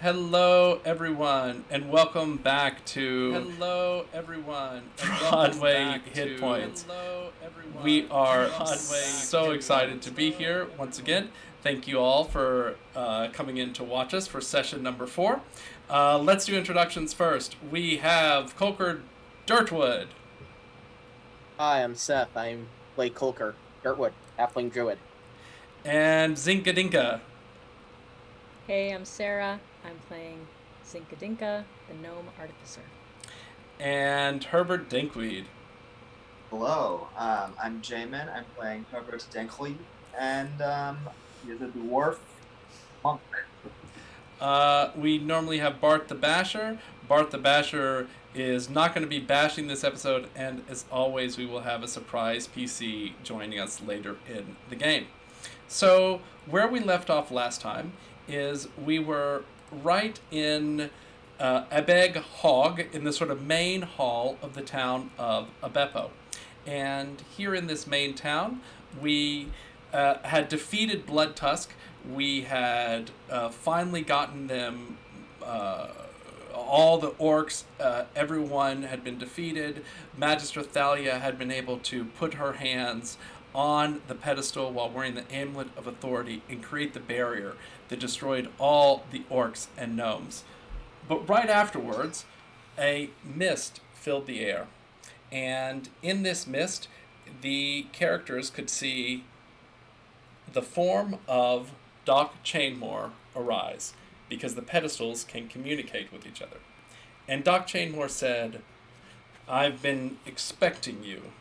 Hello, everyone, and welcome back to Broadway Hit Points. We are so excited to be here once again. Thank you all for coming in to watch us for session number 4. Let's do introductions first. We have Colker Dirtwood. Hi, I'm Seth. I'm play Colker, Dirtwood, Halfling Druid. And Zinc Gadinka. Hey, I'm Sarah. I'm playing Zinc Gadinka, the Gnome Artificer. And Herbert Dinkweed. Hello, I'm Jamin. I'm playing Herbert Dinkley, and he's a dwarf monk. We normally have Bart the Basher. Bart the Basher is not going to be bashing this episode, and as always, we will have a surprise PC joining us later in the game. So, where we left off last time is we were right in Abeg Hog, in the sort of main hall of the town of Abepo. And here in this main town, we had defeated Blood Tusk. We had finally gotten them, all the orcs, everyone had been defeated. Magistra Thalia had been able to put her hands on the pedestal while wearing the amulet of authority and create the barrier that destroyed all the orcs and gnomes. But right afterwards, a mist filled the air. And in this mist, the characters could see the form of Doc Chainmore arise, because the pedestals can communicate with each other. And Doc Chainmore said, "I've been expecting you.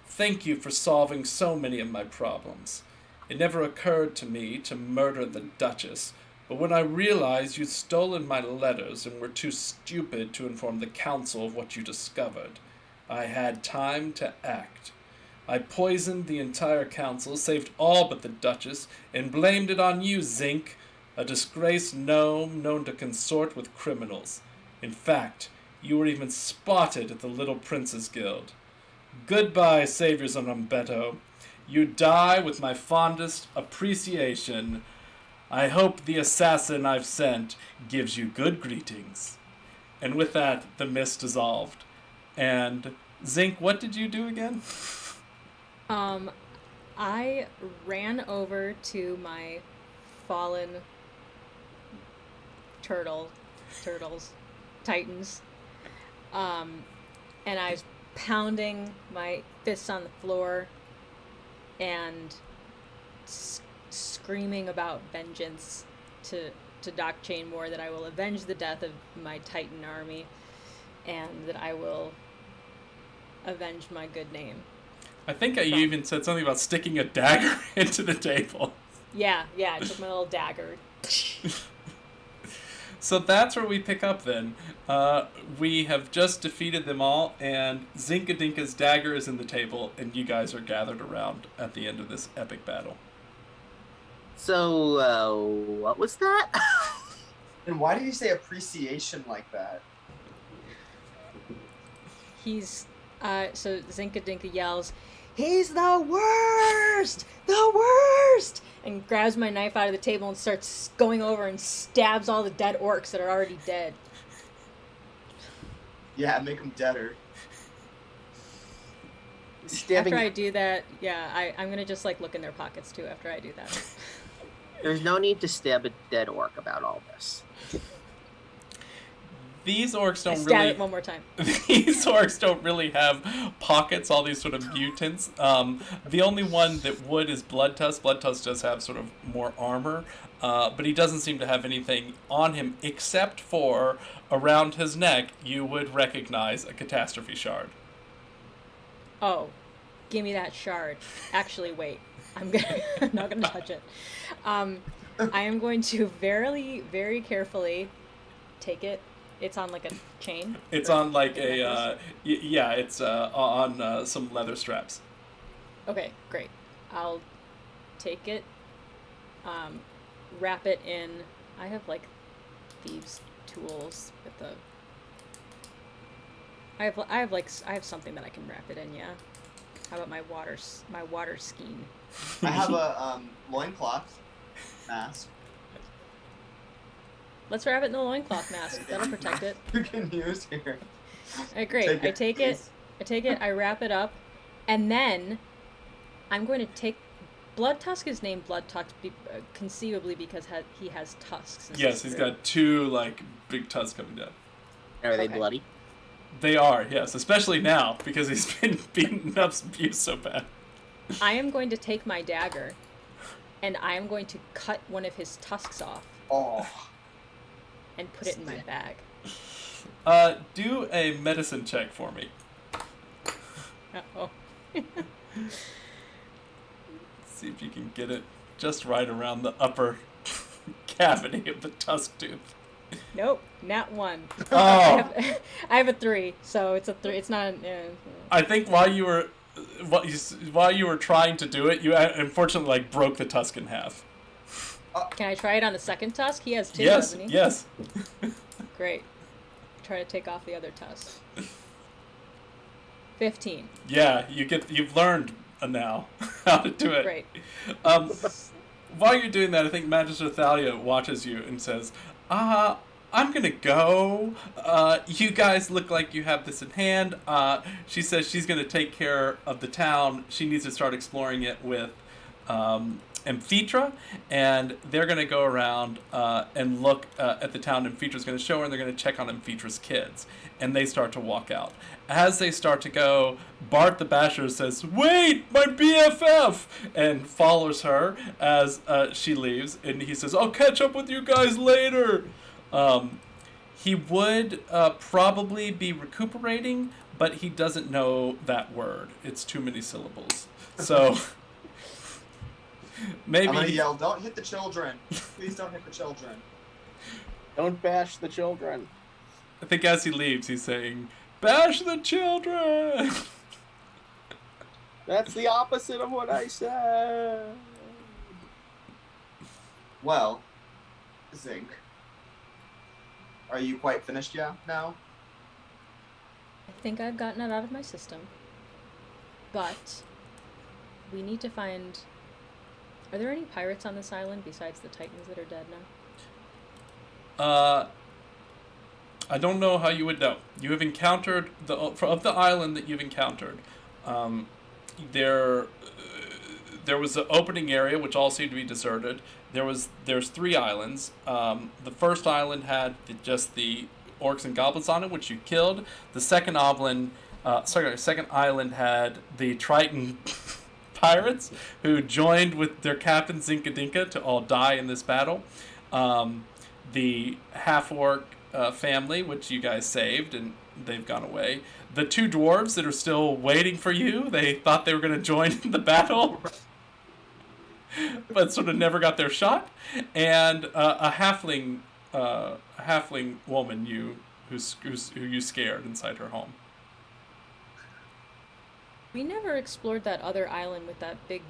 Thank you for solving so many of my problems. It never occurred to me to murder the Duchess, but when I realized you'd stolen my letters and were too stupid to inform the council of what you discovered, I had time to act. I poisoned the entire council, saved all but the Duchess, and blamed it on you, Zinc, a disgraced gnome known to consort with criminals. In fact, you were even spotted at the Little Prince's Guild. Goodbye, saviors of Umberto. You die with my fondest appreciation. I hope the assassin I've sent gives you good greetings." And with that, the mist dissolved. And Zinc, what did you do again? I ran over to my fallen titans, and I was pounding my fists on the floor and screaming about vengeance to Doc Chainmore, that I will avenge the death of my Titan army and that I will avenge my good name. I think you even said something about sticking a dagger into the table. Yeah, I took my little dagger. So that's where we pick up then. We have just defeated them all, and Zinc Gadinka's dagger is in the table, and you guys are gathered around at the end of this epic battle. So, what was that? And why did you say appreciation like that? So Zinc Gadinka yells, "He's the worst! The worst!" and grabs my knife out of the table and starts going over and stabs all the dead orcs that are already dead. Yeah, make them deader. Stabbing. After I do that, I'm gonna just look in their pockets too after I do that. There's no need to stab a dead orc about all this. These orcs don't stab really. it one more time. These orcs don't really have pockets. All these sort of mutants. The only one that would is Blood Tusk. Blood Tusk does have sort of more armor, but he doesn't seem to have anything on him except for around his neck. You would recognize a catastrophe shard. Oh, give me that shard. Actually, wait. I'm not gonna touch it. I am going to very, very carefully take it. It's on a chain. It's on it's on some leather straps. Okay, great. I'll take it, wrap it in. I have thieves' tools with the. I have something that I can wrap it in. Yeah. How about my water skein? I have a loincloth mask. Let's wrap it in the loincloth mask. That'll protect it. You can use here. All right, great. I take it. I wrap it up, and then I'm going to take. Blood Tusk is named Blood Tusk conceivably because he has tusks. Yes, he's got two like big tusks coming down. Are they bloody? They are, yes, especially now because he's been beaten up, abused so bad. I am going to take my dagger, and I am going to cut one of his tusks off. Oh. And put it in my bag. Do a medicine check for me. Uh-oh. See if you can get it just right around the upper cavity of the tusk tooth. Nope, not one. Oh. I have a 3, so it's a 3. It's not. I think while you were trying to do it, you unfortunately like broke the tusk in half. Can I try it on the second tusk? He has 2, yes, doesn't he? Yes. Great. Try to take off the other tusk. 15. Yeah, you've learned now how to do it. Great. While you're doing that, I think Magister Thalia watches you and says, I'm gonna go. You guys look like you have this in hand. She says she's gonna take care of the town. She needs to start exploring it with Amphitrah, and they're gonna go around and look at the town. Amphitrah's gonna show her, and they're gonna check on Amphitrah's kids. And they start to walk out. As they start to go, Bart the Basher says, "Wait, my BFF!" and follows her as she leaves. And he says, "I'll catch up with you guys later." He would probably be recuperating, but he doesn't know that word. It's too many syllables. So maybe I'm gonna yell, "Don't hit the children! Please don't hit the children!" Don't bash the children. I think as he leaves, he's saying, "Bash the children!" That's the opposite of what I said. Well, Zinc, are you quite finished now? I think I've gotten it out of my system. But we need to find... Are there any pirates on this island besides the Titans that are dead now? I don't know how you would know. You have encountered of the island that you've encountered. There was an opening area which all seemed to be deserted. There's 3 islands. The first island had just the orcs and goblins on it, which you killed. The second island had the Triton pirates who joined with their captain Zinc Gadinka to all die in this battle. The half-orc family, which you guys saved, and they've gone away. The 2 dwarves that are still waiting for you, they thought they were going to join in the battle, but sort of never got their shot. And a halfling woman who you scared inside her home. We never explored that other island with that big...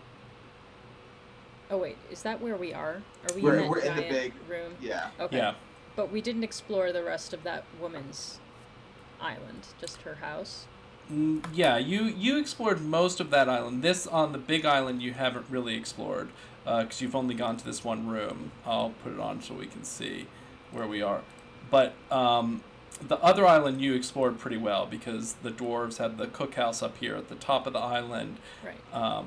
Oh wait, is that where we are? Are we in that we're in the giant big room? Yeah. Okay. Yeah. But we didn't explore the rest of that woman's island, just her house. Yeah, you explored most of that island. This, on the big island, you haven't really explored, because you've only gone to this one room. I'll put it on so we can see where we are. But the other island you explored pretty well, because the dwarves had the cookhouse up here at the top of the island. Right.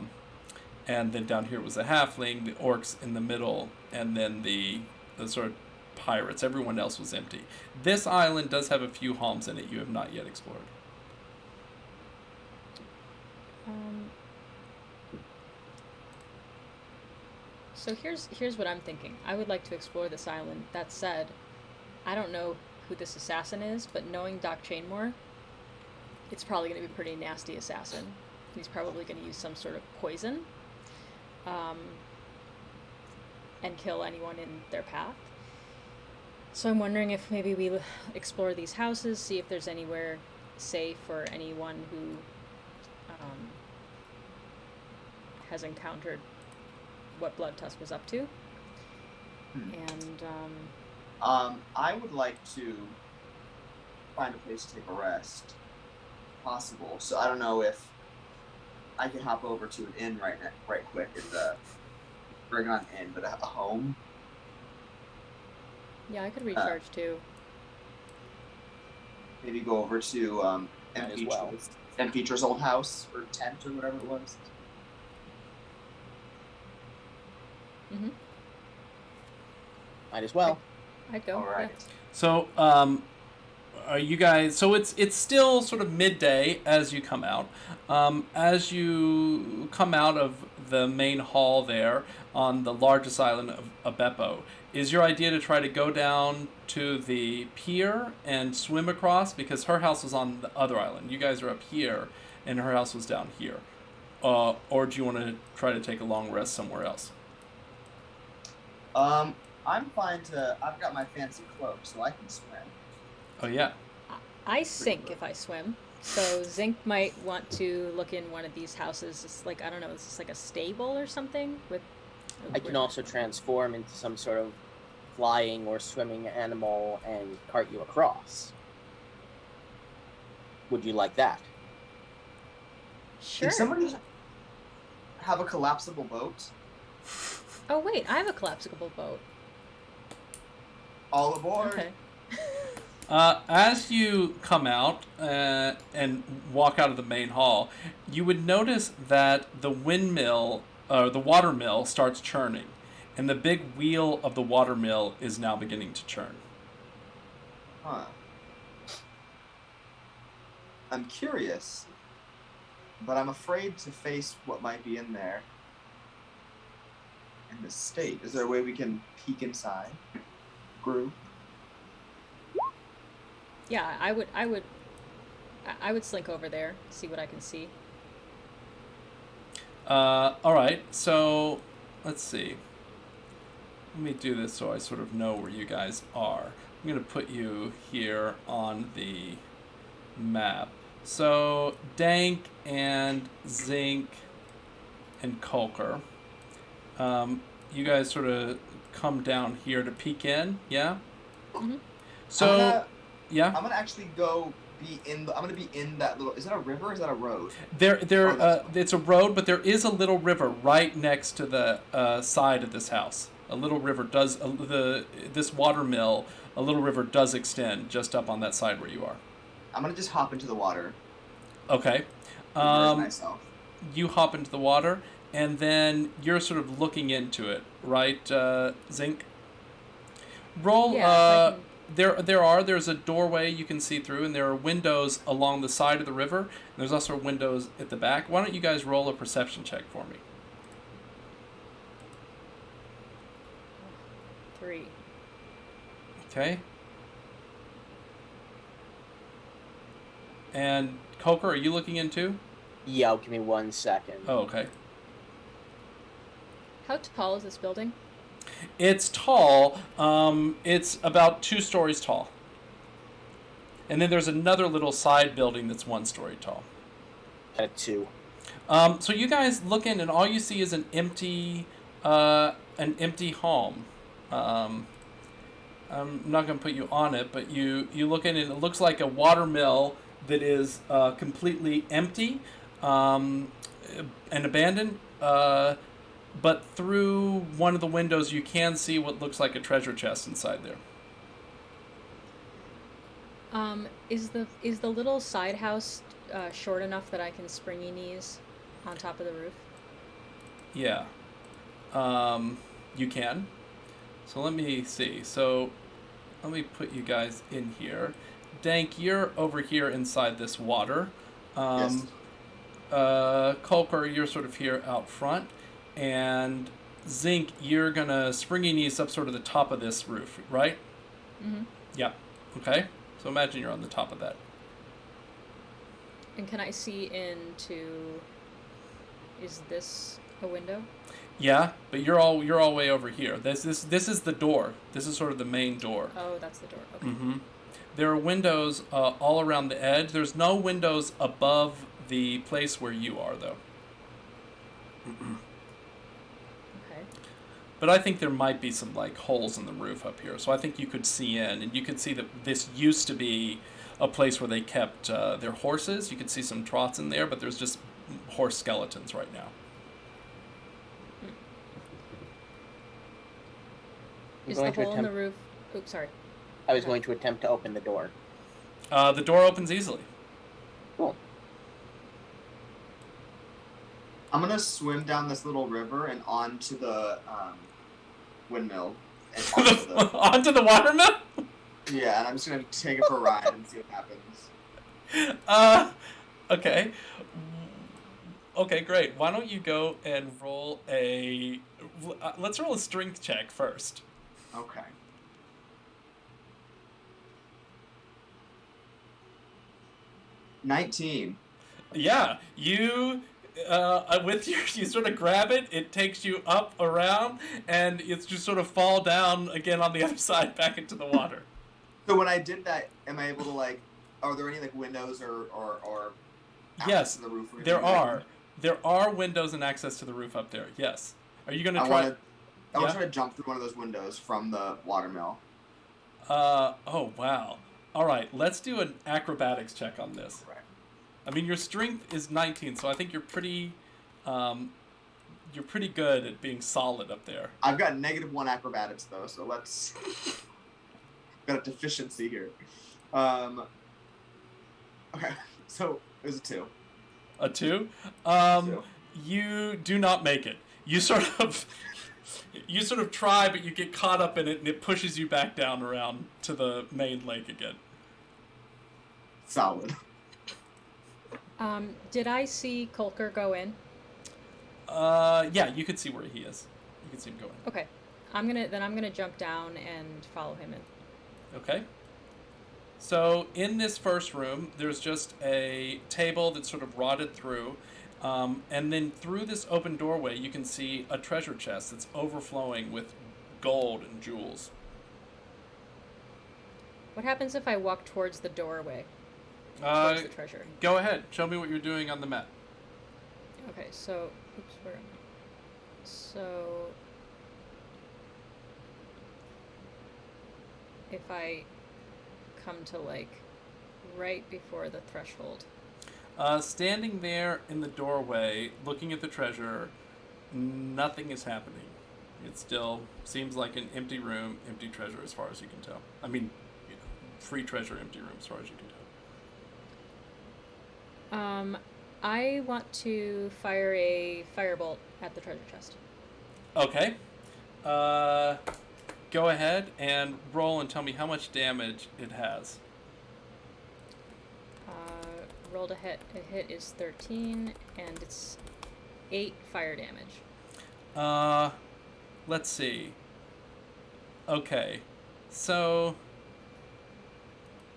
And then down here was the halfling, the orcs in the middle, and then the sort of pirates. Everyone else was empty. This island does have a few homes in it you have not yet explored. So here's what I'm thinking. I would like to explore this island. That said, I don't know who this assassin is, but knowing Doc Chainmore, it's probably going to be a pretty nasty assassin. He's probably going to use some sort of poison and kill anyone in their path. So I'm wondering if maybe we explore these houses, see if there's anywhere safe for anyone who has encountered what Blood Tusk was up to. And I would like to find a place to take a rest, if possible. So I don't know if I can hop over to an inn right quick and bring on inn, but a home. Yeah, I could recharge too. Maybe go over to Might as well. M. Feature's old house or tent or whatever it was. Mm-hmm. Might as well. I'd go. All right. Yeah. So, are you guys? So it's still sort of midday as you come out. As you come out of the main hall there on the largest island of Abepo, is your idea to try to go down to the pier and swim across? Because her house was on the other island. You guys are up here, and her house was down here. Or do you want to try to take a long rest somewhere else? I'm fine to. I've got my fancy cloak, so I can swim. Oh yeah. I sink if I swim. So Zinc might want to look in one of these houses. It's like, I don't know, is this like a stable or something? I can also transform into some sort of flying or swimming animal and cart you across. Would you like that? Sure. Did somebody have a collapsible boat? Oh wait, I have a collapsible boat. All aboard! Okay. As you come out and walk out of the main hall, you would notice that the windmill, the water mill, starts churning, and the big wheel of the water mill is now beginning to churn. Huh. I'm curious, but I'm afraid to face what might be in there. In this state, is there a way we can peek inside? Group. Yeah, I would slink over there, see what I can see. All right, so let's see. Let me do this so I sort of know where you guys are. I'm going to put you here on the map. So Dank and Zinc and Colker, you guys sort of come down here to peek in, yeah? Mm-hmm. So, yeah? I'm gonna actually go I'm gonna be in that little. Is that a river? Or is that a road? It's a road, but there is a little river right next to the side of this house. A little river does this water mill. A little river does extend just up on that side where you are. I'm gonna just hop into the water. Okay. Immerse myself. You hop into the water, and then you're sort of looking into it, right, Zinc? Roll. Yeah, There's a doorway you can see through, and there are windows along the side of the river, and there's also windows at the back. Why don't you guys roll a perception check for me? 3. Okay. And Colker, are you looking in too? Yeah, give me 1 second. Oh, okay. How tall is this building? It's tall. It's about 2 stories tall. And then there's another little side building that's 1 story tall. At 2. So you guys look in, and all you see is an empty home. I'm not going to put you on it, but you look in, and it looks like a water mill that is completely empty and abandoned. But through one of the windows, you can see what looks like a treasure chest inside there. Is the little side house short enough that I can springy knees on top of the roof? Yeah. You can. So let me see. So let me put you guys in here. Dank, you're over here inside this water. Yes. Colker, you're sort of here out front. And Zinc, you're going to springy knees up sort of the top of this roof, right? Mm-hmm. Yeah. Okay. So imagine you're on the top of that. And can I see into... Is this a window? Yeah, but you're all way over here. This is the door. This is sort of the main door. Oh, that's the door. Okay. Mm-hmm. There are windows all around the edge. There's no windows above the place where you are, though. Okay. But I think there might be some like holes in the roof up here, so I think you could see in, and you could see that this used to be a place where they kept their horses. You could see some trots in there, but there's just horse skeletons right now. Is the hole in the roof Oops, sorry. I was going to attempt to open the door. The door opens easily. Cool. I'm gonna swim down this little river and onto the windmill. And onto the, Onto the watermill? yeah, and I'm just gonna take it for a ride and see what happens. Okay. Okay, great. Why don't you go and roll a... let's roll a strength check first. Okay. $19. Yeah, you... with you sort of grab it, it takes you up around, and it's just sort of fall down again on the other side back into the water. So when I did that, am I able to, like, are there any, like, windows or Yes, to the roof? Or there anything? are. There are windows and access to the roof up there, yes. Are you going to try... I want to try to jump through one of those windows from the watermill. Oh, wow. All right, let's do an acrobatics check on this. Right. I mean, your strength is 19, so I think you're pretty good at being solid up there. I've got -1 acrobatics, though, so let's... got a deficiency here. Okay, so it was a 2. A 2? 2. You do not make it. You sort of try, but you get caught up in it, and it pushes you back down around to the main lake again. Solid. Did I see Colker go in? Yeah, you could see where he is. You can see him going. Okay. I'm gonna jump down and follow him in. Okay. So in this first room, there's just a table that's sort of rotted through, and then through this open doorway, you can see a treasure chest that's overflowing with gold and jewels. What happens if I walk towards the doorway? Towards the treasure. Go ahead. Show me what you're doing on the map. Okay, so... Oops, where am I? So... If I come to, like, right before the threshold. Standing there in the doorway, looking at the treasure, nothing is happening. It still seems like an empty room, empty treasure as far as you can tell. I mean, you know, free treasure, empty room as far as you can tell. I want to fire a firebolt at the treasure chest. Okay. Go ahead and roll and tell me how much damage it has. Rolled a hit. A hit is 13, and it's 8 fire damage. Let's see. Okay. So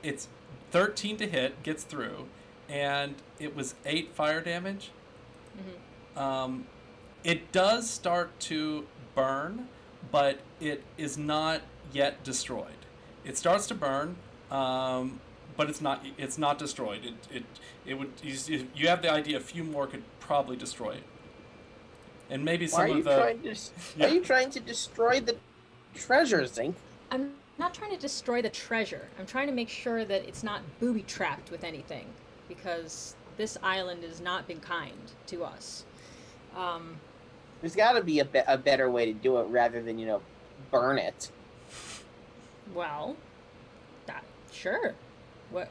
it's 13 to hit, gets through, and it was 8 fire damage. Mm-hmm. It does start to burn, but it is not yet destroyed. It starts to burn, but it's not destroyed. It would you have the idea a few more could probably destroy it. And maybe some of the Are you trying to destroy the treasure, Zinc? I'm not trying to destroy the treasure. I'm trying to make sure that it's not booby-trapped with anything, because this island has not been kind to us. There's got to be a better way to do it rather than, burn it. Well, sure. What?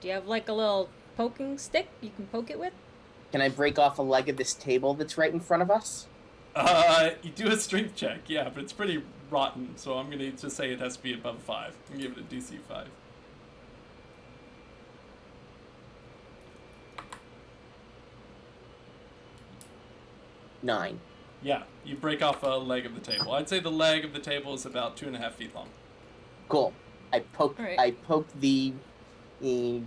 Do you have like a little poking stick you can poke it with? Can I break off a leg of this table that's right in front of us? You do a strength check, yeah, but it's pretty rotten, so I'm gonna just say it has to be above 5. I'm gonna give it a DC 5. Nine. Yeah, you break off a leg of the table. I'd say the leg of the table is about 2.5 feet long. Cool. I poked the So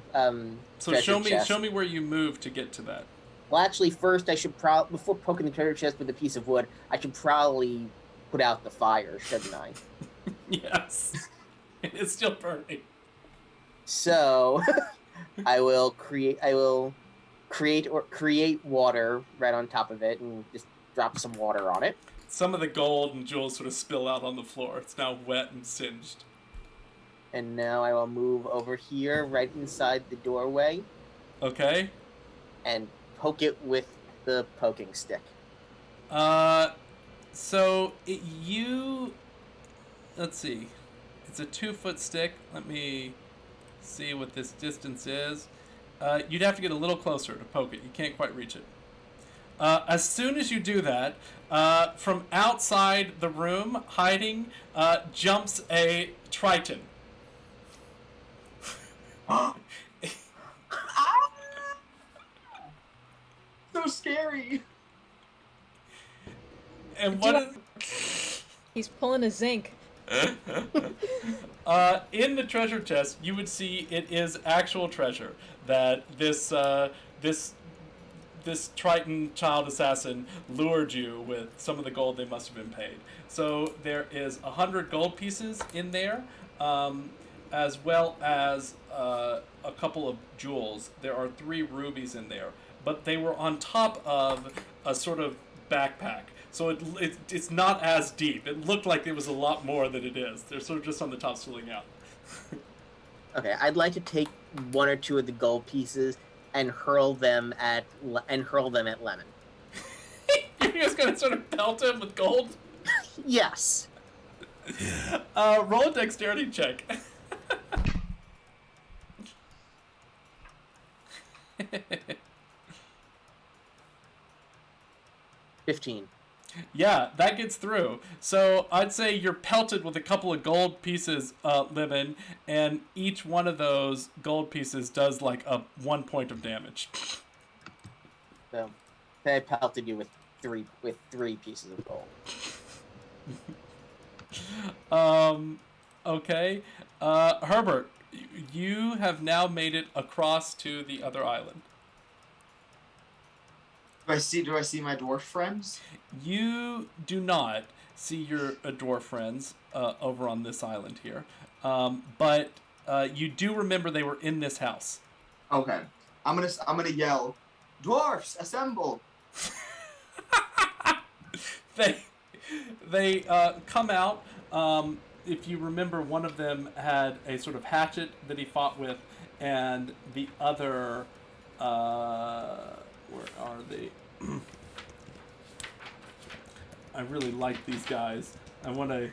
treasure chest. show me where you move to get to that. Well, actually, first I should before poking the treasure chest with a piece of wood, I should probably put out the fire, shouldn't I? Yes. It's still burning. So, I will create water right on top of it and just drop some water on it. Some of the gold and jewels sort of spill out on the floor. It's now wet and singed. And now I will move over here right inside the doorway Okay. and poke it with the poking stick. So let's see. It's a 2-foot stick. Let me see what this distance is. You'd have to get a little closer to poke it. You can't quite reach it. As soon as you do that, from outside the room, hiding, jumps a Triton. So scary. And what He's pulling a zinc. in the treasure chest, you would see it is actual treasure that this Triton child assassin lured you with some of the gold they must have been paid. So there is 100 gold pieces in there, as well as a couple of jewels. There are 3 rubies in there, but they were on top of a sort of backpack. So it's not as deep. It looked like it was a lot more than it is. They're sort of just on the top swilling out. Okay, I'd like to take 1 or 2 of the gold pieces and hurl them at Lemon. You're just gonna sort of pelt him with gold? Yes. Roll a dexterity check. $15. Yeah, that gets through. So I'd say you're pelted with a couple of gold pieces, Lemon, and each one of those gold pieces does like 1 point of damage. So I pelted you with three pieces of gold. Okay. Herbert, you have now made it across to the other island. Do I see my dwarf friends? You do not see your dwarf friends over on this island here, but you do remember they were in this house. Okay, I'm gonna yell, dwarfs assemble! They come out. If you remember, one of them had a sort of hatchet that he fought with, and the other, where are they? I really like these guys. I want to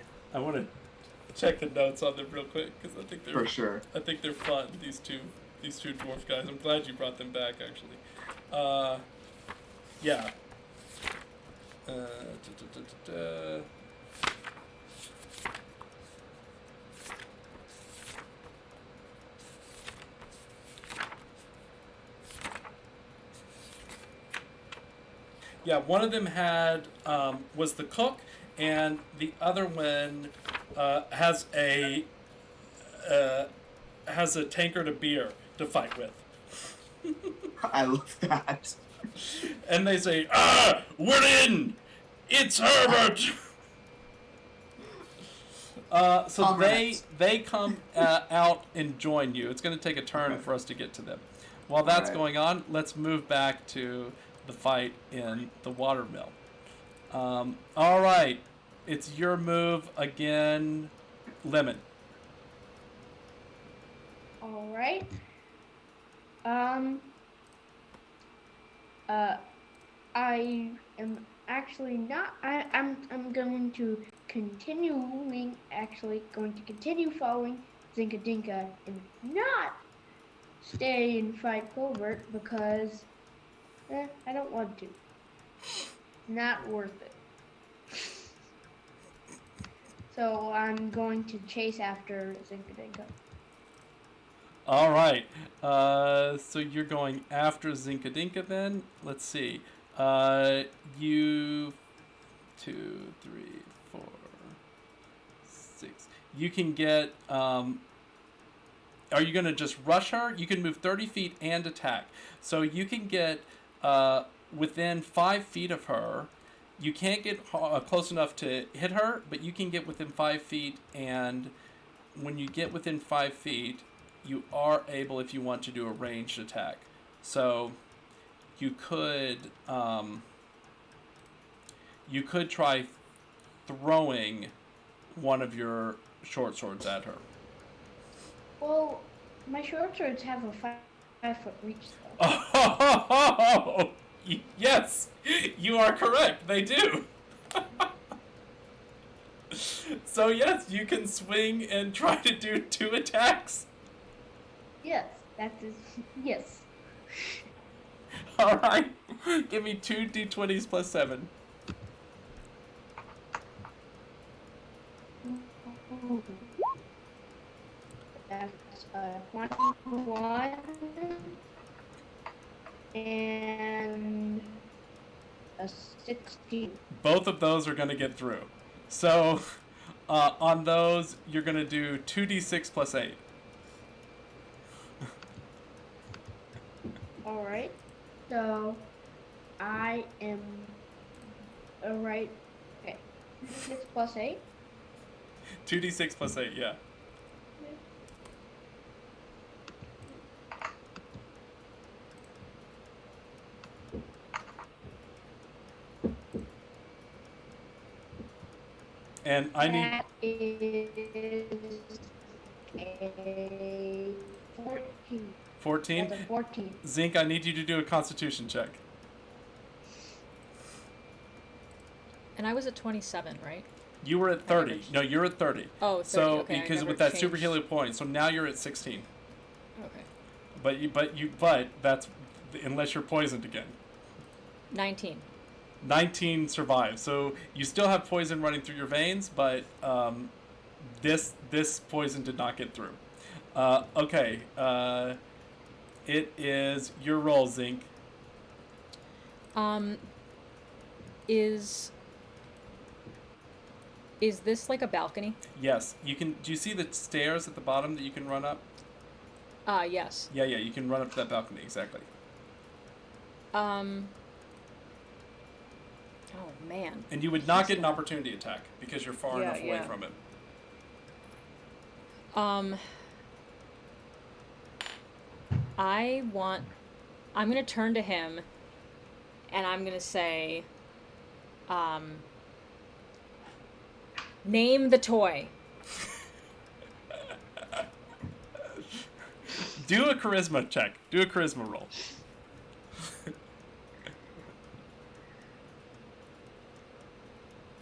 check the notes on them real quick because I think they're For sure. I think they're fun. These two dwarf guys. I'm glad you brought them back actually. Yeah. Yeah, one of them was the cook, and the other one has a tankard of beer to fight with. I love that. And they say, we're in! It's Herbert! So Comrades. they come out and join you. It's going to take a turn for us to get to them. While that's going on, let's move back to the fight in the watermill. All right, it's your move again, Lemon. All right. I am actually not. I'm going to continue following Zinc Gadinka and not stay and fight Colbert because I don't want to. Not worth it. So I'm going to chase after Zinc Gadinka. All right, so you're going after Zinc Gadinka then. Let's see. You 2, 3, 4, 6. You can get. Are you going to just rush her? You can move 30 feet and attack. So you can get within 5 feet of her. You can't get close enough to hit her, but you can get within 5 feet. And when you get within 5 feet, you are able, if you want, to do a ranged attack. So you could try throwing one of your short swords at her. Well, my short swords have a 5-foot reach, though. Oh, yes, you are correct. They do. So yes, you can swing and try to do 2 attacks. Yes, that is. Yes. All right, give me 2 d20s plus 7. That's 21 and a 16. Both of those are going to get through. So on those, you're going to do 2d6 plus 8. All right. So I am. All right. Okay. 6 plus 8. 2d6 plus 8, yeah. And I need... That is a 14. 14? That's a 14. Zinc, I need you to do a constitution check. And I was at 27, right? You were at 30. No, you're at 30. Oh, 30. So, Okay, I because never with that changed. super helio point, so now you're at 16. Okay. But that's unless you're poisoned again. 19. 19 survives. So you still have poison running through your veins, but this poison did not get through. Okay. It is your roll, Zinc. Is this like a balcony? Yes. You can. Do you see the stairs at the bottom that you can run up? Yes. Yeah. You can run up to that balcony, exactly. Oh man. And you would not get an opportunity attack because you're far enough away from it. I'm gonna turn to him and I'm gonna say, name the toy. Do a charisma check. Do a charisma roll.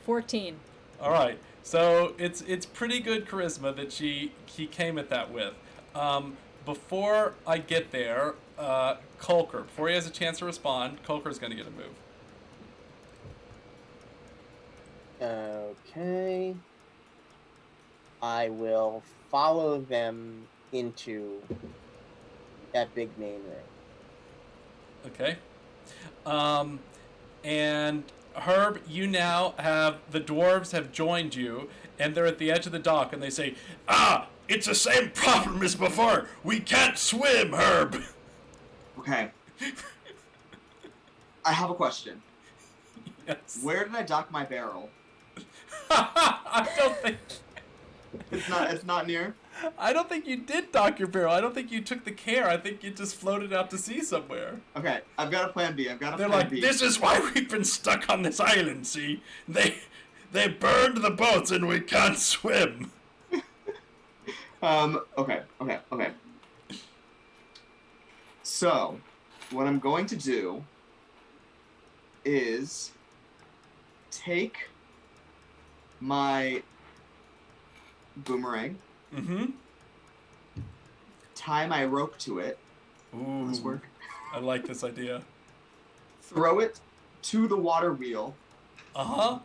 14. All right. So it's pretty good charisma that he came at that with. Before I get there, Colker, before he has a chance to respond, Colker's going to get a move. Okay. I will follow them into that big main room. Okay. And Herb, you now have, the dwarves have joined you, and they're at the edge of the dock, and they say, "Ah, it's the same problem as before. We can't swim, Herb." Okay. I have a question. Yes. Where did I dock my barrel? I don't think... It's not near? I don't think you did dock your barrel. I don't think you took the care. I think you just floated out to sea somewhere. Okay, I've got a plan B. They're like, "This is why we've been stuck on this island, see? They burned the boats and we can't swim." Okay. So, what I'm going to do is take my boomerang, Mm-hmm. tie my rope to it. Ooh, Does this work? I like this idea. Throw it to the water wheel Uh-huh.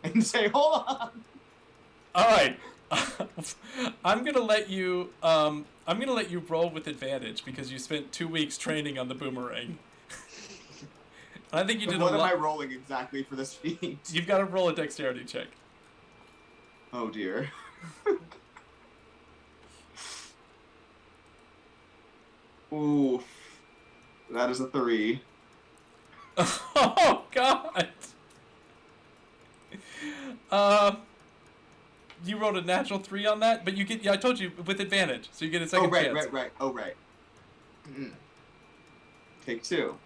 and say, "Hold on." All right. I'm gonna let you roll with advantage because you spent 2 weeks training on the boomerang. I think you did What a am I lot. rolling exactly for this feat? You've got to roll a dexterity check. Oh dear. Oof. That is a 3. Oh God. You rolled a natural 3 on that, but you get, I told you, with advantage, so you get a second chance. Right. Oh, right. Take 2.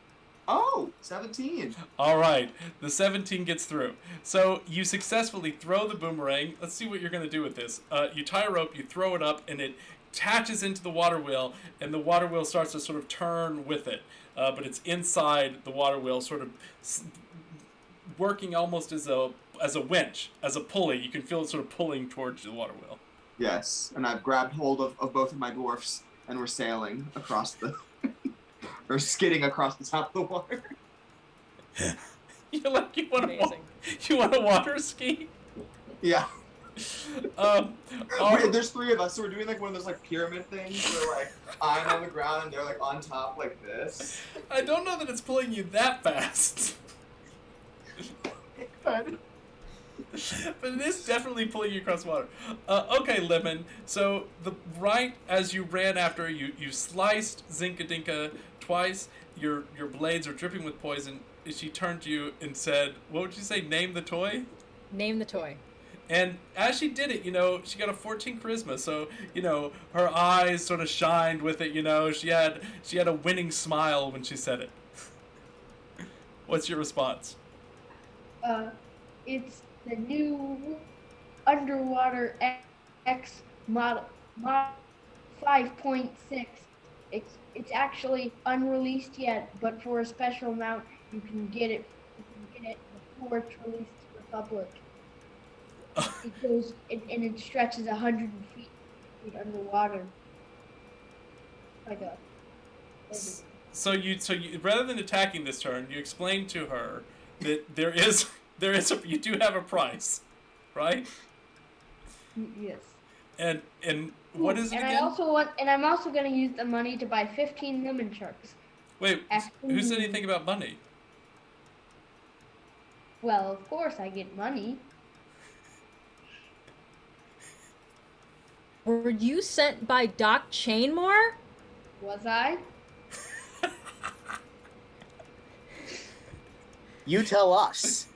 Oh, 17. All right, the 17 gets through. So you successfully throw the boomerang. Let's see what you're going to do with this. You tie a rope, you throw it up, and it attaches into the water wheel, and the water wheel starts to sort of turn with it. But it's inside the water wheel, sort of working almost as a as a winch, as a pulley. You can feel it sort of pulling towards the water wheel. Yes, and I've grabbed hold of both of my dwarfs, and we're sailing across the, or skidding across the top of the water. You want to water ski? Yeah. Wait, there's three of us, so we're doing like one of those like pyramid things where like I'm on the ground and they're like on top like this. I don't know that it's pulling you that fast. But it is definitely pulling you across water. Okay, Lemon. So right as you ran after her, you sliced Zinc Gadinka twice. Your blades are dripping with poison. She turned to you and said, "What would you say? Name the toy." Name the toy. And as she did it, she got a 14 charisma. So her eyes sort of shined with it. She had a winning smile when she said it. What's your response? It's the new underwater X model 5.6. It's actually unreleased yet, but for a special amount, you can get it before it's released to the public. It goes and it stretches 100 feet underwater. So you rather than attacking this turn, you explain to her that you do have a price, right? Yes. And what is it again? I'm also going to use the money to buy 15 lemon sharks. Wait, who said anything about money? Well, of course I get money. Were you sent by Doc Chainmore? Was I? You tell us.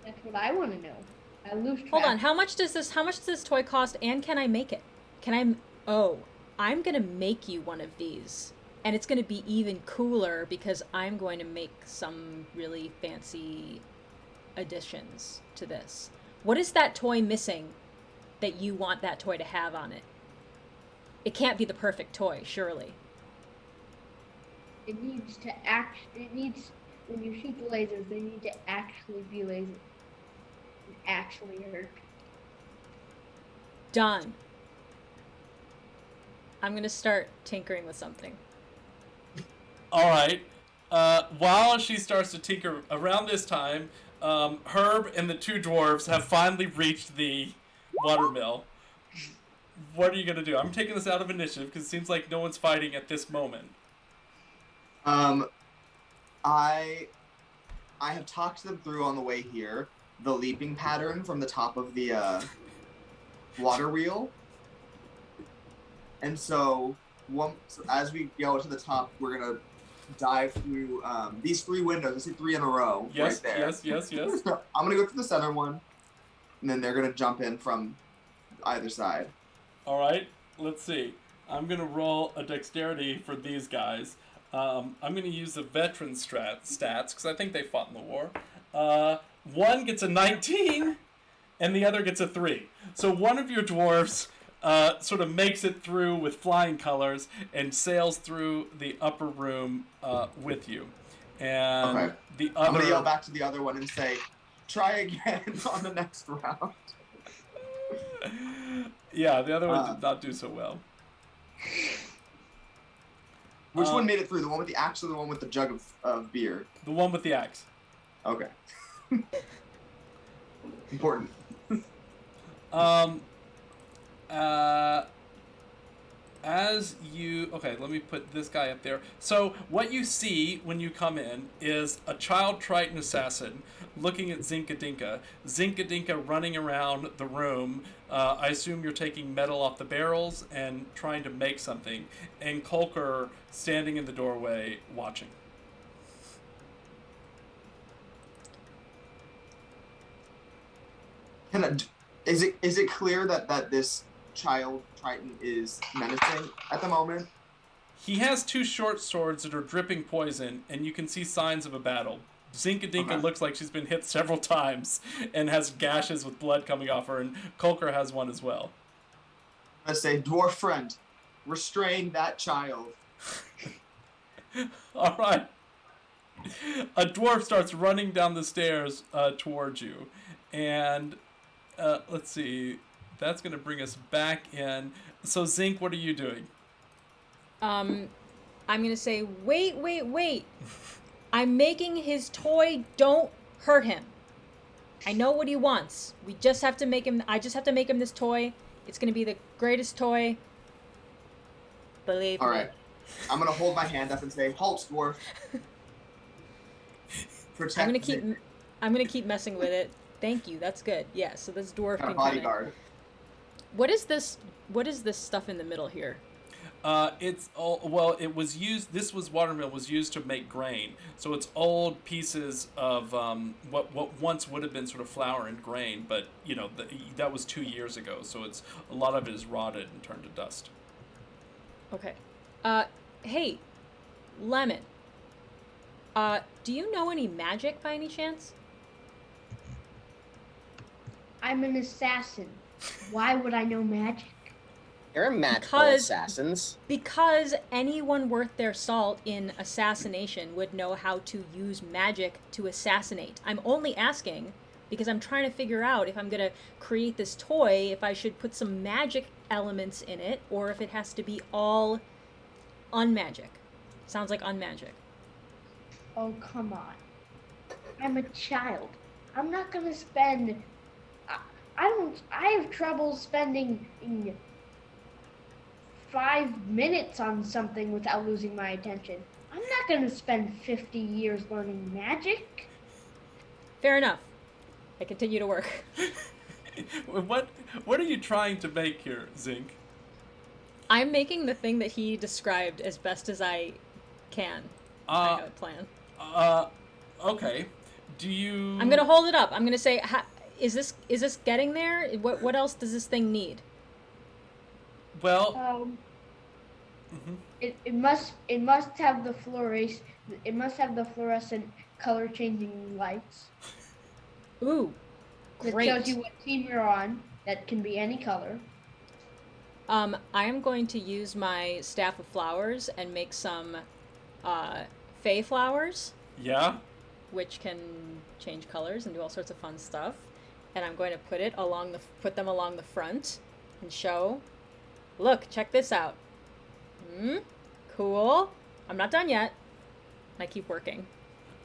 That's what I want to know. I lose track. Hold on. How much does this toy cost, and can I make it? I'm gonna make you one of these, and it's gonna be even cooler because I'm going to make some really fancy additions to this. What is that toy missing that you want that toy to have on it? It can't be the perfect toy, surely. It needs, when you shoot the lasers, they need to actually be lasers. It actually hurt. Done. I'm gonna start tinkering with something. All right. While she starts to tinker, around this time, Herb and the two dwarves have finally reached the watermill. What are you gonna do? I'm taking this out of initiative because it seems like no one's fighting at this moment. I have talked them through on the way here the leaping pattern from the top of the water wheel, and so as we go to the top, we're gonna dive through these three windows. I see three in a row. Yes, right there. yes. I'm gonna go through the center one, and then they're gonna jump in from either side. All right, let's see. I'm gonna roll a dexterity for these guys. I'm gonna use the veteran stats because I think they fought in the war. One gets a 19, and the other gets a 3. So one of your dwarves sort of makes it through with flying colors and sails through the upper room with you. And okay. The other... I'm gonna yell back to the other one and say, "Try again on the next round." Yeah, the other one did not do so well. Which one made it through? The one with the axe or the one with the jug of beer? The one with the axe. Okay. Important. Okay, let me put this guy up there. So what you see when you come in is a child Triton assassin looking at Zinc Gadinka. Zinc Gadinka running around the room. I assume you're taking metal off the barrels and trying to make something. And Colker standing in the doorway watching. Is it clear that this child Triton is menacing at the moment? He has two short swords that are dripping poison, and you can see signs of a battle. Zinc Gadinka looks like she's been hit several times and has gashes with blood coming off her, and Colker has one as well. I say, "Dwarf friend, restrain that child." All right. A dwarf starts running down the stairs towards you, and let's see. That's going to bring us back in. So, Zinc, what are you doing? I'm gonna say, wait. I'm making his toy. Don't hurt him. I know what he wants. I just have to make him this toy. It's gonna be the greatest toy. Believe me. All right. I'm gonna hold my hand up and say, "Halt, dwarf." Protect. I'm gonna keep messing with it. Thank you. That's good. Yeah. So this dwarf Got a can bodyguard. What is this? What is this stuff in the middle here? It's all, well, it was used, this was watermill was used to make grain. So it's old pieces of what once would have been sort of flour and grain, but you know, that was 2 years ago. So it's a lot of it is rotted and turned to dust. Okay. Hey, Lemon. Do you know any magic by any chance? I'm an assassin. Why would I know magic? You're a magical assassins. Because anyone worth their salt in assassination would know how to use magic to assassinate. I'm only asking because I'm trying to figure out if I'm going to create this toy, if I should put some magic elements in it, or if it has to be all unmagic. Sounds like unmagic. Oh, come on. I'm a child. I'm not gonna spend... I have trouble spending 5 minutes on something without losing my attention. I'm not gonna spend 50 years learning magic. Fair enough. I continue to work. What are you trying to make here, Zinc? I'm making the thing that he described as best as I can. I have a plan. Okay. Do you... I'm gonna hold it up. I'm gonna say, is this getting there? What else does this thing need? Well... Mm-hmm. It must have the fluorescent color changing lights. Ooh, great. That tells you what team you're on. That can be any color. I am going to use my staff of flowers and make some fey flowers. Yeah? Which can change colors and do all sorts of fun stuff. And I'm going to put them along the front and show, look, check this out. Cool. I'm not done yet. I keep working.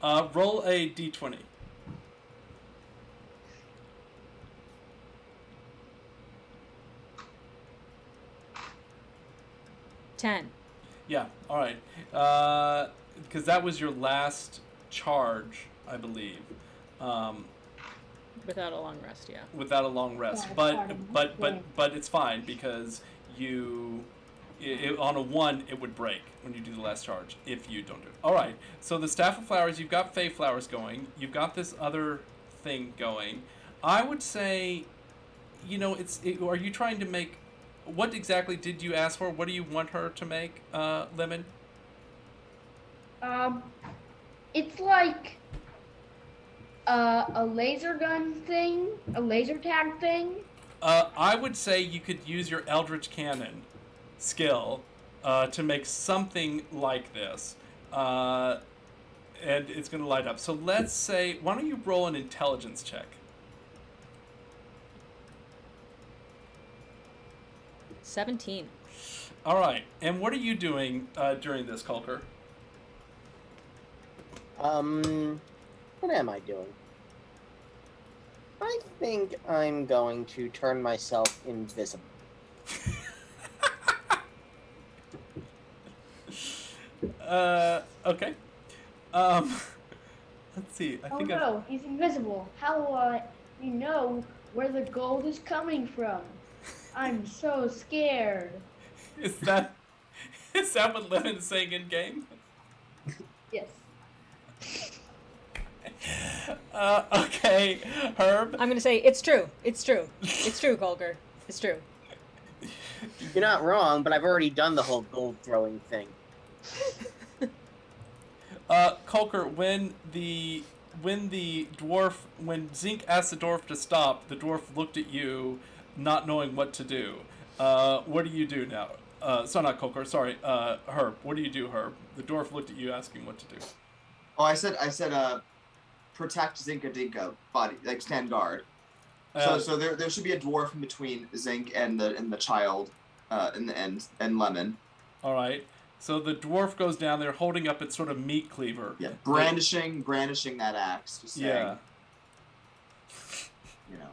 Roll a d20. Ten. Yeah, alright. Because that was your last charge, I believe. Without a long rest, yeah. Without a long rest. Yeah, but it's fine because on a 1 it would break when you do the last charge if you don't do it. Alright, so the Staff of Flowers, you've got Fey Flowers going. You've got this other thing going. I would say, are you trying to make... What exactly did you ask for? What do you want her to make, Lemon? It's like a laser gun thing, a laser tag thing. I would say you could use your Eldritch Cannon skill to make something like this. And it's going to light up. So let's say, why don't you roll an intelligence check? 17. All right. And what are you doing during this, Colker? What am I doing? I think I'm going to turn myself invisible. Okay. Let's see. I think He's invisible. How will I know where the gold is coming from? I'm so scared. Is that what Lemon's saying in game? Yes. Okay, Herb. I'm gonna say it's true. It's true. It's true, Colker. It's true. You're not wrong, but I've already done the whole gold throwing thing. Colker, when Zinc asked the dwarf to stop, the dwarf looked at you, not knowing what to do. What do you do now? Not Colker, sorry, Herb. What do you do, Herb? The dwarf looked at you asking what to do. Oh, I said, protect Zinc Gadinka, body, like stand guard. So there should be a dwarf in between Zinc and the child, and Lemon. All right. So the dwarf goes down there holding up its sort of meat cleaver. Yeah, brandishing that axe. Just saying, yeah. You know,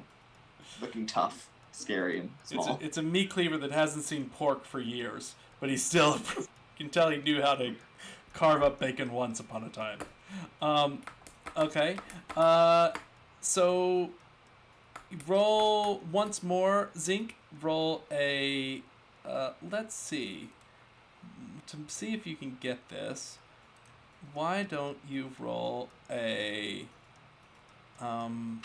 looking tough, scary, and small. It's a meat cleaver that hasn't seen pork for years, but he still you can tell he knew how to carve up bacon once upon a time. Okay. So roll once more, Zinc. Roll a. Let's see. To see if you can get this, why don't you roll a. Why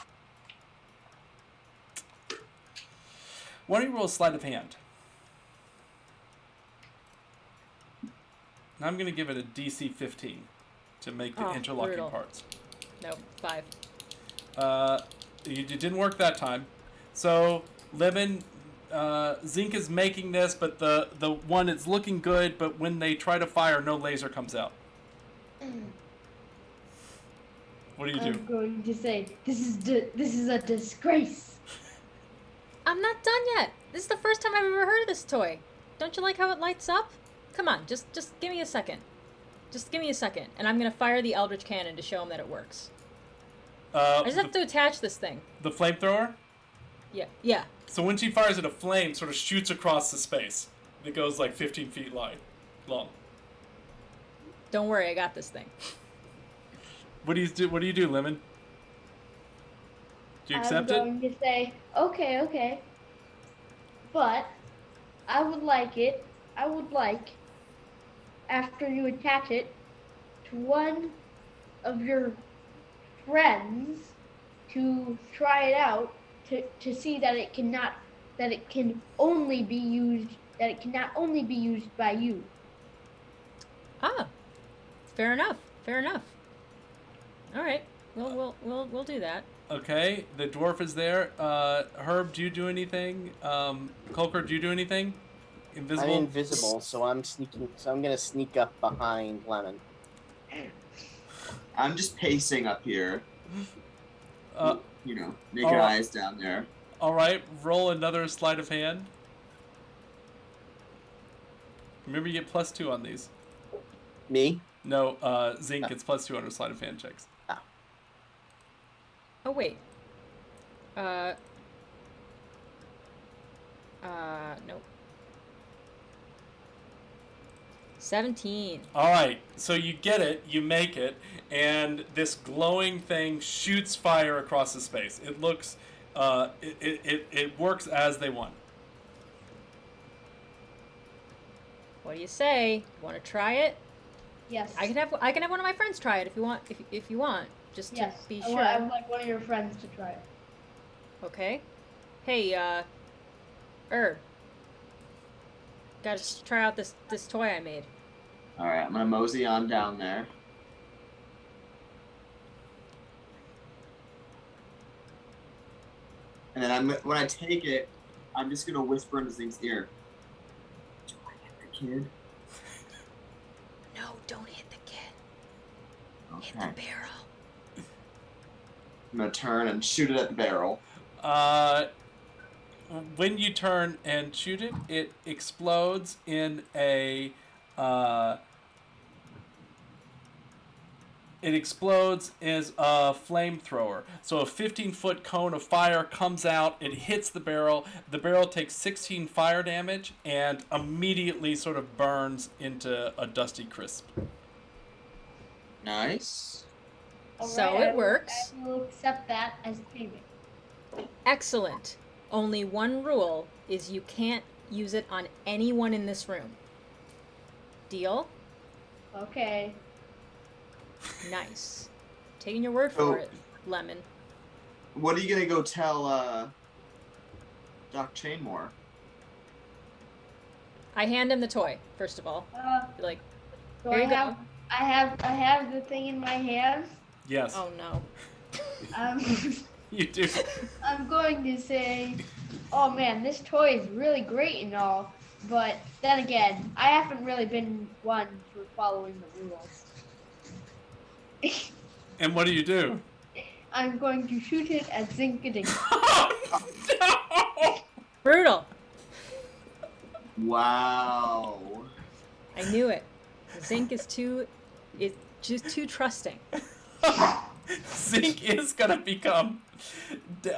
don't you roll a sleight of hand? And I'm going to give it a DC 15 to make the interlocking brutal. parts. No, 5. It didn't work that time. So, Lemon, Zinc is making this, but the one is looking good, but when they try to fire, no laser comes out. What do you do? I'm going to say, this is a disgrace. I'm not done yet. This is the first time I've ever heard of this toy. Don't you like how it lights up? Come on, just give me a second. Just give me a second, and I'm gonna fire the Eldritch Cannon to show him that it works. I just have to attach this thing. The flamethrower? Yeah. So when she fires it, a flame sort of shoots across the space. It goes like 15 feet long. Don't worry, I got this thing. What do you do, Lemon? Do you accept it? I'm going to say, okay. But I would like, after you attach it to one of your friends, to try it out, to see that it cannot only be used by you. Ah, fair enough. All right, we'll do that. Okay, the dwarf is there. Herb, do you do anything? Colker, do you do anything? Invisible? I'm invisible, so I'm sneaking. So I'm gonna sneak up behind Lemon. I'm just pacing up here. Naked eyes down there. All right, roll another sleight of hand. Remember, you get +2 on these. Me? No, Zinc gets +2 on her sleight of hand checks. Oh wait. Nope. 17. All right, so you get it, you make it, and this glowing thing shoots fire across the space. It looks, it works as they want. What do you say? Want to try it? Yes. I can have one of my friends try it if you want. If you want, just to be sure. I would like one of your friends to try it. Okay. Hey, Herb. Gotta try out this toy I made. All right, I'm gonna mosey on down there. And then when I take it, I'm just gonna whisper into Zinc's ear. Do I hit the kid? No, don't hit the kid. Okay. Hit the barrel. I'm gonna turn and shoot it at the barrel. When you turn and shoot it, it explodes in a. It explodes as a flamethrower. So a 15-foot cone of fire comes out, it hits the barrel takes 16 fire damage, and immediately sort of burns into a dusty crisp. Nice. So it works. I will accept that as payment. Excellent. Only one rule is you can't use it on anyone in this room. Deal? Okay. Nice. Taking your word for it, Lemon. What are you gonna go tell Doc Chainmore? I hand him the toy, first of all. Like, So here you go. I have the thing in my hands. Yes. Oh no. You do. I'm going to say, oh man, this toy is really great and all, but then again, I haven't really been one for following the rules. And what do you do? I'm going to shoot it at Zinc Gadinka. Oh, no! Brutal. Wow. I knew it. Zinc is just too trusting. Zinc is gonna become.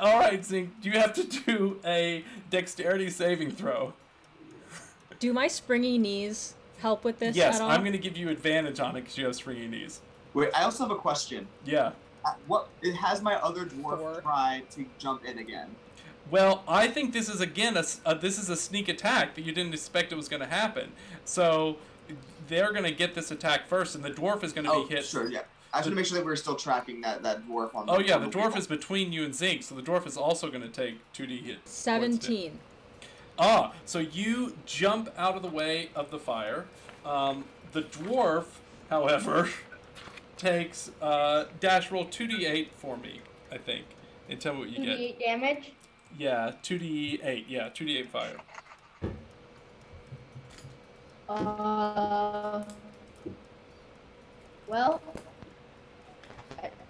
All right, Zinc. You have to do a dexterity saving throw. Do my springy knees help with this Yes, at all? I'm gonna give you advantage on it because you have springy knees. Wait, I also have a question. Yeah. It has my other dwarf 4. try to jump in again. Well, I think this is again this is a sneak attack that you didn't expect it was going to happen. So they're going to get this attack first, and the dwarf is going to be hit. Sure, yeah. I just want to make sure that we're still tracking that dwarf on. Oh yeah, the on dwarf wheel. is between you and Zinc, so the dwarf is also going to take 2d hits. 17. So you jump out of the way of the fire. The dwarf, however, takes dash roll 2d8 for me, I think, and tell me what you get. 2d8 damage. Yeah, 2d8. Yeah, 2d8 fire. Well,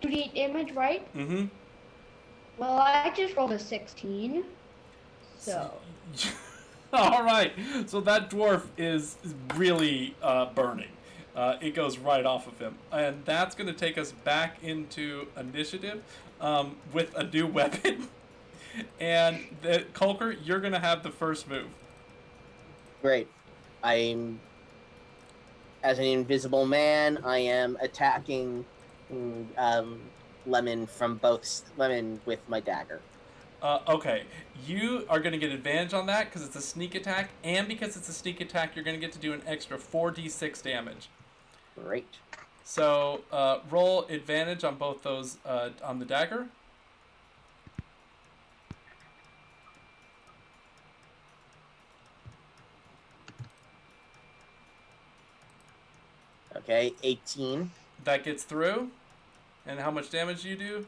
2d8 damage, right? Mm-hmm. Well, I just rolled a 16. So. All right. So that dwarf is really burning. It goes right off of him. And that's going to take us back into initiative with a new weapon. And Colker, you're going to have the first move. Great. As an invisible man, I am attacking Lemon with my dagger. Okay. You are going to get advantage on that because it's a sneak attack. And because it's a sneak attack, you're going to get to do an extra 4d6 damage. Great. So roll advantage on both those on the dagger. Okay, 18. That gets through. And how much damage do you do?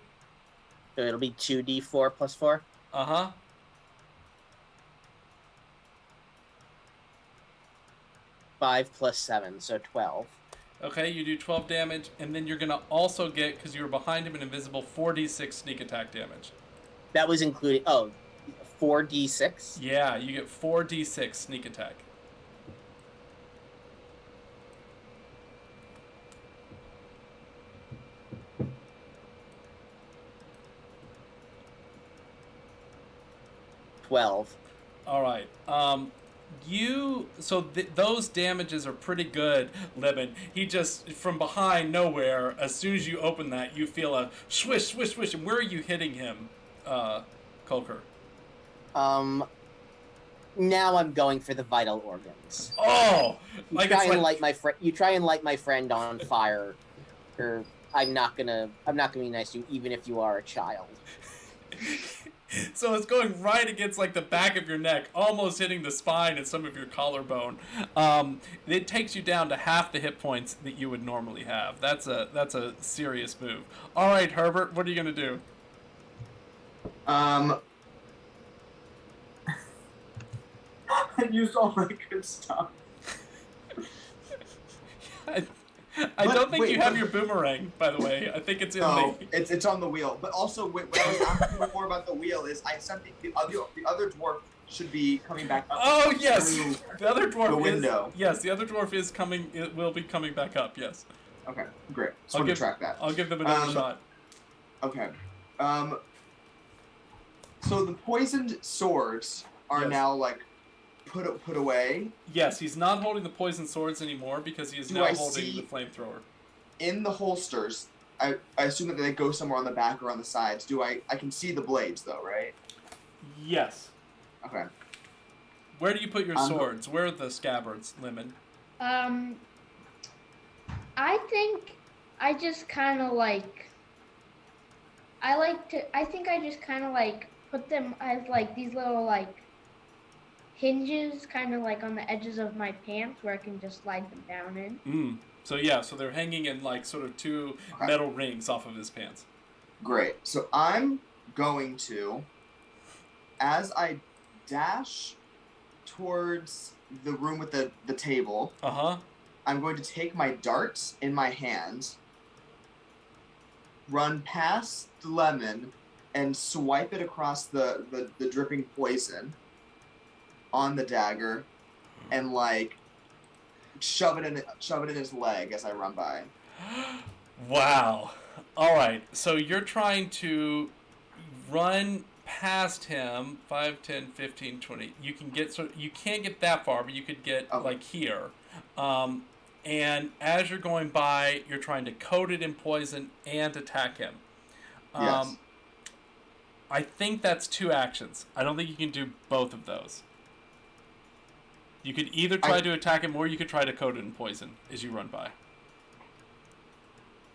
So it'll be 2d4 plus 4. Uh-huh. Five plus 7, so 12. Okay, you do 12 damage, and then you're going to also get, because you were behind him and invisible, 4d6 sneak attack damage. That was including... 4d6? Yeah, you get 4d6 sneak attack. $12. All right. Those damages are pretty good, Lemon. He just, from behind nowhere, as soon as you open that, you feel a swish, swish, swish. And where are you hitting him, Colker? Now I'm going for the vital organs. Oh! You try and light my friend on fire, or I'm not gonna be nice to you, even if you are a child. So it's going right against like the back of your neck, almost hitting the spine and some of your collarbone. It takes you down to half the hit points that you would normally have. That's a serious move. All right, Herbert, what are you gonna do? I used all my good stuff. I don't think you have your boomerang, by the way. I think it's in it's on the wheel. But also, what I was asking before about the wheel is I said the other dwarf should be coming back up. Oh yes, the other dwarf the window. Yes, the other dwarf is coming. It will be coming back up. Yes. Okay, great. So I'll track that. I'll give them another shot. Okay. So the poisoned swords are now like put away. Yes, he's not holding the poisoned swords anymore because he is now holding the flamethrower. In the holsters, I assume that they go somewhere on the back or on the sides. I can see the blades though, right? Yes. Okay. Where do you put your swords? Where are the scabbards, Lemon? I think I just kind of like... I think I just kind of like put them as like these little like hinges kind of like on the edges of my pants where I can just slide them down in. So they're hanging in like sort of two metal rings off of his pants. Great. So I'm going to, as I dash towards the room with the table, I'm going to take my darts in my hand run past the lemon and swipe it across the dripping poison on the dagger and like shove it in his leg as I run by. Wow. All right. So you're trying to run past him 5, 10, 15, 20. You can get you can't get that far, but you could get like here. And as you're going by, you're trying to coat it in poison and attack him. Yes. I think that's 2 actions. I don't think you can do both of those. You could either try to attack him or you could try to coat it in poison as you run by.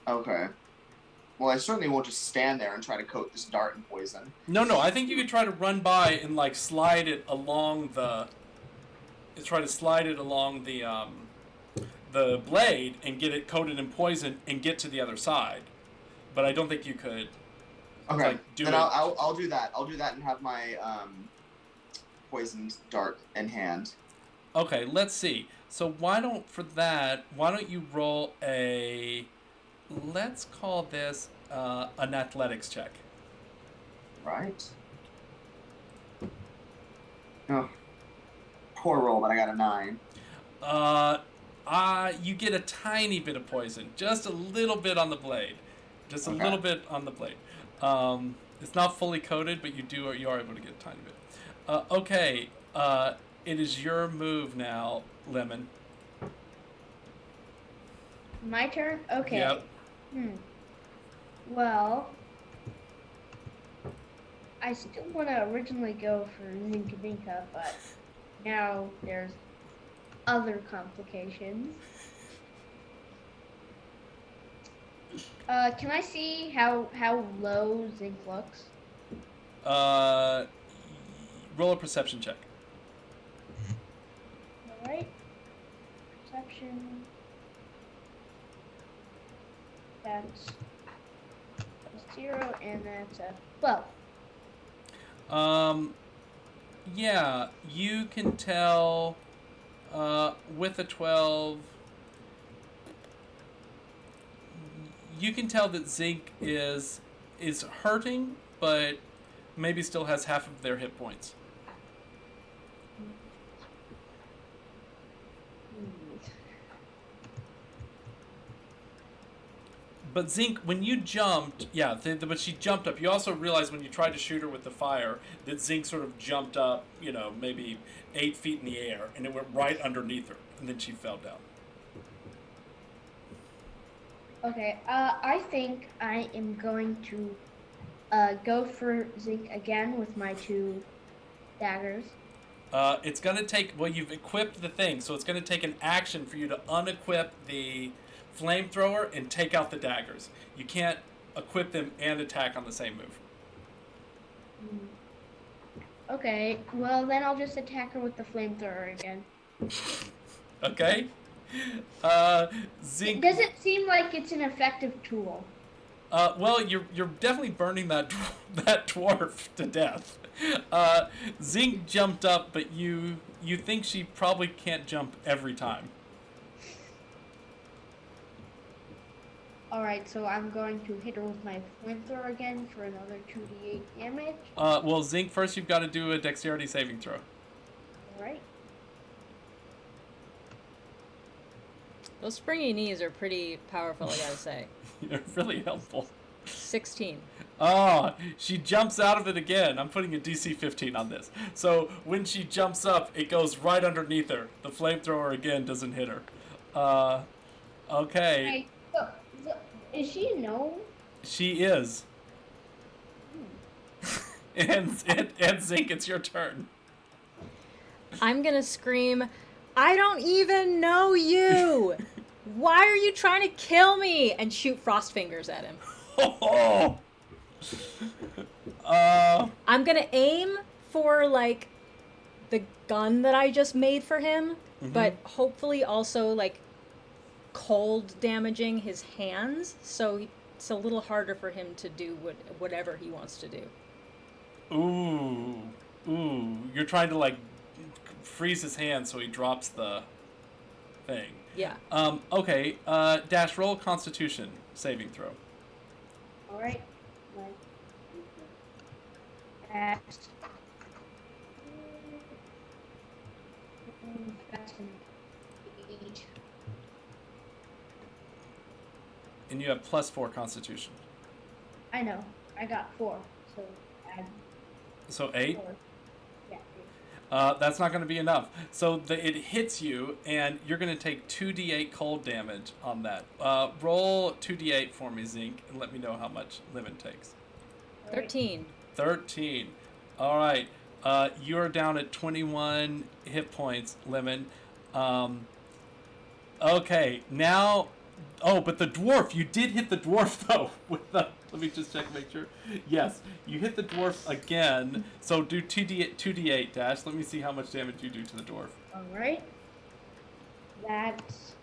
Okay. Well, I certainly won't just stand there and try to coat this dart in poison. No. I think you could try to run by and like slide it along the. Try to slide it along the blade and get it coated in poison and get to the other side. But I don't think you could. Okay. Like, then I'll do that. I'll do that and have my poisoned dart in hand. Okay. Let's see. So why don't you roll a. Let's call this an athletics check. Right. Oh. Poor roll, but I got a 9. You get a tiny bit of poison, just a little bit on the blade, just a little bit on the blade. It's not fully coated, but you are able to get a tiny bit. Okay. It is your move now, Lemon. My turn? Okay. Yep. Well, I still want to originally go for Zinc Gadinka, but now there's other complications. Can I see how low Zinc looks? Roll a perception check. Alright. Perception. That's a 0, and that's a 12. Yeah, you can tell with a 12, you can tell that Zinc is hurting, but maybe still has half of their hit points. But Zinc, when you jumped, but she jumped up. You also realized when you tried to shoot her with the fire that Zinc sort of jumped up, maybe 8 feet in the air, and it went right underneath her, and then she fell down. Okay, I think I am going to go for Zinc again with my 2 daggers. It's going to take, you've equipped the thing, so it's going to take an action for you to unequip the flamethrower and take out the daggers. You can't equip them and attack on the same move. Okay, well then I'll just attack her with the flamethrower again. Okay. Zinc. It doesn't seem like it's an effective tool. Well, you're definitely burning that dwarf to death. Zinc jumped up, but you think she probably can't jump every time. Alright, so I'm going to hit her with my flamethrower again for another 2d8 damage. Well, Zinc, first you've got to do a dexterity saving throw. Alright. Those springy knees are pretty powerful, I gotta say. They're really helpful. 16. Oh, she jumps out of it again. I'm putting a DC 15 on this. So when she jumps up, it goes right underneath her. The flamethrower again doesn't hit her. Okay. Hey, so, is she a gnome? She is. And Zinc, it's your turn. I'm gonna scream, I don't even know you! Why are you trying to kill me? And shoot frost fingers at him. Oh. I'm gonna aim for, like, the gun that I just made for him, but hopefully also, like, cold damaging his hands, so it's a little harder for him to do whatever he wants to do. Ooh. You're trying to, like, freeze his hand so he drops the thing. Yeah. Okay. Dash, roll a Constitution saving throw. All right. That's an 8. And you have +4 Constitution. I know. I got 4. So add So 8? 4. Yeah. 8. That's not going to be enough. So it hits you, and you're going to take 2d8 cold damage on that. Roll 2d8 for me, Zinc, and let me know how much Lemon takes. 13. 13. All right. You're down at 21 hit points, Lemon. Okay, now... Oh, but the dwarf, you did hit the dwarf, though. With the, let me just check and make sure. Yes, you hit the dwarf again. So do 2d8, Dash. Let me see how much damage you do to the dwarf. All right. That's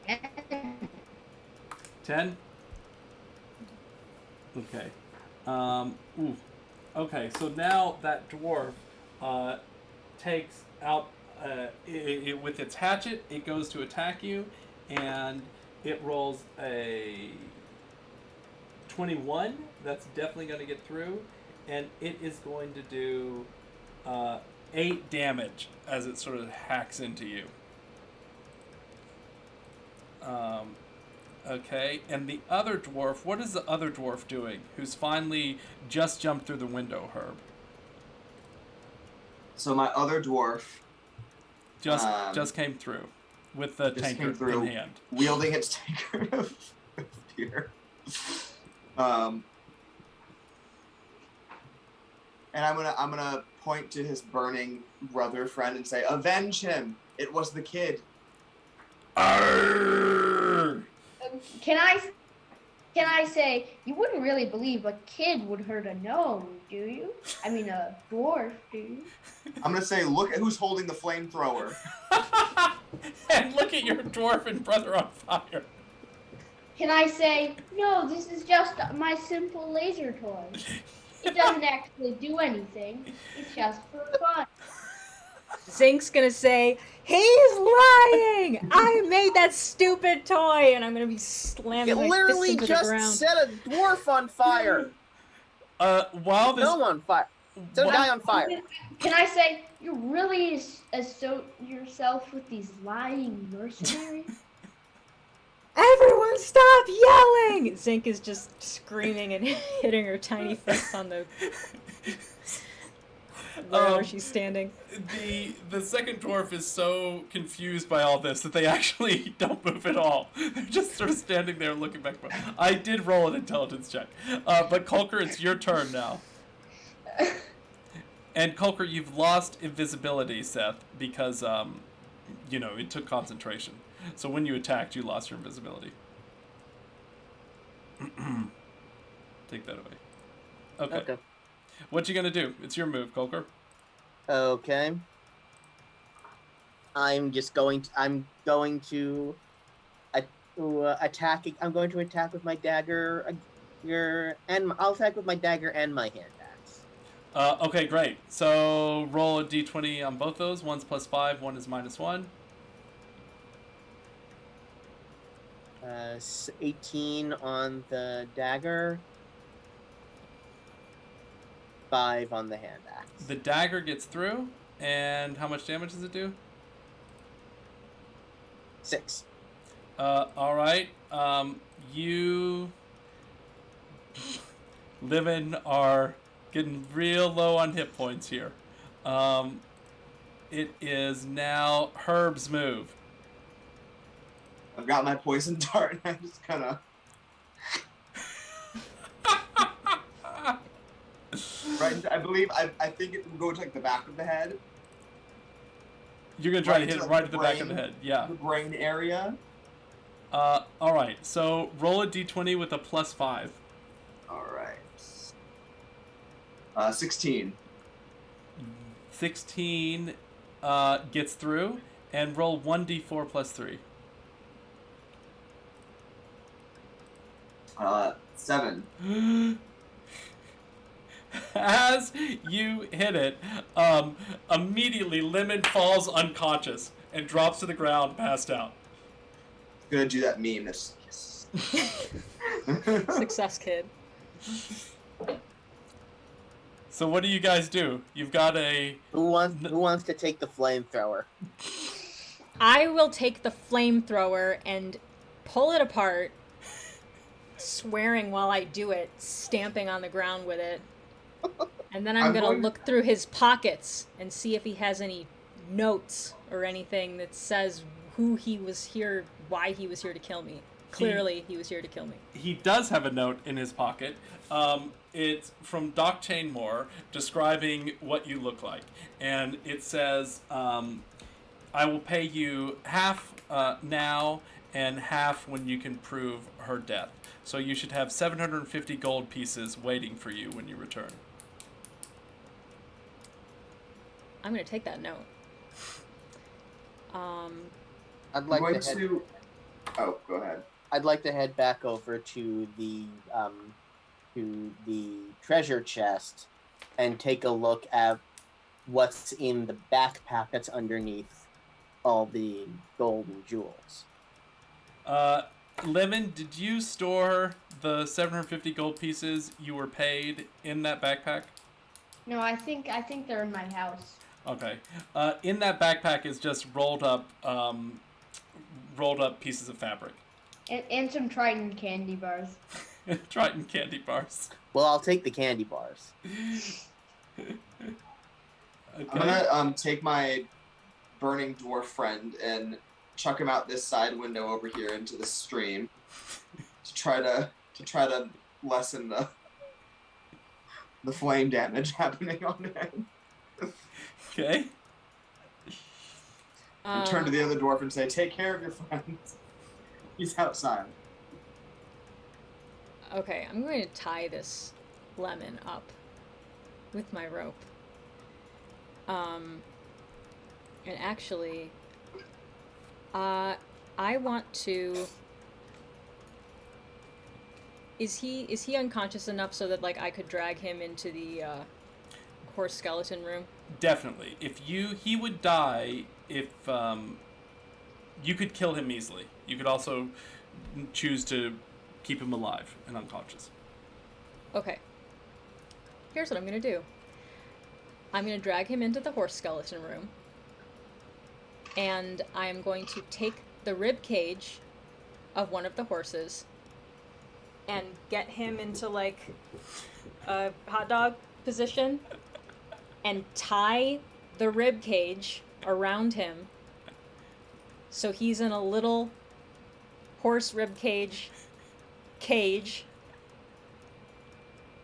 10. 10? Okay. Ooh. Okay, so now that dwarf takes out... with its hatchet, it goes to attack you, and it rolls a 21. That's definitely going to get through, and it is going to do 8 damage as it sort of hacks into you. Okay, and the other dwarf, what is the other dwarf doing, who's finally just jumped through the window, Herb? So my other dwarf Just came through with the tanker in hand, wielding its tanker of beer. And I'm gonna point to his burning brother friend and say, "Avenge him! It was the kid." Arrgh! Can I say, you wouldn't really believe a kid would hurt a gnome, do you? I mean, a dwarf, do you? I'm gonna say, "Look at who's holding the flamethrower." And look at your dwarven brother on fire. Can I say, no, this is just my simple laser toy. It doesn't actually do anything. It's just for fun. Zinc's gonna say, he's lying! I made that stupid toy! And I'm gonna be slamming It my fist literally into the just ground. set a dwarf on fire. While this... No on fire. Set a guy on fire. Can I say, you really associate yourself with these lying mercenaries? Everyone stop yelling! Zinc is just screaming and hitting her tiny fist on the... wherever she's standing. The second dwarf is so confused by all this that they actually don't move at all. They're just sort of standing there looking back. I did roll an intelligence check. But Colker, it's your turn now. And Colker, you've lost invisibility, Seth, because, it took concentration. So when you attacked, you lost your invisibility. Take that away. Okay. What you gonna do? It's your move, Colker. Okay. I'm going to attack. I'm going to attack with my dagger. And I'll attack with my dagger and my hand axe. Okay, great. So roll a d20 on both those. One's +5, one is -1. 18 on the dagger. 5 on the hand axe. The dagger gets through, and how much damage does it do? 6. All right. You, Livin, are getting real low on hit points here. It is now Herb's move. I've got my poison dart, and I'm just gonna... Right, I think it would go to, like, the back of the head. You're going to try to hit it right at the back of the head. Yeah. The brain area. All right. So roll a d20 with a +5. All right. 16. 16 gets through, and roll 1d4 +3. 7. As you hit it, immediately Lemon falls unconscious and drops to the ground, passed out. Gonna do that meme. That's yes. Success, kid. So what do you guys do? You've got a... Who wants to take the flamethrower? I will take the flamethrower and pull it apart, swearing while I do it, stamping on the ground with it. And then I'm going to look through his pockets and see if he has any notes or anything that says who he was here, why he was here to kill me. Clearly, he was here to kill me. He does have a note in his pocket. It's from Doc Chainmore describing what you look like. And it says, I will pay you half now and half when you can prove her death. So you should have 750 gold pieces waiting for you when you return. I'm going to take that note. I'd like going to head, to. Oh, go ahead. I'd like to head back over to the treasure chest and take a look at what's in the backpack that's underneath all the gold and jewels. Lemon, did you store the 750 gold pieces you were paid in that backpack? No, I think they're in my house. Okay. In that backpack is just rolled up pieces of fabric. And some Triton candy bars. Triton candy bars. Well, I'll take the candy bars. Okay. I'm gonna take my burning dwarf friend and chuck him out this side window over here into the stream to try to lessen the flame damage happening on him. Okay. And turn to the other dwarf and say, "Take care of your friend. He's outside." Okay, I'm going to tie this lemon up with my rope. And actually, I want to... Is he unconscious enough so that, like, I could drag him into the horse skeleton room? Definitely. He would die if you could kill him easily. You could also choose to keep him alive and unconscious. Okay. Here's what I'm going to do. I'm going to drag him into the horse skeleton room. And I'm going to take the rib cage of one of the horses and get him into, like, a hot dog position and tie the rib cage around him so he's in a little horse rib cage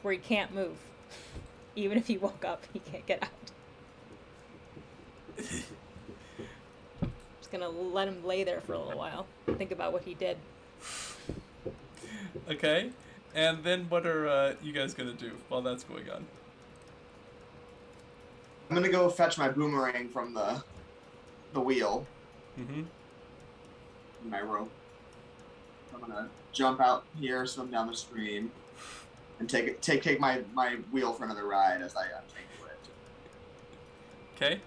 where he can't move. Even if he woke up, he can't get out. Just gonna let him lay there for a little while. Think about what he did. Okay. And then what are you guys going to do while that's going on? I'm gonna go fetch my boomerang from the wheel. Mm-hmm. My rope. I'm gonna jump out here, swim down the stream, and take my wheel for another ride as I untangle it. Okay.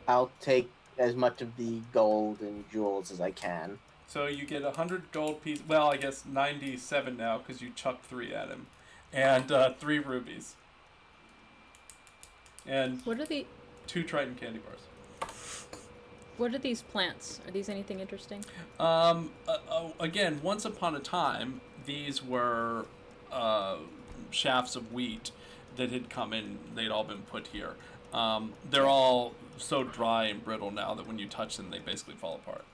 I'll take as much of the gold and jewels as I can. So you get 100 gold pieces. Well, I guess 97 now because you chucked 3 at him, and 3 rubies, and What are the 2 Triton candy bars. What are these plants? Are these anything interesting? Again, once upon a time, these were shafts of wheat that had come in. They'd all been put here. They're all so dry and brittle now that when you touch them, they basically fall apart.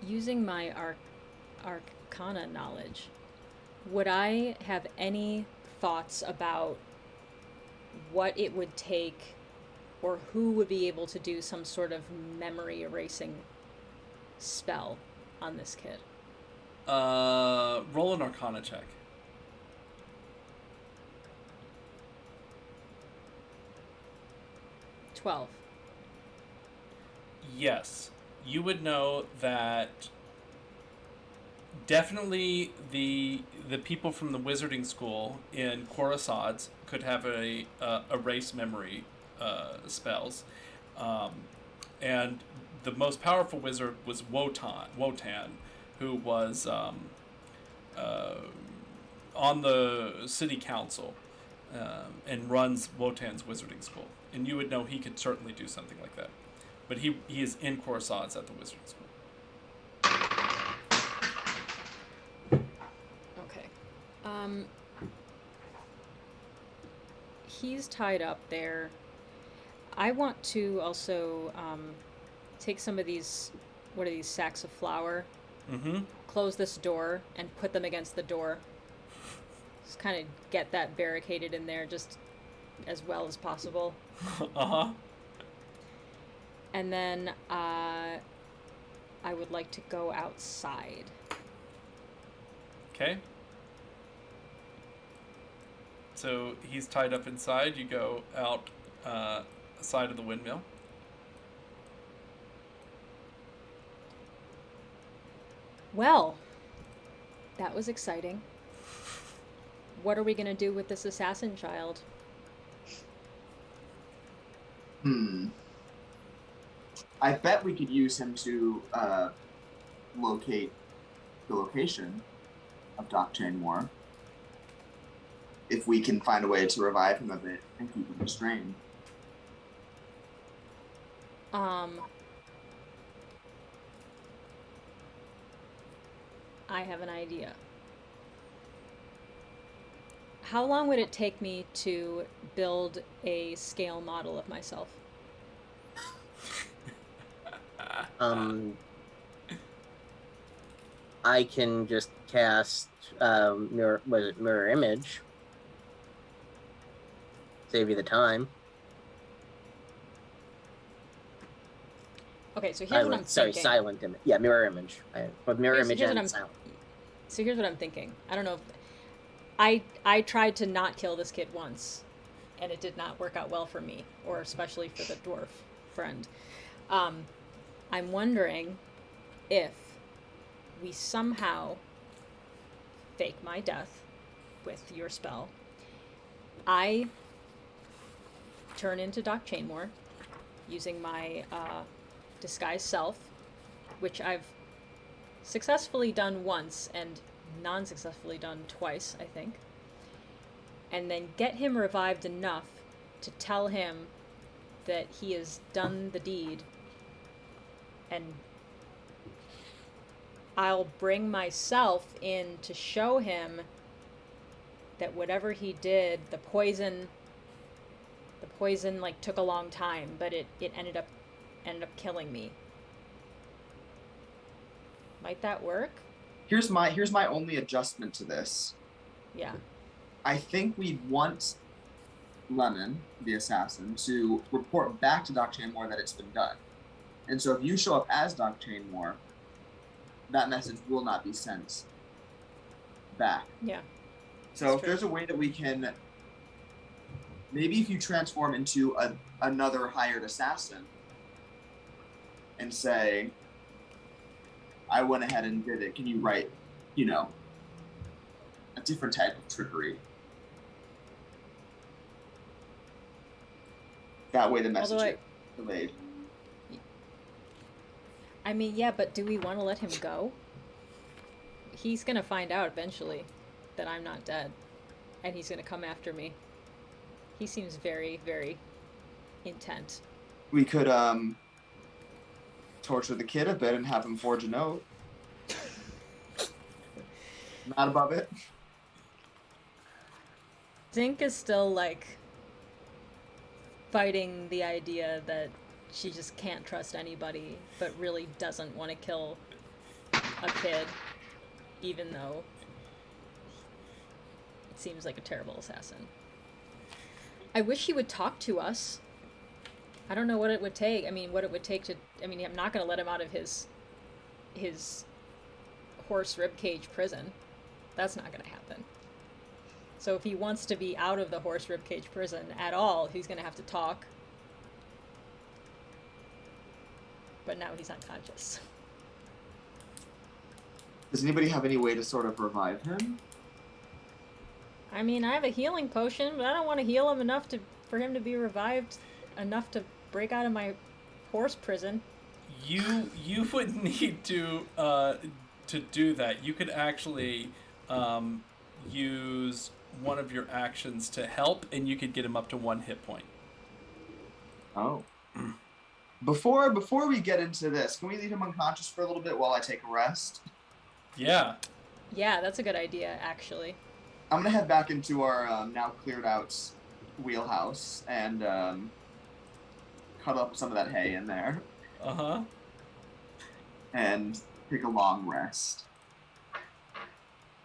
Using my arcana knowledge, would I have any thoughts about what it would take or who would be able to do some sort of memory erasing spell on this kid? Roll an Arcana check. $12. Yes, you would know that definitely the people from the wizarding school in Khorasad's could have a erase memory spells, and the most powerful wizard was Wotan, who was on the city council and runs Wotan's wizarding school. And you would know he could certainly do something like that. But he is in course odds at the wizarding school. Okay. He's tied up there. I want to also take some of these, what are these, sacks of flour, close this door, and put them against the door. Just kind of get that barricaded in there just as well as possible. Uh-huh. And then I would like to go outside. Okay. So he's tied up inside. You go out side of the windmill. Well, that was exciting. What are we going to do with this assassin child? I bet we could use him to locate the location of Doc Chainmore. If we can find a way to revive him a bit and keep him restrained. I have an idea. How long would it take me to build a scale model of myself? I can just cast mirror image. Save you the time. Okay, so here's what I'm thinking. Silent image. Yeah, mirror image. But mirror image and silent. So here's what I'm thinking. I don't know if I tried to not kill this kid once, and it did not work out well for me, or especially for the dwarf friend. I'm wondering if we somehow fake my death with your spell. I turn into Doc Chainmore using my disguise self, which I've successfully done once and non-successfully done twice, I think, and then get him revived enough to tell him that he has done the deed, and I'll bring myself in to show him that whatever he did, the poison like took a long time, but it ended up killing me. Might that work? Here's my only adjustment to this. Yeah. I think we'd want Lemon, the assassin, to report back to Doc Chainmore that it's been done. And so if you show up as Doc Chainmore, that message will not be sent back. Yeah. So if there's a way that we can, maybe if you transform into another hired assassin and say, I went ahead and did it, can you write, a different type of trickery? That way the message is delayed. I mean, yeah, but do we want to let him go? He's going to find out eventually that I'm not dead, and he's going to come after me. He seems very, very intent. We could torture the kid a bit and have him forge a note. Not above it. Zinc is still, fighting the idea that she just can't trust anybody, but really doesn't want to kill a kid, even though it seems like a terrible assassin. I wish he would talk to us. I don't know what it would take. I'm not going to let him out of his horse ribcage prison. That's not going to happen. So if he wants to be out of the horse ribcage prison at all, he's going to have to talk. But now he's unconscious. Does anybody have any way to sort of revive him? I mean, I have a healing potion, but I don't want to heal him enough for him to be revived enough to break out of my horse prison. You wouldn't need to do that. You could actually use one of your actions to help, and you could get him up to 1 hit point. Oh. Before we get into this, can we leave him unconscious for a little bit while I take a rest? Yeah. Yeah, that's a good idea, actually. I'm gonna head back into our now cleared out wheelhouse and cut up some of that hay in there. Uh-huh. And take a long rest.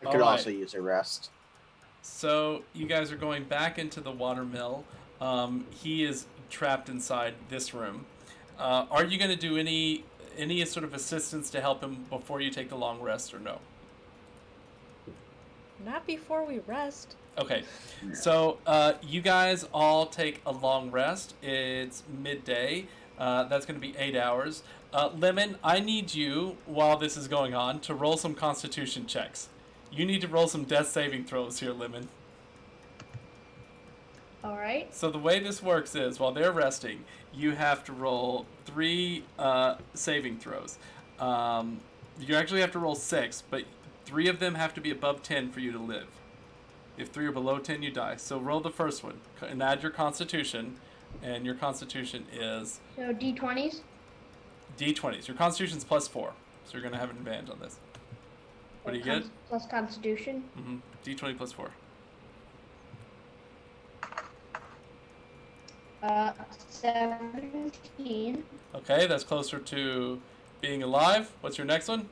I could also use a rest. So you guys are going back into the watermill. He is trapped inside this room. Are you going to do any sort of assistance to help him before you take the long rest, or no? Not before we rest. Okay, so you guys all take a long rest. It's midday. That's going to be 8 hours. Lemon, I need you, while this is going on, to roll some constitution checks. You need to roll some death saving throws here, Lemon. All right. So the way this works is, while they're resting, you have to roll 3 saving throws. You actually have to roll 6, but 3 of them have to be above 10 for you to live. If 3 are below 10, you die. So roll the first one and add your constitution, and your constitution is... So D20s? D20s. Your constitution's +4, so you're going to have an advantage on this. What do you get? Plus Constitution. Mm-hmm. D20 +4. 17. Okay, that's closer to being alive. What's your next one?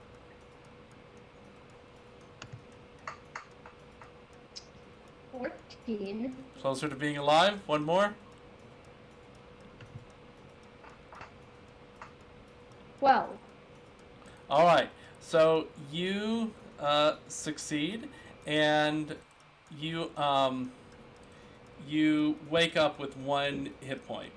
14. Closer to being alive. One more. 12. All right. So you succeed, and you wake up with 1 hit point.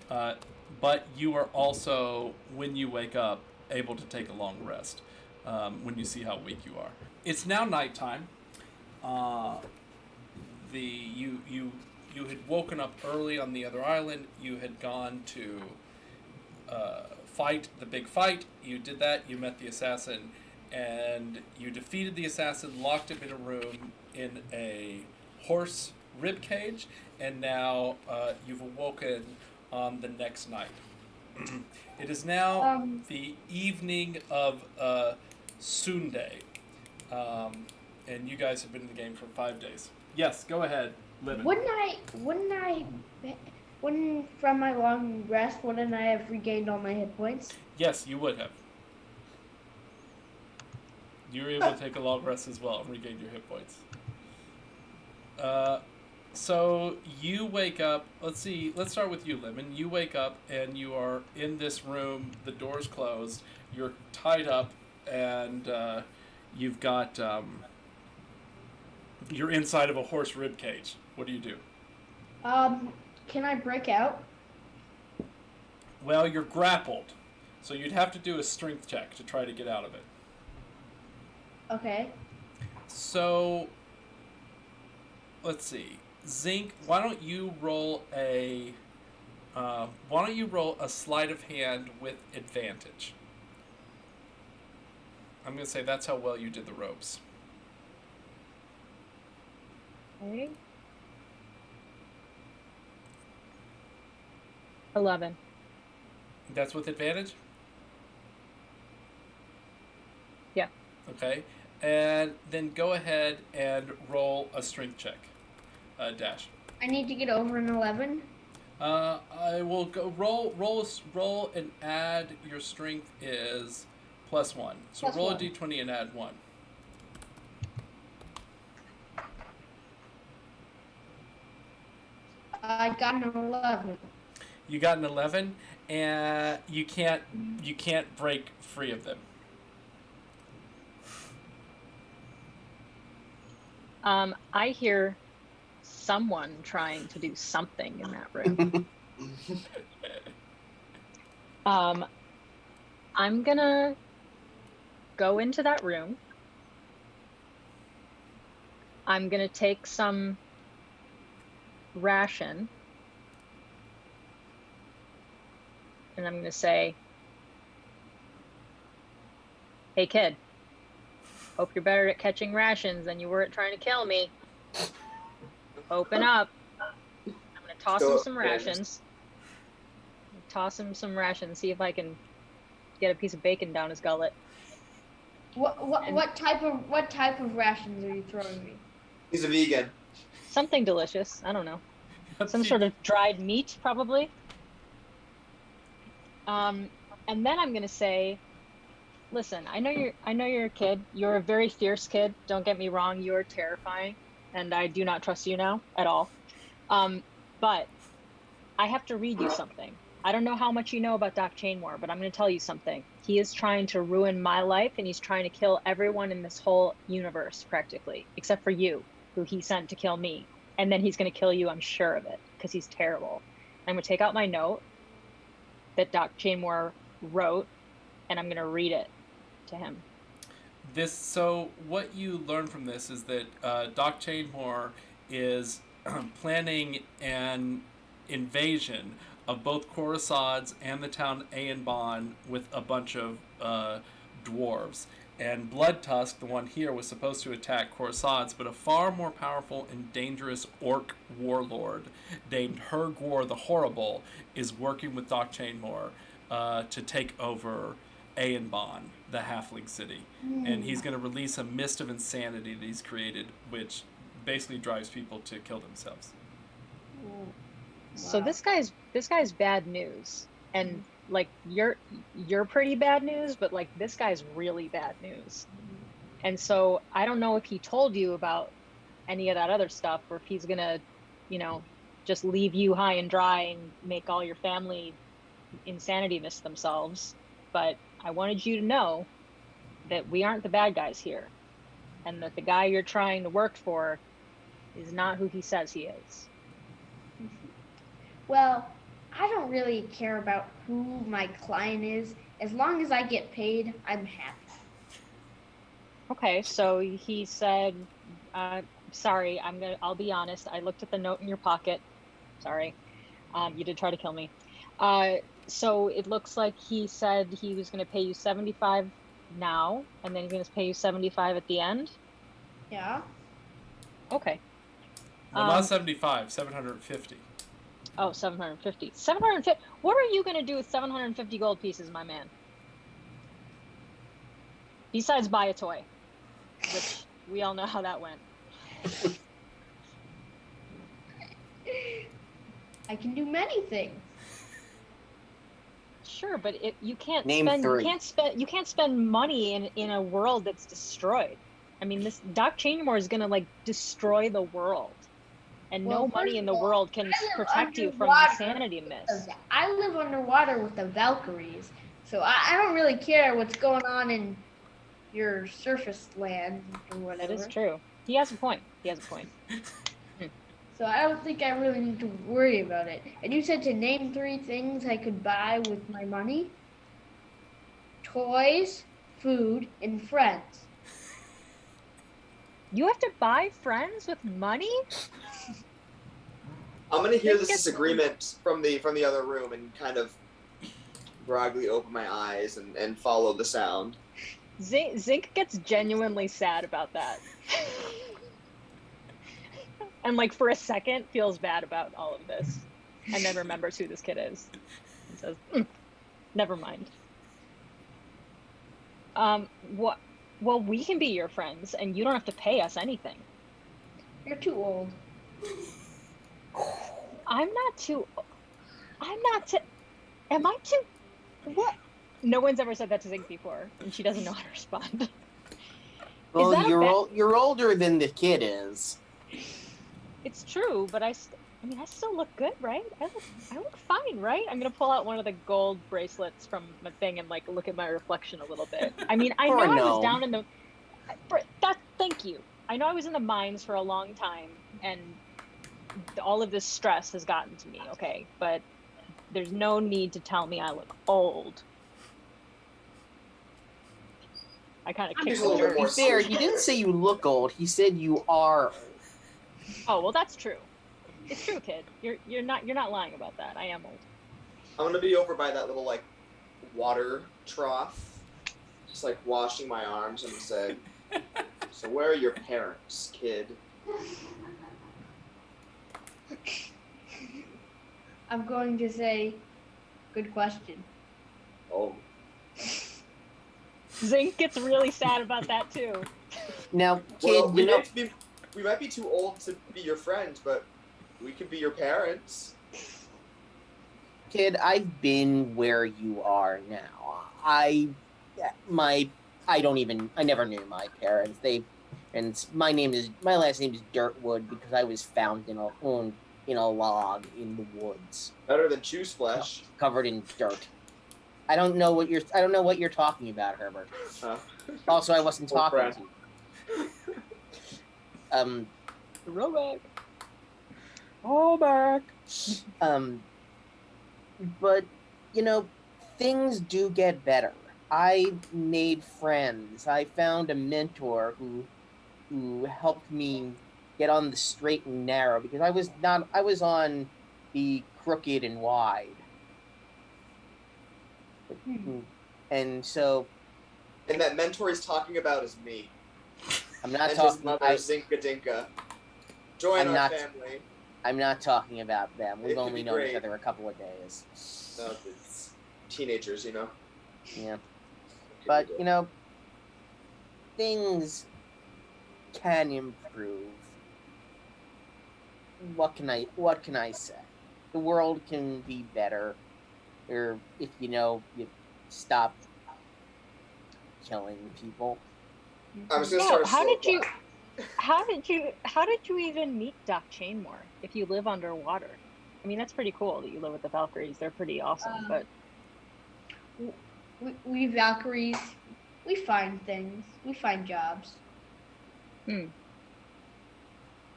But you are also, when you wake up, able to take a long rest. When you see how weak you are. It's now nighttime. You had woken up early on the other island. You had gone to fight the big fight. You did that. You met the assassin, and you defeated the assassin. Locked him in a room in a horse rib cage, and now you've awoken on the next night. It is now the evening of Sunday, and you guys have been in the game for 5 days. Yes, go ahead, Livin. Wouldn't from my long rest, wouldn't I have regained all my hit points? Yes, you would have. You were able to take a long rest as well and regain your hit points. So you wake up. Let's start with you, Lemon. You wake up and you are in this room. The door's closed. You're tied up, and you've got you're inside of a horse rib cage. What do you do? Can I break out? Well, you're grappled, so you'd have to do a strength check to try to get out of it. Okay. So let's see. Zinc, why don't you roll a sleight of hand with advantage? I'm going to say that's how well you did the ropes. Okay. 11. That's with advantage? Yeah. Okay. And then go ahead and roll a strength check. Dash. I need to get over an 11. I will go roll and add your strength is +1. So Plus roll 1. a d20 and add 1. I got an 11. You got an 11, and you can't break free of them. I hear someone trying to do something in that room. I'm gonna go into that room. I'm gonna take some ration and I'm going to say, hey kid, hope you're better at catching rations than you were at trying to kill me. Open up. I'm going to toss him some rations. Toss him some rations, see if I can get a piece of bacon down his gullet. What type of rations are you throwing me? He's a vegan. Something delicious. I don't know. Some sort of dried meat, probably. And then I'm gonna say, listen, I know you're a kid. You're a very fierce kid. Don't get me wrong. You're terrifying, and I do not trust you now at all. But I have to read you something. I don't know how much you know about Doc Chainmore, but I'm going to tell you something. He is trying to ruin my life, and he's trying to kill everyone in this whole universe, practically, except for you, who he sent to kill me. And then he's going to kill you, I'm sure of it, because he's terrible. I'm going to take out my note that Doc Chainmore wrote, and I'm going to read it to him. So what you learn from this is that Doc Chainmore is planning an invasion of both Khorasads and the town Aenbon with a bunch of dwarves. And Bloodtusk, the one here, was supposed to attack Khorasads, but a far more powerful and dangerous orc warlord named Hergwar the Horrible is working with Doc Chainmore to take over Aenbon, the halfling city. And he's going to release a mist of insanity that he's created, which basically drives people to kill themselves. So this guy's bad news, and like you're pretty bad news, but like this guy's really bad news. And so I don't know if he told you about any of that other stuff, or if he's gonna, just leave you high and dry and make all your family insanity miss themselves. But I wanted you to know that we aren't the bad guys here, and that the guy you're trying to work for is not who he says he is. Well, I don't really care about who my client is. As long as I get paid, I'm happy. Okay, so he said, sorry, I'll be honest. I looked at the note in your pocket. Sorry. You did try to kill me. So it looks like he said he was going to pay you 75 now, and then he's going to pay you 75 at the end? Yeah. Okay. Well, not 75, 750. Oh, 750. 750. What are you going to do with 750 gold pieces, my man? Besides buy a toy, which we all know how that went. I can do many things. Sure, but you can't Name spend three. you can't spend money in a world that's destroyed. I mean, this Doc Chainmore is going to like destroy the world. And Well, no money first in the of all, world can I live protect you from underwater insanity mist. I live underwater with the Valkyries, so I don't really care what's going on in your surface land or whatever. That is true. He has a point. So I don't think I really need to worry about it. And you said to name 3 things I could buy with my money? Toys, food, and friends. You have to buy friends with money? I'm gonna hear Zinc this gets- disagreement from the other room and kind of groggily open my eyes and follow the sound. Zinc gets genuinely sad about that. And like for a second feels bad about all of this. And then remembers who this kid is. And says, never mind. Well, we can be your friends and you don't have to pay us anything. You're too old. Am I too? What? No one's ever said that to Zinc before, and she doesn't know how to respond. Well, that a you're older than the kid is. It's true, but I still look good, right? I look fine, right? I'm gonna pull out one of the gold bracelets from my thing and like look at my reflection a little bit. I mean, I know Poor I was gnome. down in the. Thank you. I know I was in the mines for a long time, and all of this stress has gotten to me. Okay, but there's no need to tell me I look old. I kind of I'm kicked just a the little bit dirt. more To be fair, he didn't say you look old. He said you are old. Oh well, that's true. It's true, kid. You're not lying about that. I am old. I'm gonna be over by that little like water trough, just like washing my arms and say, "So where are your parents, kid?" I'm going to say, good question. Oh. Zinc gets really sad about that too. Now, kid, Well, we might be too old to be your friends, but we could be your parents. Kid, I've been where you are now. I never knew my parents. My last name is Dirtwood because I was found in a log in the woods, Better than choose flesh. covered in dirt. I don't know what you're talking about, Herbert. Also, I wasn't Old talking friend. to you. Throwback. All back. But things do get better. I made friends. I found a mentor who helped me get on the straight and narrow because I was on the crooked and wide. And so And that mentor he's talking about is me. I'm not And talking his mother, Zinc Gadinka. Join I'm our not- family. I'm not talking about them. It We've could only be known great. each other a couple of days. No, it's teenagers, you know. Yeah. But things can improve. What can I say? The world can be better, or if you stop killing people. I'm just gonna No, start a how slow did you clap. how did you even meet Doc Chainmore if you live underwater? I mean, that's pretty cool that you live with the Valkyries. They're pretty awesome, but We Valkyries, we find things. We find jobs.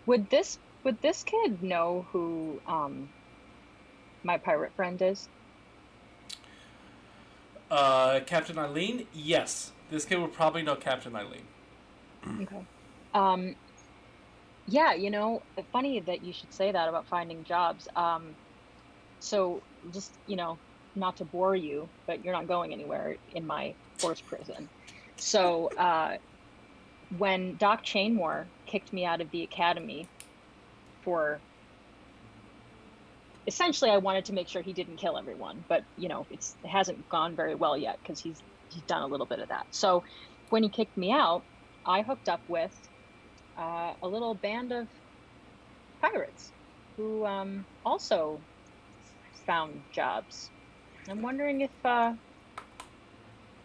would this kid know who my pirate friend is? Captain Eileen? Yes. This kid would probably know Captain Eileen. Okay. Yeah, funny that you should say that about finding jobs. So just, not to bore you, but you're not going anywhere in my force prison. So when Doc Chainmore kicked me out of the academy for essentially I wanted to make sure he didn't kill everyone, but it hasn't gone very well yet because he's done a little bit of that. So when he kicked me out, I hooked up with a little band of pirates who also found jobs. I'm wondering if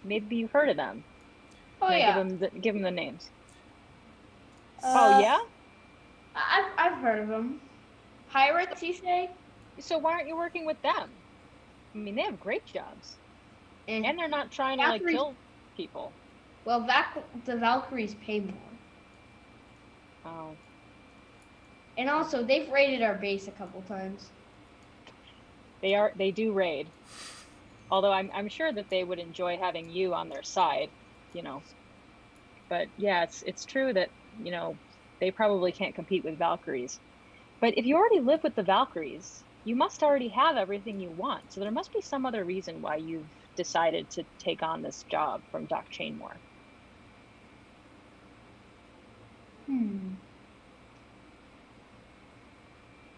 maybe you've heard of them. Oh, Can I yeah. give them the names? Uh, Oh yeah. I've heard of them. Pirates, you say? So why aren't you working with them? I mean, they have great jobs, and they're not trying to Valkyries- kill people. Well, the Valkyries pay more. Oh. And also, they've raided our base a couple times. They do raid. Although I'm sure that they would enjoy having you on their side, But yeah, it's true that, they probably can't compete with Valkyries. But if you already live with the Valkyries, you must already have everything you want. So there must be some other reason why you've decided to take on this job from Doc Chainmore.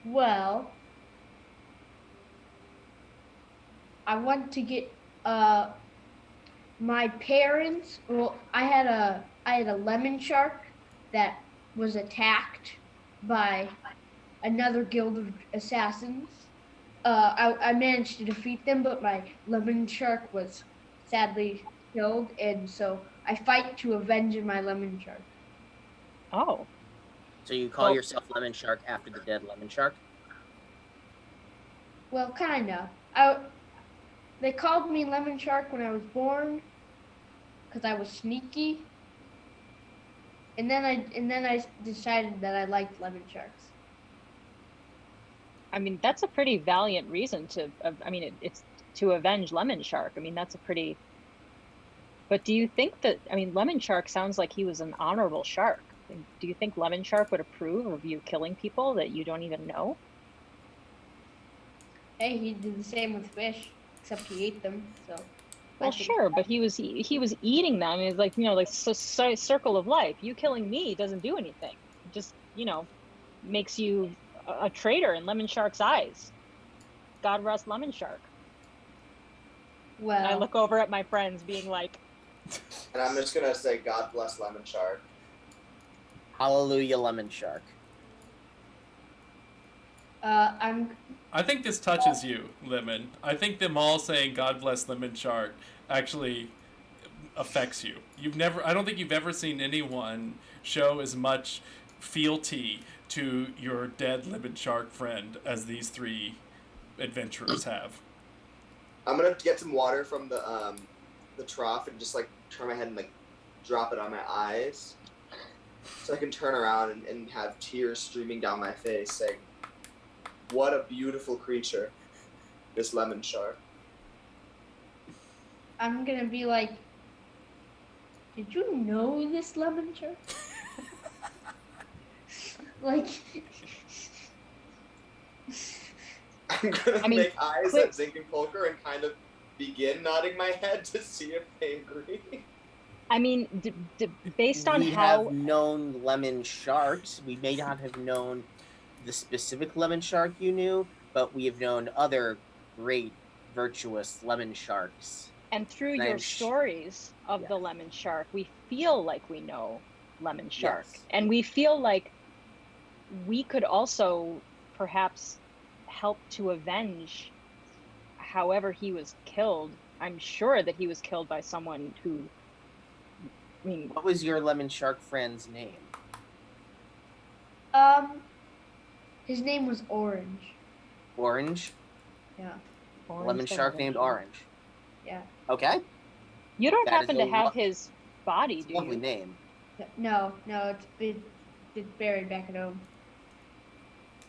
Well, I want to get my parents. Well, I had a lemon shark that was attacked by another guild of assassins. I managed to defeat them, but my lemon shark was sadly killed, and so I fight to avenge my lemon shark. Oh. So you call Well- yourself Lemon Shark after the dead Lemon Shark? Well, kinda. They called me lemon shark when I was born because I was sneaky, and then I decided that I liked lemon sharks. I mean, that's a pretty valiant reason to, it's to avenge Lemon Shark. I mean, that's a pretty, but do you think that, Lemon Shark sounds like he was an honorable shark. Do you think Lemon Shark would approve of you killing people that you don't even know? Hey, he did the same with fish, except he ate them. So. Well, sure, but he was eating them. It's like, like circle of life. You killing me doesn't do anything. It just, makes you a traitor in Lemon Shark's eyes. God rest Lemon Shark. Well. And I look over at my friends being like, And I'm just gonna say, God bless Lemon Shark. Hallelujah, Lemon Shark. I think this touches you, Lemon. I think them all saying "God bless Lemon Shark" actually affects you. I don't think you've ever seen anyone show as much fealty to your dead lemon shark friend as these three adventurers have. I'm gonna get some water from the trough and just like turn my head and like drop it on my eyes, so I can turn around and have tears streaming down my face, saying, "What a beautiful creature, this lemon shark." I'm gonna be like, did you know this lemon shark? Like, I'm gonna make eyes at Zinc and Colker and kind of begin nodding my head to see if they agree. I mean, based on we how... We have known lemon sharks. We may not have known the specific lemon shark you knew, but we have known other great, virtuous lemon sharks. And through your stories of the lemon shark, we feel like we know lemon shark. Yes. And we feel like we could also perhaps help to avenge however he was killed. I'm sure that he was killed by someone who... What was your lemon shark friend's name? His name was Orange. Orange? Yeah. Orange lemon shark named Orange. Yeah. Okay. You don't happen to have his body, do you? Lovely name. No, it's buried back at home.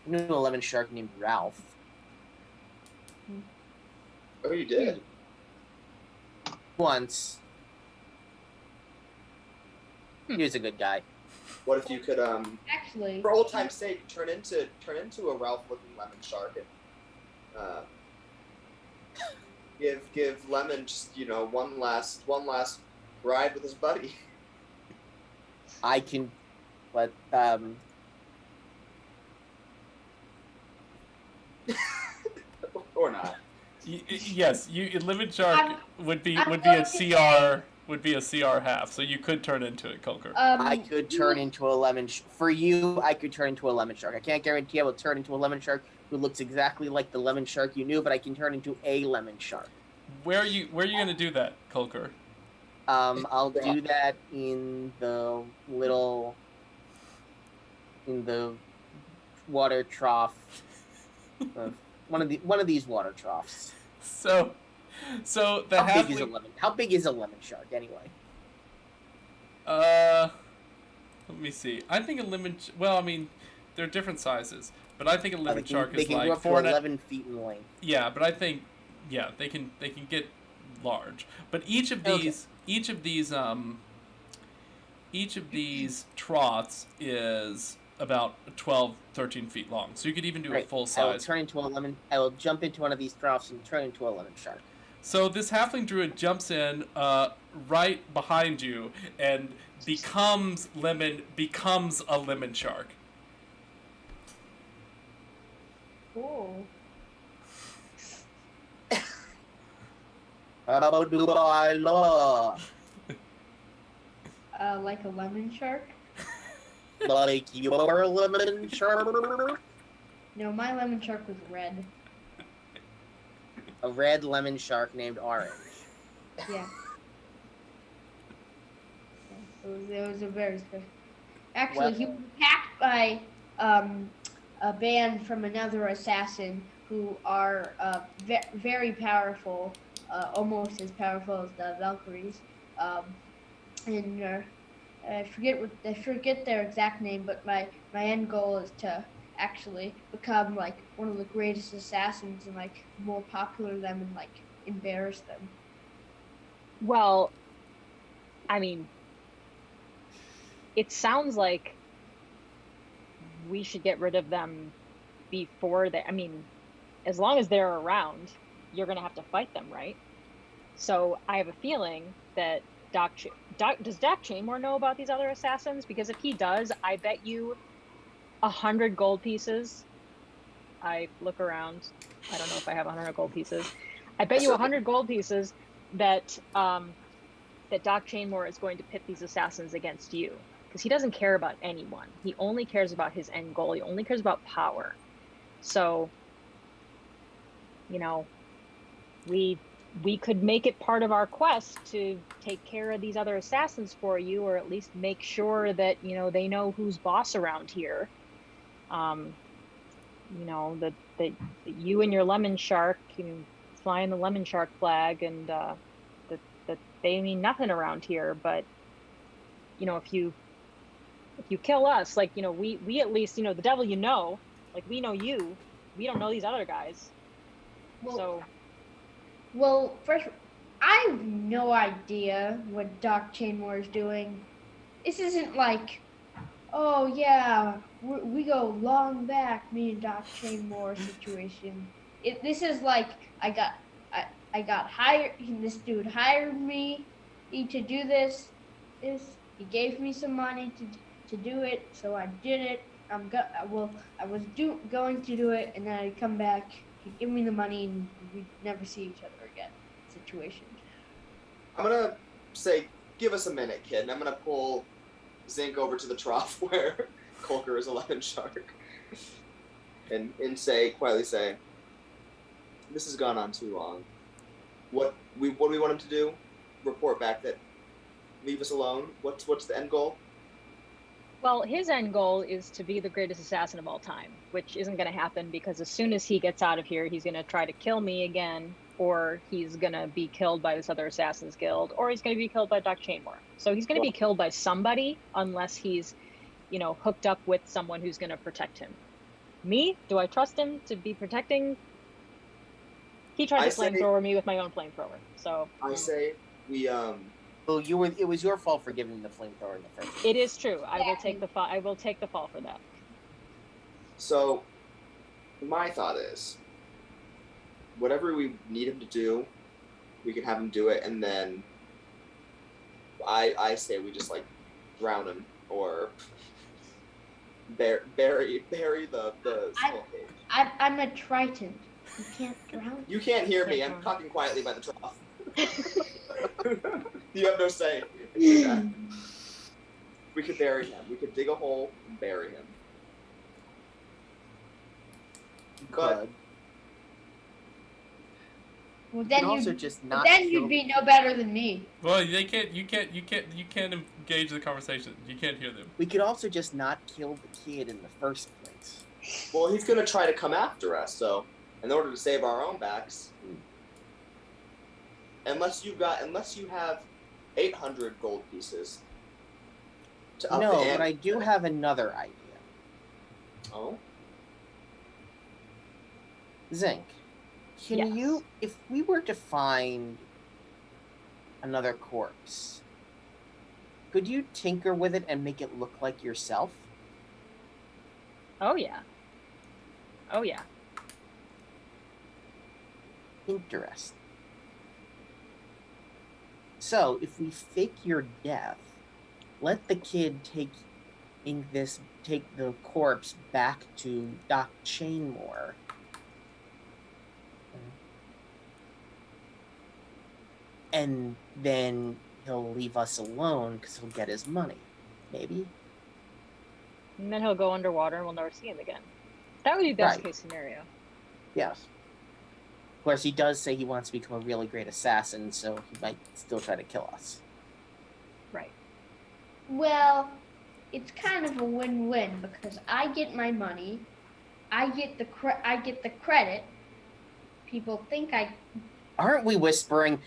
I knew a lemon shark named Ralph. Oh, you did? Once. He was a good guy. What if you could, actually, for old time's sake, turn into a Ralph-looking lemon shark and give Lemon just one last ride with his buddy. I can, but or not. Yes, lemon shark would be a CR. Would be a CR half, so you could turn into it, Colker. I could turn into a lemon for you. I could turn into a lemon shark. I can't guarantee I will turn into a lemon shark who looks exactly like the lemon shark you knew, but I can turn into a lemon shark. Where are you gonna do that, Colker? I'll do that in the water trough. One of these water troughs. So the how big is a lemon shark anyway? Let me see. I think a lemon. Well, I mean, they're different sizes, but I think a lemon shark is like 11 feet in length. Yeah, but I think they can get large. But each of these troughs is about 12, 13 feet long. So you could even do a full size. I will jump into one of these troughs and turn into a lemon shark. So this halfling druid jumps in right behind you and becomes a lemon shark. Cool. How do I look? Like a lemon shark? Like your lemon shark? No, my lemon shark was red. A red lemon shark named Orange. Yeah. It was a very special. Actually, he was attacked by a band from another assassin who are very powerful, almost as powerful as the Valkyries. And I forget their exact name, but my end goal is to actually become like one of the greatest assassins and like more popular them and like embarrass them. Well, I mean, it sounds like we should get rid of them before they. I mean, as long as they're around, you're going to have to fight them, right? So I have a feeling that does Doc Chainmore know about these other assassins? Because if he does, I bet you 100 gold pieces. I look around. I don't know if I have 100 gold pieces. I bet you 100 gold pieces that that Doc Chainmore is going to pit these assassins against you, because he doesn't care about anyone. He only cares about his end goal. He only cares about power. So, you know, we could make it part of our quest to take care of these other assassins for you, or at least make sure that, you know, they know who's boss around here. You know, that you and your lemon shark can fly in the lemon shark flag, and that they mean nothing around here. But, you know, if you kill us, like, you know, we at least, you know, the devil, you know, like, we know you, we don't know these other guys. Well, first, I have no idea what Doc Chainmore is doing. This isn't like, oh yeah, we go long back, me and Doc Chainmore situation. This is like, I got hired. This dude hired me to do this. He gave me some money to do it, so I did it. I was going to do it, and then I'd come back. He'd give me the money, and we'd never see each other again. Situation. I'm gonna say, give us a minute, kid, and I'm gonna pull Zinc over to the trough where Colker is a lemon shark, and quietly say, this has gone on too long. What do we want him to do? Report back that leave us alone? What's the end goal? Well, his end goal is to be the greatest assassin of all time, which isn't going to happen, because as soon as he gets out of here, he's going to try to kill me again, or he's going to be killed by this other Assassin's Guild, or he's going to be killed by Doc Chainmore. So he's going to be killed by somebody, unless he's, you know, hooked up with someone who's going to protect him. Me? Do I trust him to be protecting? He tried to flamethrower me with my own flamethrower. So I say we Well, it was your fault for giving the flamethrower in the first place. It is true. I will take the fall. I will take the fall for that. So, my thought is, whatever we need him to do, we can have him do it, and then I say we just, like, drown him, or bury the skull cage. I'm a Triton. You can't drown. You can't hear me. I'm talking quietly by the trough. You have no say. We could bury him. We could dig a hole and bury him. But well, then also just not. Then you'd be no better than me. Well, they can't. You can't engage the conversation. You can't hear them. We could also just not kill the kid in the first place. well, he's gonna try to come after us. So, in order to save our own backs, unless you have 800 gold pieces. No, but I do have another idea. Oh. Zinc, can you, if we were to find another corpse, could you tinker with it and make it look like yourself? Oh yeah. Oh yeah. Interesting. So, if we fake your death, let the kid take the corpse back to Doc Chainmore. And then he'll leave us alone because he'll get his money. Maybe? And then he'll go underwater and we'll never see him again. That would be best case scenario. Yes. Of course, he does say he wants to become a really great assassin, so he might still try to kill us. Right. Well, it's kind of a win-win because I get my money, I get the credit. People think I. Aren't we whispering?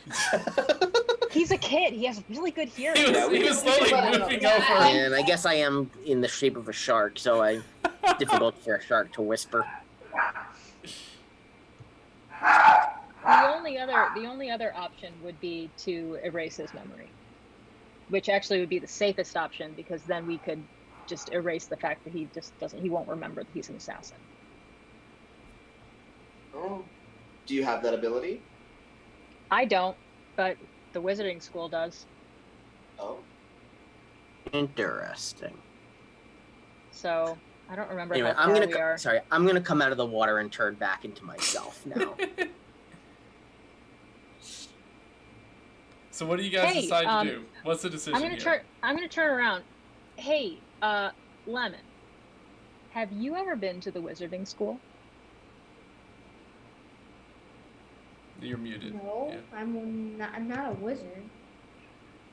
He's a kid. He has really good hearing. He was slowly moving over. And I guess I am in the shape of a shark, so it's difficult for a shark to whisper. The only other option would be to erase his memory, which actually would be the safest option, because then we could just erase the fact that he won't remember that he's an assassin. Oh. Do you have that ability? I don't, but the wizarding school does. Oh. Interesting. So I don't remember Anyway, how far we are. Sorry, I'm gonna come out of the water and turn back into myself now. So what do you guys Hey, decide to do? What's the decision I'm gonna turn around. Hey, Lemon, have you ever been to the wizarding school? You're muted. No, Yeah. I'm not a wizard.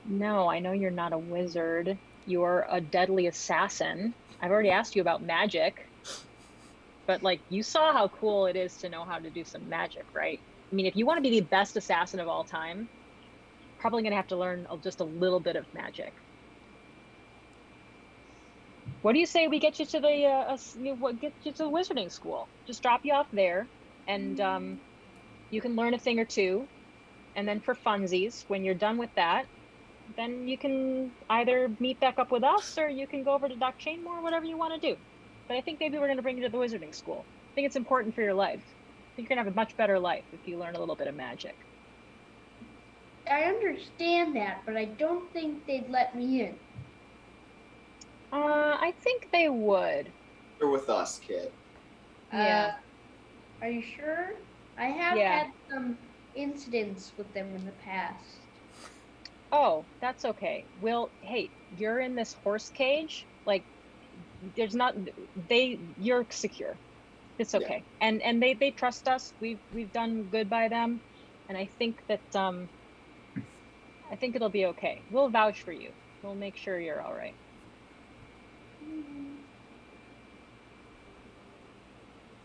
No, I know you're not a wizard. You're a deadly assassin. I've already asked you about magic. But, like, you saw how cool it is to know how to do some magic, right? I mean, if you want to be the best assassin of all time, probably going to have to learn just a little bit of magic. What do you say we get you to get you to the wizarding school? Just drop you off there, and you can learn a thing or two. And then for funsies, when you're done with that, then you can either meet back up with us or you can go over to Doc Chainmore, whatever you want to do. But I think maybe we're going to bring you to the wizarding school. I think it's important for your life. I think you're going to have a much better life if you learn a little bit of magic. I understand that, but I don't think they'd let me in. I think they would. You're with us, kid. Yeah. Are you sure? I have Yeah. had some incidents with them in the past. Oh, that's okay. Well, hey, you're in this horse cage. Like, you're secure. It's okay. Yeah. And they trust us. We've done good by them, and I think that I think it'll be okay. We'll vouch for you. We'll make sure you're all right.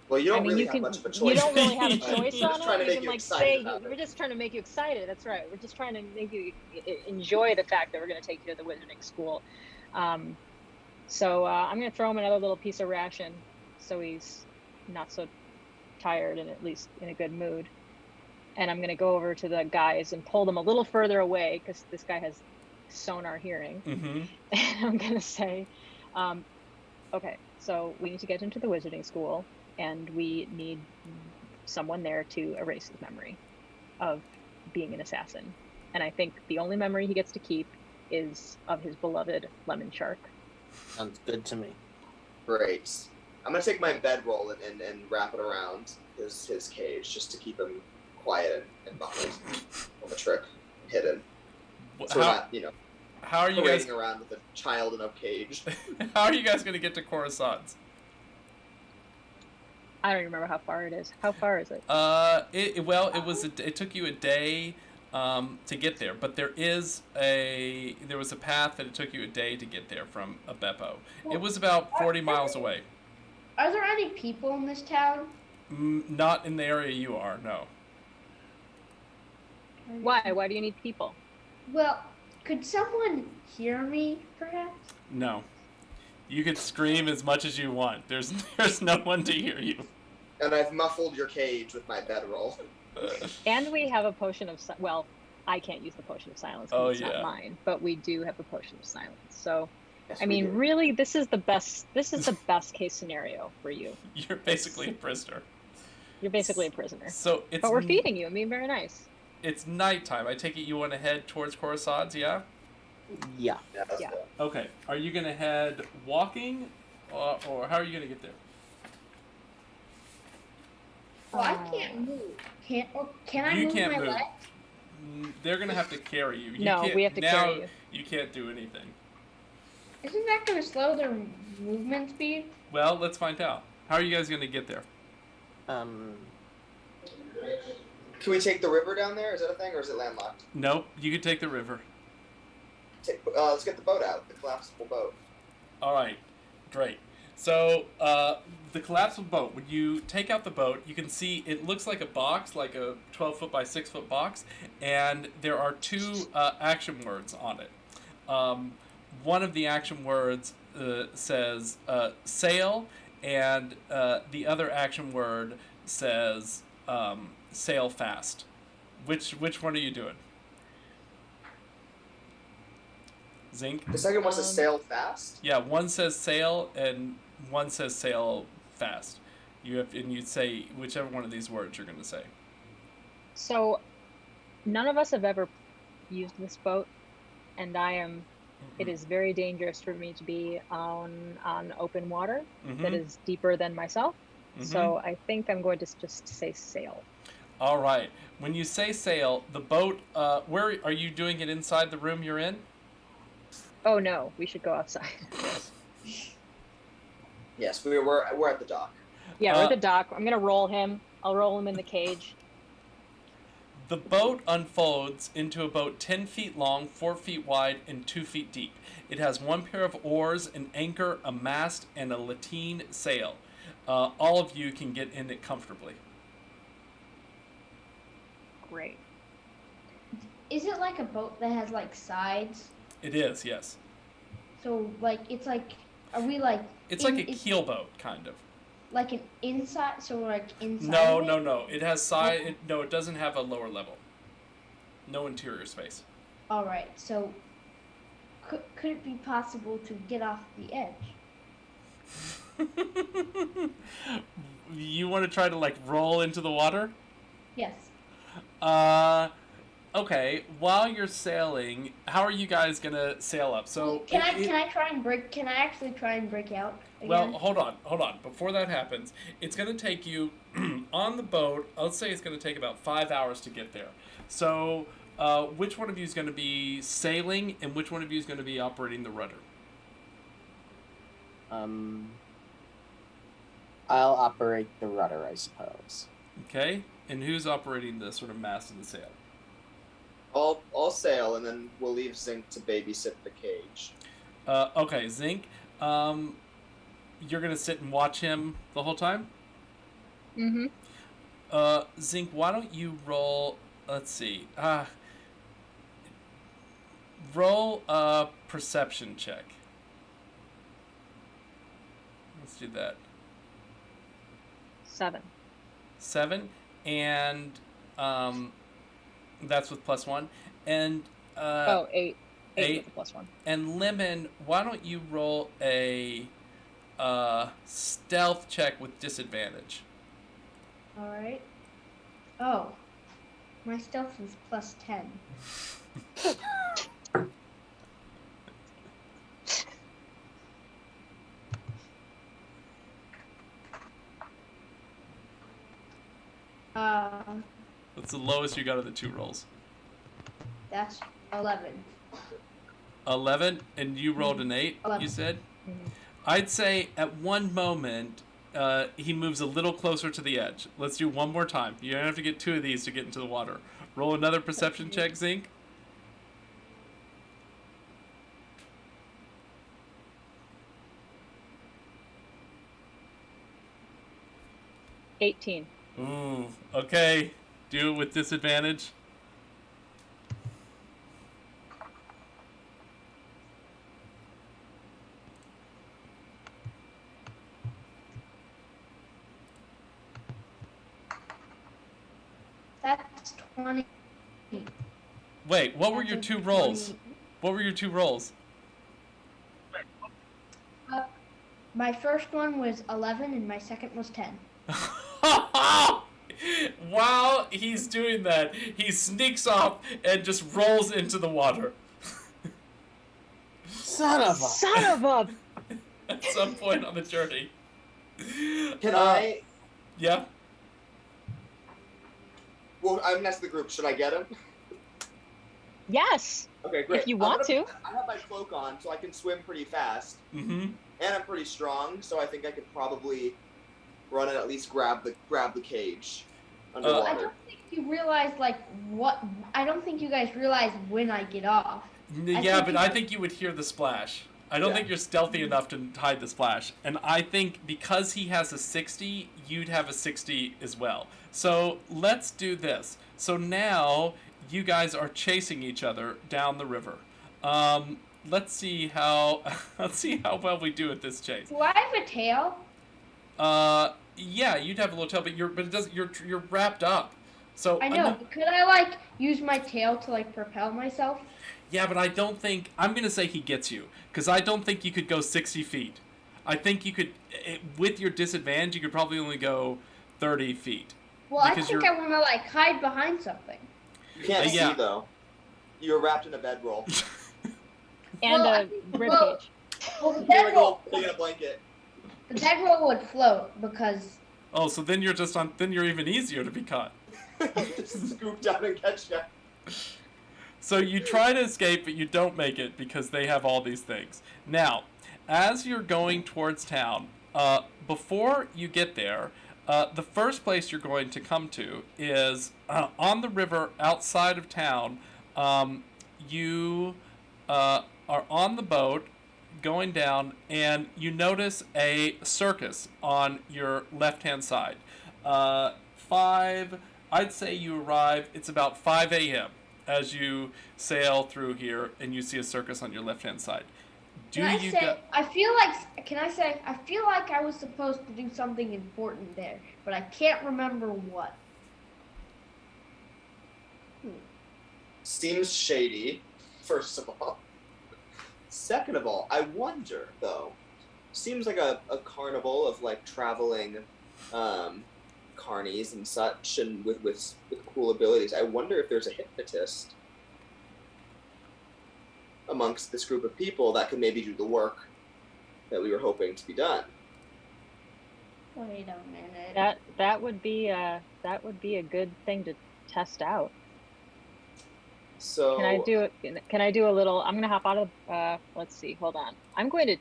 Well, you don't really have much of a choice. You don't really have a choice on it. You can like say, we're just trying to make you excited. That's right. We're just trying to make you enjoy the fact that we're going to take you to the wizarding school. So I'm going to throw him another little piece of ration so he's not so tired and at least in a good mood. And I'm going to go over to the guys and pull them a little further away because this guy has sonar hearing. Mm-hmm. And I'm going to say, okay, so we need to get into the wizarding school. And we need someone there to erase his memory of being an assassin. And I think the only memory he gets to keep is of his beloved lemon shark. Sounds good to me. Great. I'm going to take my bedroll and wrap it around his cage just to keep him quiet and behind on the trip, hidden. So we're not, how are you parading around with a child in a cage. How are you guys going to get to Coruscant? I don't even remember how far it is. How far is it? It took you a day to get there, but there was a path that it took you a day to get there from Beppo. It was about 40 miles away. Are there any people in this town? Not in the area you are, no. Why? Why do you need people? Well, could someone hear me, perhaps? No. You could scream as much as you want. There's no one to hear you. And I've muffled your cage with my bedroll. And we have a potion of I can't use the potion of silence because it's not mine, but we do have a potion of silence. So, yes, I mean, really, this is the best case scenario for you. You're basically a prisoner. You're basically a prisoner. But we're feeding you and being very nice. It's nighttime. I take it you want to head towards Coruscant, yeah? Yeah. Yeah. Okay. Are you going to head walking, or how are you going to get there? Well, I can't move. Can I move my legs? They're going to have to carry you. We have to carry you. You can't do anything. Isn't that going to slow their movement speed? Well, let's find out. How are you guys going to get there? Can we take the river down there? Is that a thing, or is it landlocked? Nope. You can take the river. Let's get the boat out, the collapsible boat. All right, great. So the collapsible boat, when you take out the boat, you can see it looks like a box, like a 12-foot by 6-foot box, and there are two action words on it. One of the action words says sail, and the other action word says sail fast. Which one are you doing? Zinc? The second one says sail fast? Yeah, one says sail and one says sail fast. And you'd say whichever one of these words you're going to say. So, none of us have ever used this boat, and it is very dangerous for me to be on open water that is deeper than myself. So I think I'm going to just say sail. All right. When you say sail, the boat, where are you doing it, inside the room you're in? Oh no, we should go outside. Yes, we're at the dock. Yeah, we're at the dock. I'm gonna roll him. I'll roll him in the cage. The boat unfolds into a boat 10 feet long, 4 feet wide, and 2 feet deep. It has one pair of oars, an anchor, a mast, and a lateen sail. All of you can get in it comfortably. Great. Is it like a boat that has like sides? It is, yes. So like it's like, are we like? It's like a keelboat, kind of. Like an inside, so like inside. No. It has side. No, it doesn't have a lower level. No interior space. All right. So could it be possible to get off the edge? You want to try to like roll into the water? Yes. Okay. While you're sailing, how are you guys gonna sail up? So can I try and break? Can I actually try and break out again? Well, hold on. Before that happens, it's gonna take you on the boat. Let's say it's gonna take about 5 hours to get there. So, which one of you is gonna be sailing, and which one of you is gonna be operating the rudder? I'll operate the rudder, I suppose. Okay. And who's operating the sort of mast and the sail? I'll sail, and then we'll leave Zinc to babysit the cage. Okay, Zinc. You're gonna sit and watch him the whole time? Mm-hmm. Zinc, why don't you roll? Let's see. Roll a perception check. Let's do that. 7. And that's with +1. And 8. 8 with +1. And Lemon, why don't you roll a stealth check with disadvantage? All right. Oh, my stealth is +10. What's the lowest you got of the 2 rolls? That's 11. 11, and you rolled an 8. 11. You said. Mm-hmm. I'd say at one moment he moves a little closer to the edge. Let's do one more time. You don't have to get 2 of these to get into the water. Roll another perception check, Zinc. 18. Ooh, okay. Do it with disadvantage. That's 20. Wait, what were your 2 rolls? 20. What were your 2 rolls? My first one was 11 and my second was 10. While he's doing that, he sneaks off and just rolls into the water. Son of a... At some point on the journey. Can I? Yeah? Well, I'm next to the group. Should I get him? Yes. Okay, great. If you want to. I have my cloak on, so I can swim pretty fast. Mm-hmm. And I'm pretty strong, so I think I could probably run and at least grab the cage underwater. I don't think you realize I don't think you guys realize when I get off. I think you would hear the splash. I don't think you're stealthy enough to hide the splash. And I think because he has a 60, you'd have a 60 as well. So let's do this. So now you guys are chasing each other down the river. Let's see how well we do at this chase. Do I have a tail? Yeah, you'd have a little tail, but you're wrapped up. So I know. Could I use my tail to propel myself? Yeah, but I don't think I'm gonna say he gets you because I don't think you could go 60 feet. I think you could, with your disadvantage, you could probably only go 30 feet. Well, I Because think I want to like hide behind something. You can't Yeah. see though. You're wrapped in a bedroll. And Well, I a think- rib well- cage. Well, the You're like bedroll, all in a blanket. the bedroll would float because Oh, so then you're even easier to be caught. Just scoop down and catch you. So you try to escape, but you don't make it because they have all these things. Now, as you're going towards town, before you get there, the first place you're going to come to is on the river outside of town. You are on the boat going down, and you notice a circus on your left-hand side. I'd say you arrive, it's about 5 a.m. as you sail through here, and you see a circus on your left-hand side. I feel like I was supposed to do something important there, but I can't remember what. Seems shady, first of all. Second of all, I wonder, though, seems like a carnival of, like, traveling carnies and such, and with cool abilities. I wonder if there's a hypnotist amongst this group of people that could maybe do the work that we were hoping to be done. Wait a minute. That would be a good thing to test out. So Can I do a little? I'm gonna hop out of. Let's see. Hold on. I'm gonna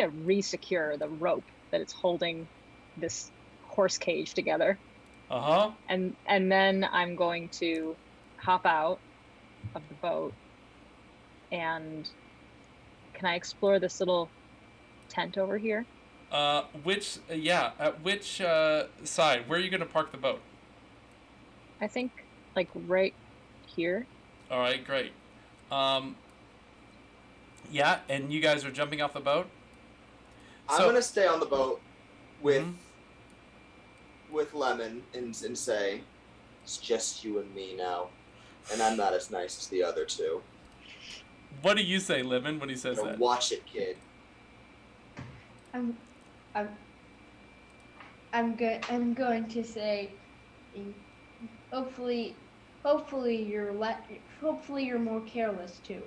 re-secure the rope that it's holding this horse cage together. And then I'm going to hop out of the boat. And can I explore this little tent over here? At which side? Where are you going to park the boat? I think like right here. All right, great. Yeah, and you guys are jumping off the boat? I'm gonna stay on the boat with Mhm. with Lemon and say, it's just you and me now, and I'm not as nice as the other two. What do you say, Lemon, when he says So that? watch it, kid. I'm going to say, hopefully you're more careless too.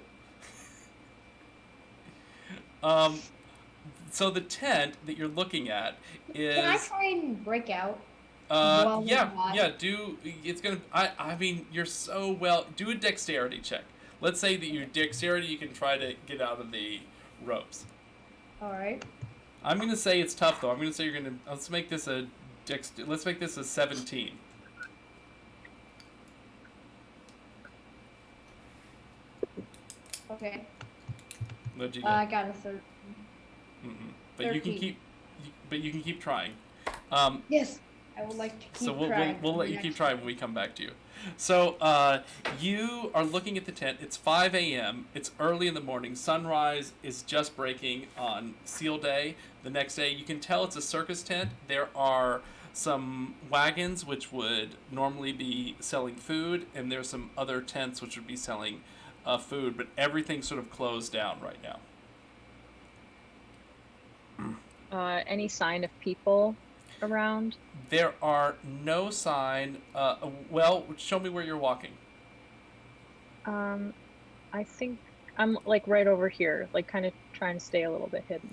So the tent that you're looking at is... Can I try and break out? while we're hot? I mean, you're so well... Do a dexterity check. Let's say that your dexterity, you can try to get out of the ropes. Alright. I'm going to say it's tough, though. I'm going to say you're going to... Let's make this a 17. Okay. What'd you get? I got a 13. But you can 13. keep trying. Yes, I would like to keep So trying. we'll let you keep trying when we come back to you. So you are looking at the tent. It's 5 a.m. It's early in the morning. Sunrise is just breaking on Seal Day. The next day, you can tell it's a circus tent. There are some wagons which would normally be selling food, and there's some other tents which would be selling food, but everything's sort of closed down right now. Any sign of people around? There are no sign. Well, show me where you're walking. I think I'm like right over here, like kind of trying to stay a little bit hidden.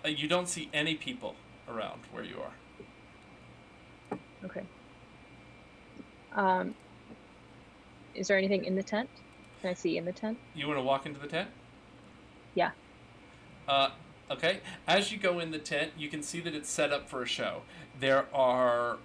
You don't see any people around where you are. Okay. Is there anything in the tent? Can I see in the tent? You want to walk into the tent? Yeah. Okay. As you go in the tent, you can see that it's set up for a show. There are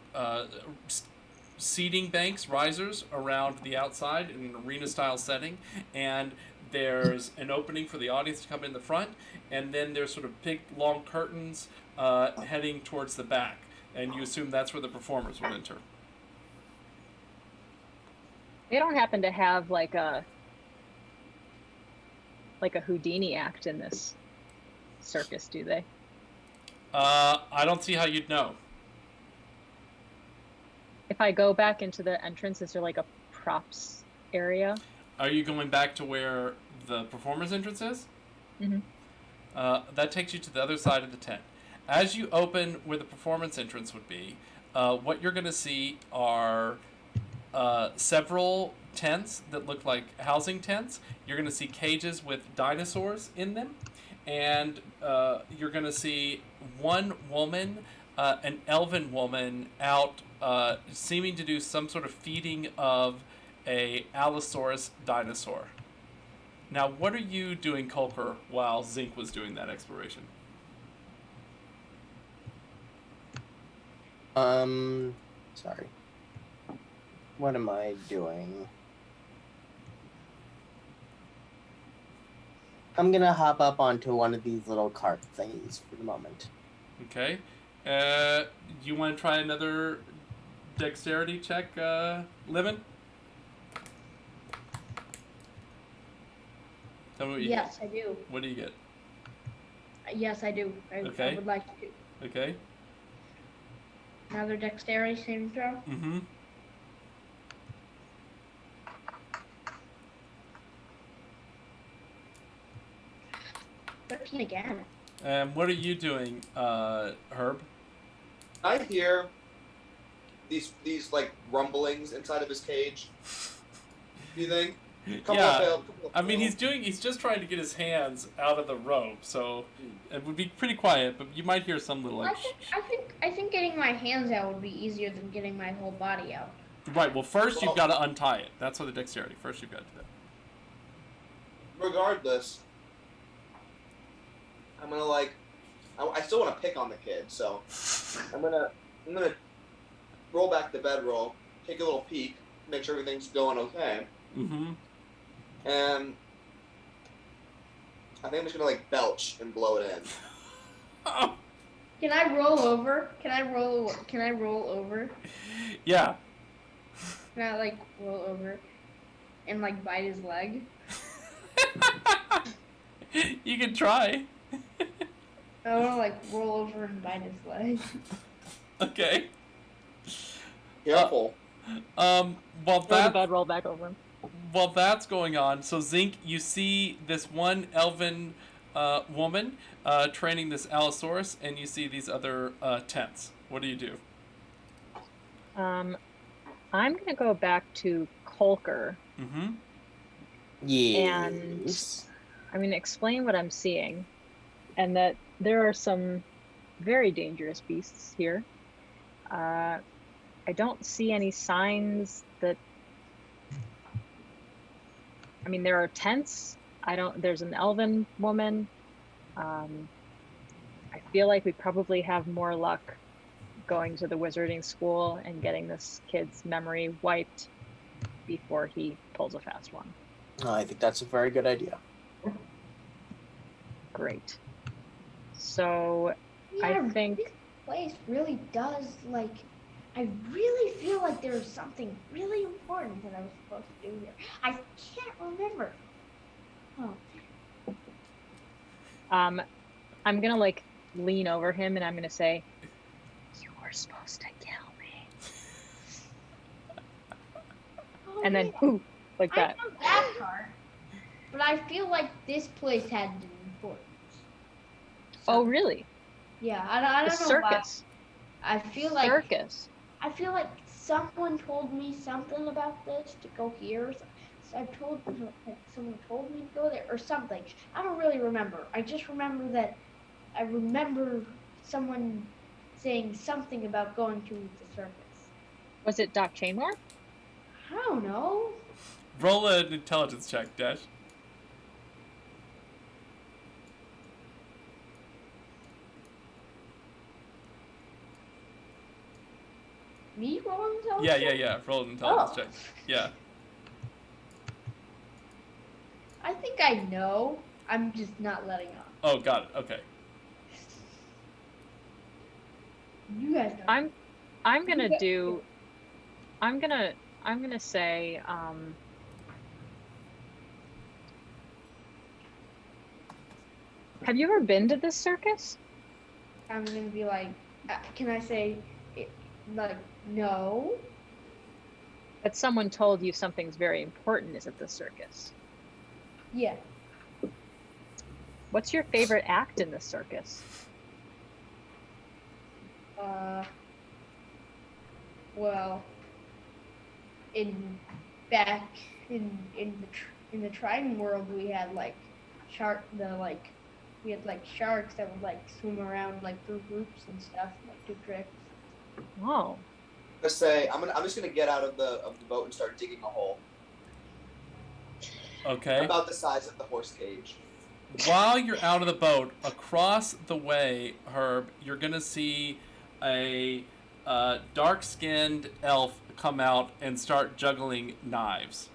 seating banks, risers around the outside in an arena-style setting, and there's an opening for the audience to come in the front, and then there's sort of big, long curtains heading towards the back, and you assume that's where the performers will enter. They don't happen to have like a Houdini act in this circus, do they? I don't see how you'd know. If I go back into the entrance, is there like a props area? Are you going back to where the performers' entrance is? Mm-hmm. That takes you to the other side of the tent. As you open where the performance entrance would be, what you're going to see are several tents that look like housing tents. You're going to see cages with dinosaurs in them. And you're going to see one woman, an elven woman, out seeming to do some sort of feeding of a Allosaurus dinosaur. Now, what are you doing, Colker, while Zinc was doing that exploration? Sorry. What am I doing? I'm gonna hop up onto one of these little cart thingies for the moment. Okay. You want to try another dexterity check, Livin? Tell me what you Yes, I do. get. What do you get? Yes, I do. I would like to. Okay. Another dexterity saving throw. Mm-hmm. Again. What are you doing, Herb? I hear these like rumblings inside of his cage. Do you think? I mean, he's just trying to get his hands out of the rope, so it would be pretty quiet, but you might hear some little like. I think getting my hands out would be easier than getting my whole body out. Right. Well, first you've got to untie it. That's what the dexterity. First you've got to do that. Regardless, I'm gonna like. I still want to pick on the kid, so I'm gonna roll back the bedroll, take a little peek, make sure everything's going okay. Mm-hmm. And I think I'm just gonna like belch and blow it in. Oh. Can I roll over? Can I roll over? Yeah. Can I like roll over and like bite his leg? You can try. I want to like roll over and bite his leg. Okay. Careful. While Throw the that bedroll back over him. while that's going on, so Zinc, you see this one elven woman training this Allosaurus, and you see these other tents. What do you do? I'm gonna go back to Colker. Mm-hmm. Yes. I'm gonna explain what I'm seeing, and that there are some very dangerous beasts here. I don't see any signs that. I mean, there are tents. There's an elven woman. I feel like we probably have more luck going to the wizarding school and getting this kid's memory wiped before he pulls a fast one. I think that's a very good idea. Great. So Yeah, I think this place really does like. I really feel like there was something really important that I was supposed to do here. I can't remember. Oh. I'm gonna like lean over him and I'm gonna say, "You were supposed to kill me," Oh, and then yeah. ooh, like that. I know that part, but I feel like this place had an importance. Oh, really? Yeah, I The don't know why. circus. I feel like Circus. I feel like someone told me something about this to go here. So someone told me to go there or something. I don't really remember. I just remember that I remember someone saying something about going to the circus. Was it Doc Chainmore? I don't know. Roll an intelligence check, Dash. Me rolling intelligence? Yeah. Roll an intelligence check. Yeah. I think I know. I'm just not letting on. Oh, got it. Okay. You guys know. I'm gonna do. I'm gonna say. Have you ever been to this circus? I'm gonna be like, can I say, like, no? That someone told you something's very important is at the circus. Yeah. What's your favorite act in the circus? Well, in back in the Trident world, we had like we had like sharks that would like swim around like through groups and stuff, like do tricks. Oh. Let's say I'm just gonna get out of the boat and start digging a hole Okay. about the size of the horse cage. While you're out of the boat, across the way, Herb, you're going to see a dark-skinned elf come out and start juggling knives.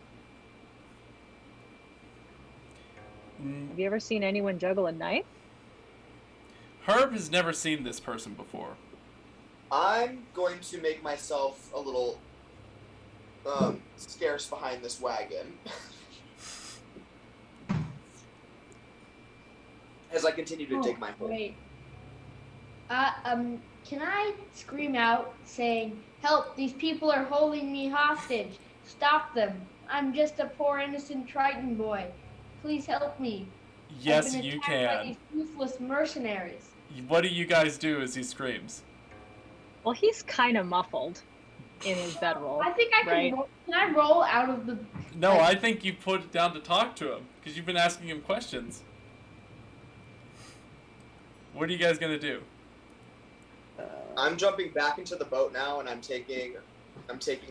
Have you ever seen anyone juggle a knife? Herb has never seen this person before. I'm going to make myself a little scarce behind this wagon. As I continue to dig my hole. Wait. Can I scream out saying, "Help! These people are holding me hostage! Stop them! I'm just a poor innocent Triton boy. Please help me. Yes, I've been you attacked by can. these ruthless mercenaries." What do you guys do as he screams? Well, he's kind of muffled in his bedroll. I think I can. Right. Can I roll out of the? No, I think you put it down to talk to him, because you've been asking him questions. What are you guys going to do? I'm jumping back into the boat now, and I'm taking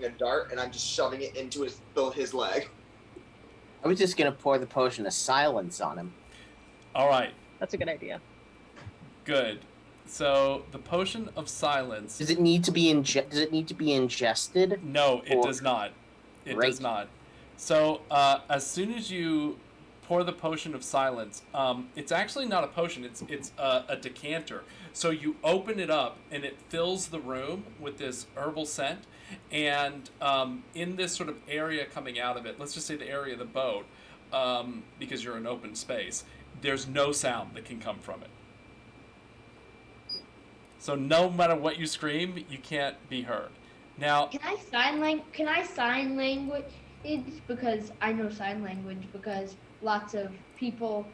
a dart, and I'm just shoving it into his leg. I was just gonna pour the potion of silence on him. All right, That's a good idea. good. So the potion of silence. Does it need to be ingested? No, it Or- does not. It Great. does not. So as soon as you pour the potion of silence, it's actually not a potion. It's a decanter. So you open it up and it fills the room with this herbal scent. And in this sort of area coming out of it, let's just say the area of the boat, because you're in open space, there's no sound that can come from it. So no matter what you scream, you can't be heard. Now, Can I sign language? It's because I know sign language because lots of people,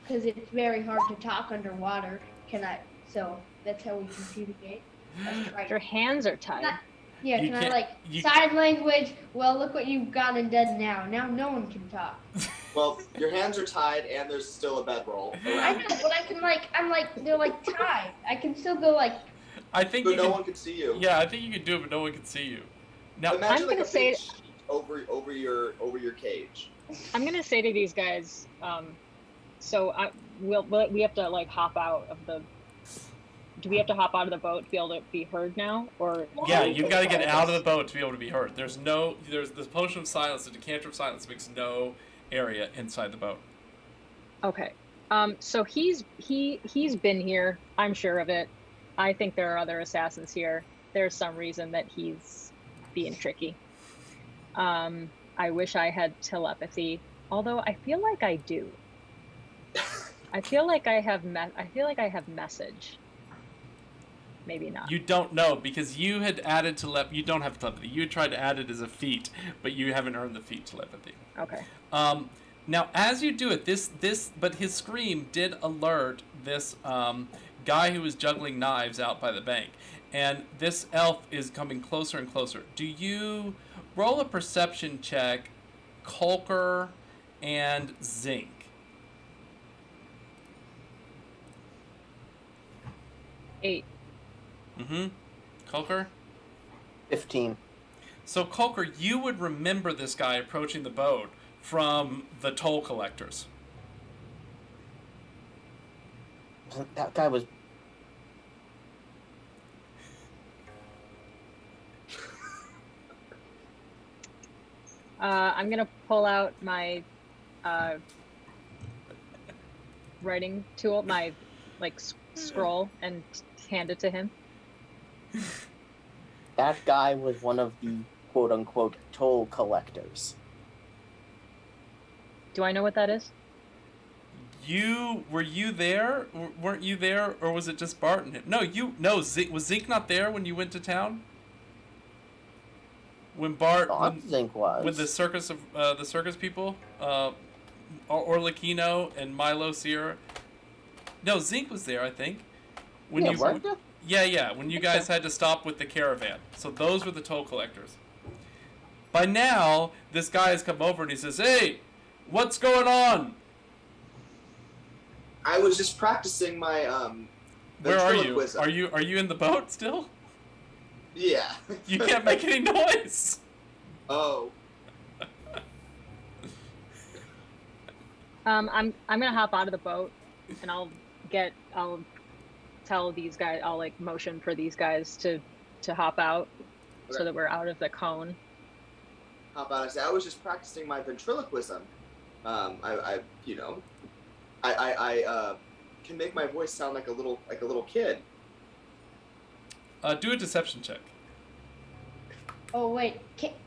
because it's very hard to talk underwater. So that's how we communicate. That's right. Your hands are tied. Yeah, You can I can't- like you- sign language? Well, look what you've gone and done now. Now no one can talk. Well, your hands are tied, and there's still a bedroll I around. know, but they're like tied. I can still go like. I think So you no can, one can see you. yeah, I think you can do it, but no one can see you. Now, Imagine I'm like gonna a say- big sheet over your cage. I'm gonna say to these guys, we have to like hop out of the. Do we have to hop out of the boat to be able to be heard now, or? yeah, you've got to get out of the boat to be able to be heard. There's this potion of silence, the decanter of silence makes no area inside the boat. Okay. So he's been here. I'm sure of it. I think there are other assassins here. There's some reason that he's being tricky. I wish I had telepathy, although I feel like I do. I feel like I have message. Maybe not. You don't know because you had added you don't have telepathy. You had tried to add it as a feat, but you haven't earned the feat telepathy. Okay. Now, as you do it, but his scream did alert this guy who was juggling knives out by the bank, and this elf is coming closer and closer. Do you roll a perception check, Colker and Zinc? Eight. Mm-hmm. Colker? 15. So, Colker, you would remember this guy approaching the boat from the toll collectors. That guy was. I'm gonna pull out my writing tool, my scroll, and hand it to him. That guy was one of the quote unquote toll collectors. Do I know what that is? Were you there? Weren't you there, or was it just Bart and him? No, Zeke, was Zeke not there when you went to town? When Bart, Zinc was. with the circus people, Orlikino and Milo Sierra, No, Zinc was there, I think. When Yeah, you weren't you? Yeah, when you guys had to stop with the caravan. So those were the toll collectors. By now, this guy has come over and he says, "Hey, what's going on? I was just practicing my Where are you? ventriloquism. Are you in the boat still? Yeah. You can't make any noise." Oh. I'm gonna hop out of the boat, and I'll tell these guys. I'll like motion for these guys to hop out, so Okay. that we're out of the cone. How about I say I was just practicing my ventriloquism. I can make my voice sound like a little kid. Do a deception check. Oh wait,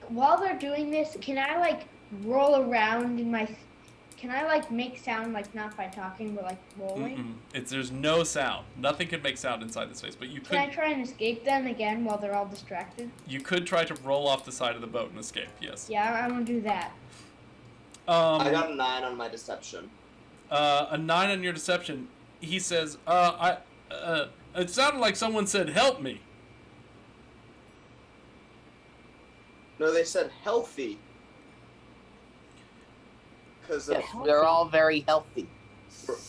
while they're doing this, can I like roll around in my? Can I like make sound like not by talking but like rolling? There's no sound. Nothing can make sound inside the space, but you Can I could try and escape them again while they're all distracted? try to roll off the side of the boat and escape. Yes. Yeah, I'm gonna do that. I got a 9 on my deception. A 9 on your deception. He says, it sounded like someone said, "Help me." No, they said healthy. Because Yes, they're all very healthy.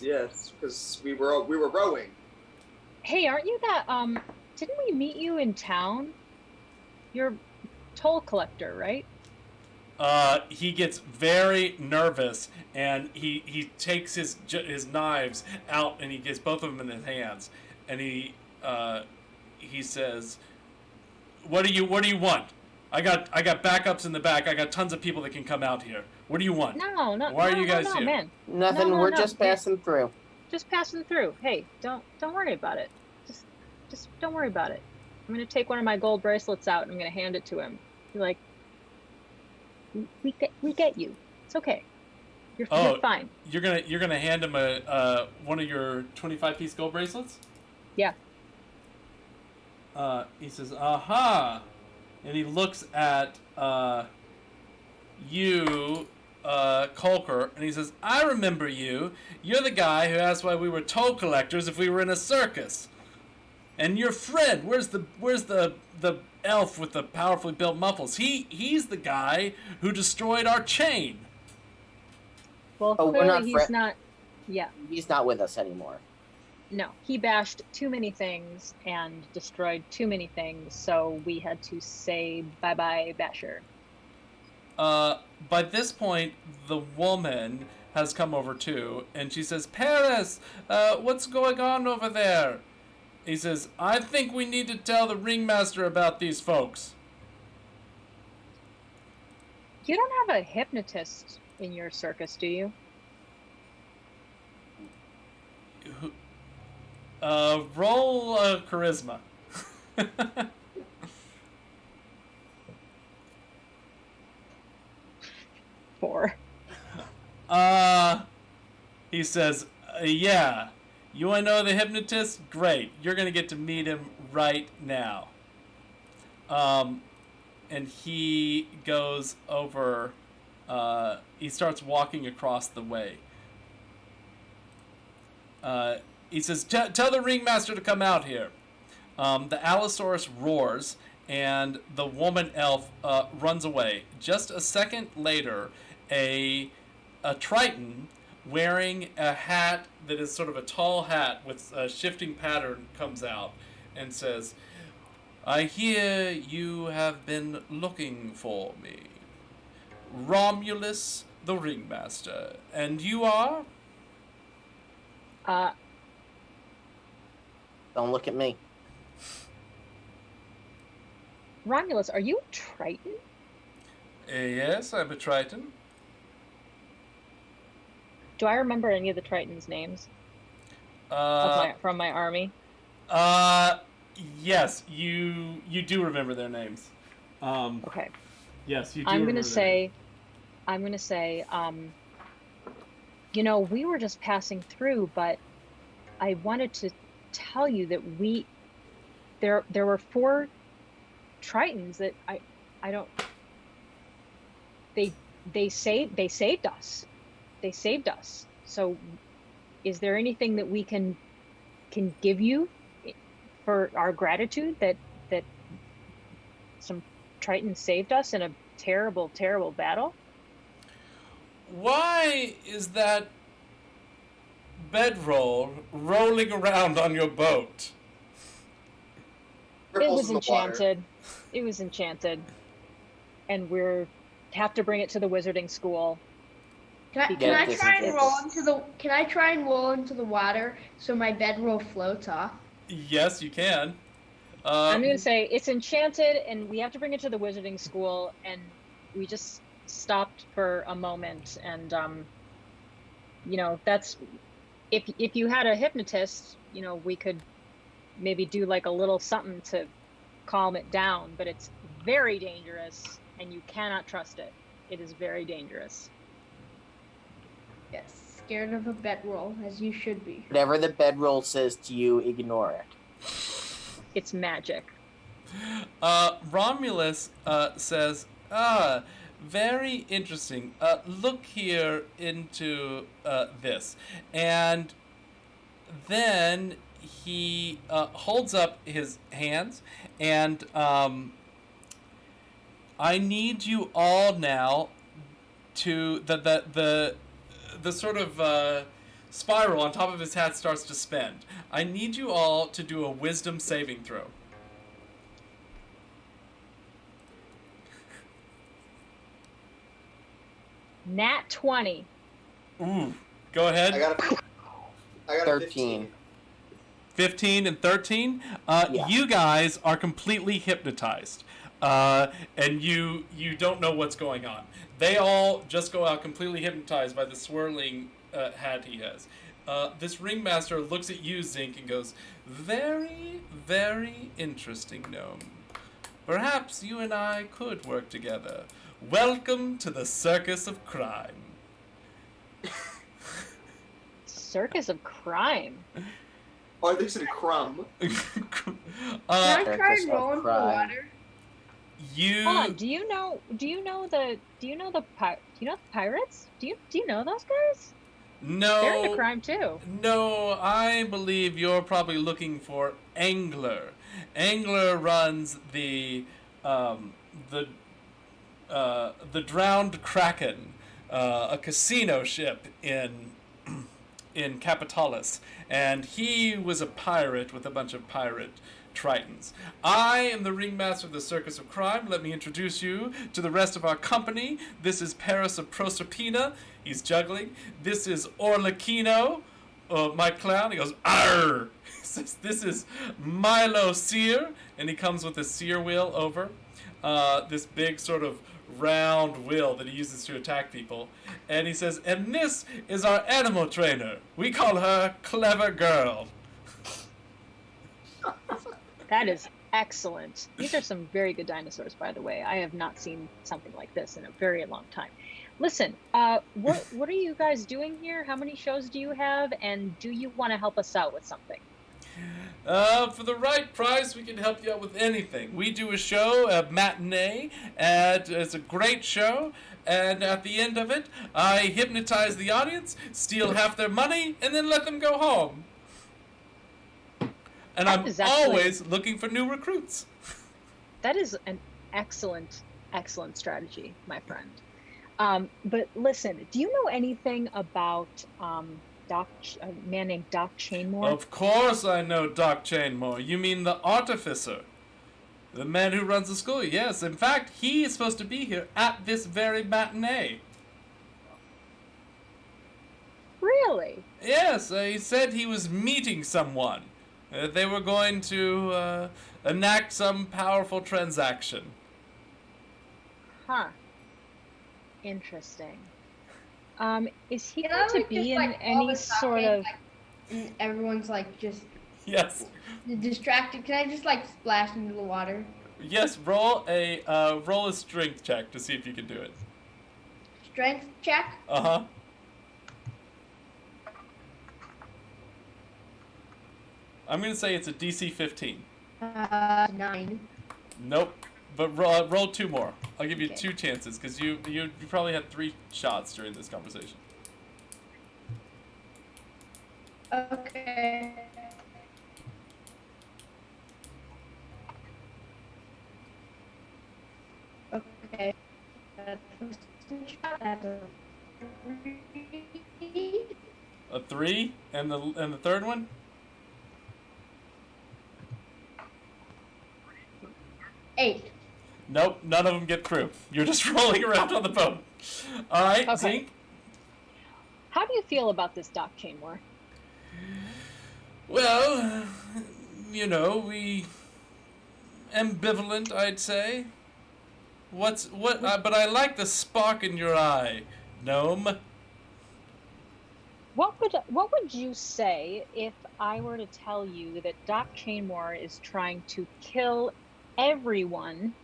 yes, because we were rowing. Hey, aren't you that? Didn't we meet you in town? You're a toll collector, right? He gets very nervous and he takes his knives out and he gets both of them in his hands and he says, "What do you want? I got backups in the back. I got tons of people that can come out here. What do you want?" No. Why are you guys here? Man. Nothing. No, We're no. just passing through. Just passing through. Hey, don't worry about it. Just don't worry about it. I'm gonna take one of my gold bracelets out and I'm gonna hand it to him. You're like, we get you. It's okay. You're fine. You're gonna hand him one of your 25-piece gold bracelets? Yeah. He says, "Aha," and he looks at you, Colker, and he says, "I remember you. You're the guy who asked why we were toll collectors if we were in a circus. And your friend, where's the elf with the powerfully built muscles? He's the guy who destroyed our chain." Well, Oh, we're clearly not he's not. Yeah. He's not with us anymore. No, he bashed too many things and destroyed too many things, so we had to say bye-bye, Basher. By this point, the woman has come over too, and she says, "Paris, what's going on over there?" He says, "I think we need to tell the ringmaster about these folks." You don't have a hypnotist in your circus, do you? Roll charisma. 4. He says, "Yeah, you want to know the hypnotist? Great, you're gonna get to meet him right now." And he goes over. He starts walking across the way. He says, "Tell the ringmaster to come out here." The Allosaurus roars, and the woman elf runs away. Just a second later, a Triton wearing a hat that is sort of a tall hat with a shifting pattern comes out and says, "I hear you have been looking for me. Romulus the ringmaster. And you are?" Don't look at me. Romulus, are you a Triton? Yes, I'm a Triton. Do I remember any of the Tritons' names from my army? Yes, you do remember their names. Okay. Yes, you do. I'm gonna say, we were just passing through, but I wanted to tell you that there were 4 Tritons that I don't. They saved us. They saved us. So is there anything that we can give you for our gratitude that some Tritons saved us in a terrible, terrible battle? Why is that bedroll rolling around on your boat? It Ripples was in the water. enchanted. It was enchanted. And have to bring it to the wizarding school. Can I Yeah, try and this- roll into the? Can I try and roll into the water so my bedroll floats off? Yes, you can. I'm going to say it's enchanted, and we have to bring it to the wizarding school, and we just stopped for a moment, and that's if you had a hypnotist, we could maybe do like a little something to calm it down, but it's very dangerous, and you cannot trust it. It is very dangerous. Yes, scared of a bedroll, as you should be. Whatever the bedroll says to you, ignore it. It's magic. Romulus says, very interesting. Look here into this. And then he holds up his hands, and I need you all now to the sort of spiral on top of his hat starts to spin. I need you all to do a wisdom saving throw. Nat 20. Ooh, go ahead. I got a 13. 15 and 13. Yeah. You guys are completely hypnotized, and you don't know what's going on. They all just go out completely hypnotized by the swirling hat he has. This ringmaster looks at you, Zinc, and goes, "Very, very interesting, gnome. Perhaps you and I could work together. Welcome to the circus of crime." Circus of crime. Oh, I think it's a crumb. Can I try and roll into the water? You Hold on. Do you know the pirates? Do you know those guys? no. They're into crime too. No, I believe you're probably looking for Angler. Angler runs the Drowned Kraken, a casino ship in Capitalis, and he was a pirate with a bunch of pirate Tritons. I am the ringmaster of the Circus of Crime. Let me introduce you to the rest of our company. This is Paris of Proserpina. He's juggling. This is Orlachino, my clown. He goes, "Arr!" He says, "This is Milo Sear," and he comes with a sear wheel over. This big sort of round wheel that he uses to attack people. And he says, "And this is our animal trainer. We call her Clever Girl." That is excellent. These are some very good dinosaurs, by the way. I have not seen something like this in a very long time. Listen, what are you guys doing here? How many shows do you have? And do you want to help us out with something? For the right price, we can help you out with anything. We do a show, a matinee, and it's a great show. And at the end of it, I hypnotize the audience, steal half their money, and then let them go home. And That I'm is actually- always looking for new recruits. That is an excellent, excellent strategy, my friend. But listen, do you know anything about a man named Doc Chainmore? Of course I know Doc Chainmore. You mean the artificer? The man who runs the school? Yes, in fact, he is supposed to be here at this very matinee. Really? Yes, he said he was meeting someone. They were going to enact some powerful transaction. Huh. Interesting. Is he Can going I, to like, be just, in like, any always sort talking, of... like, and everyone's like just Yes. distracted. Can I just like splash into the water? Yes, roll a strength check to see if you can do it. Strength check. Uh-huh. I'm going to say it's a DC 15. 9. Nope. But roll two more. I'll give you Okay. 2 chances, because you probably had 3 shots during this conversation. Okay. Okay. That's a 3. A 3, and the third one? 8. Nope, none of them get through. You're just rolling around on the boat. All right, Okay. Zinc. How do you feel about this, Doc Chainmore? Well, we ambivalent, I'd say. But I like the spark in your eye, gnome. What would you say if I were to tell you that Doc Chainmore is trying to kill everyone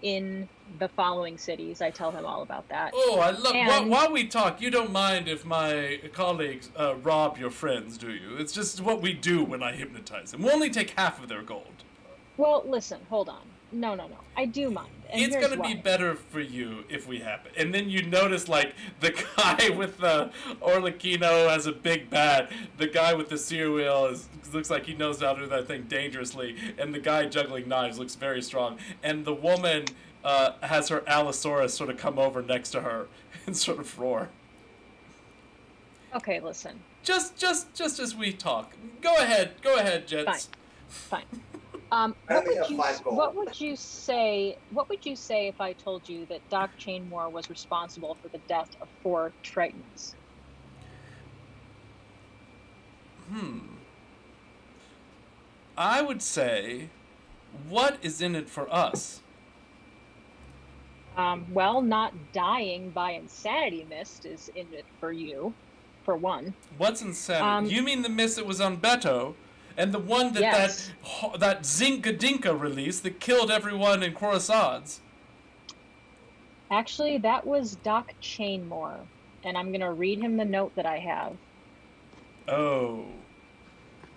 in the following cities? I tell him all about that. Oh, I love. And- While we talk, you don't mind if my colleagues rob your friends, do you? It's just what we do when I hypnotize them. We'll only take half of their gold. Well, listen, hold on. No. I do mind. And It's here's gonna be why. better for you if we have it. And then you notice, like, the guy with the Orlikino has a big bat. The guy with the steer wheel looks like he knows how to do that thing dangerously. And the guy juggling knives looks very strong. And the woman has her Allosaurus sort of come over next to her and sort of roar. Okay, listen. Just as we talk. Go ahead, Jets. Fine. I only have 5 gold. What would you say if I told you that Doc Chainmore was responsible for the death of 4 Tritons? I would say, what is in it for us? Well, not dying by insanity mist is in it for you, for one. What's insanity? You mean the mist that was on Beto, and the one that Yes. that Zinc Gadinka released that killed everyone in Khorasan's? Actually, that was Doc Chainmore, and I'm going to read him the note that I have. Oh,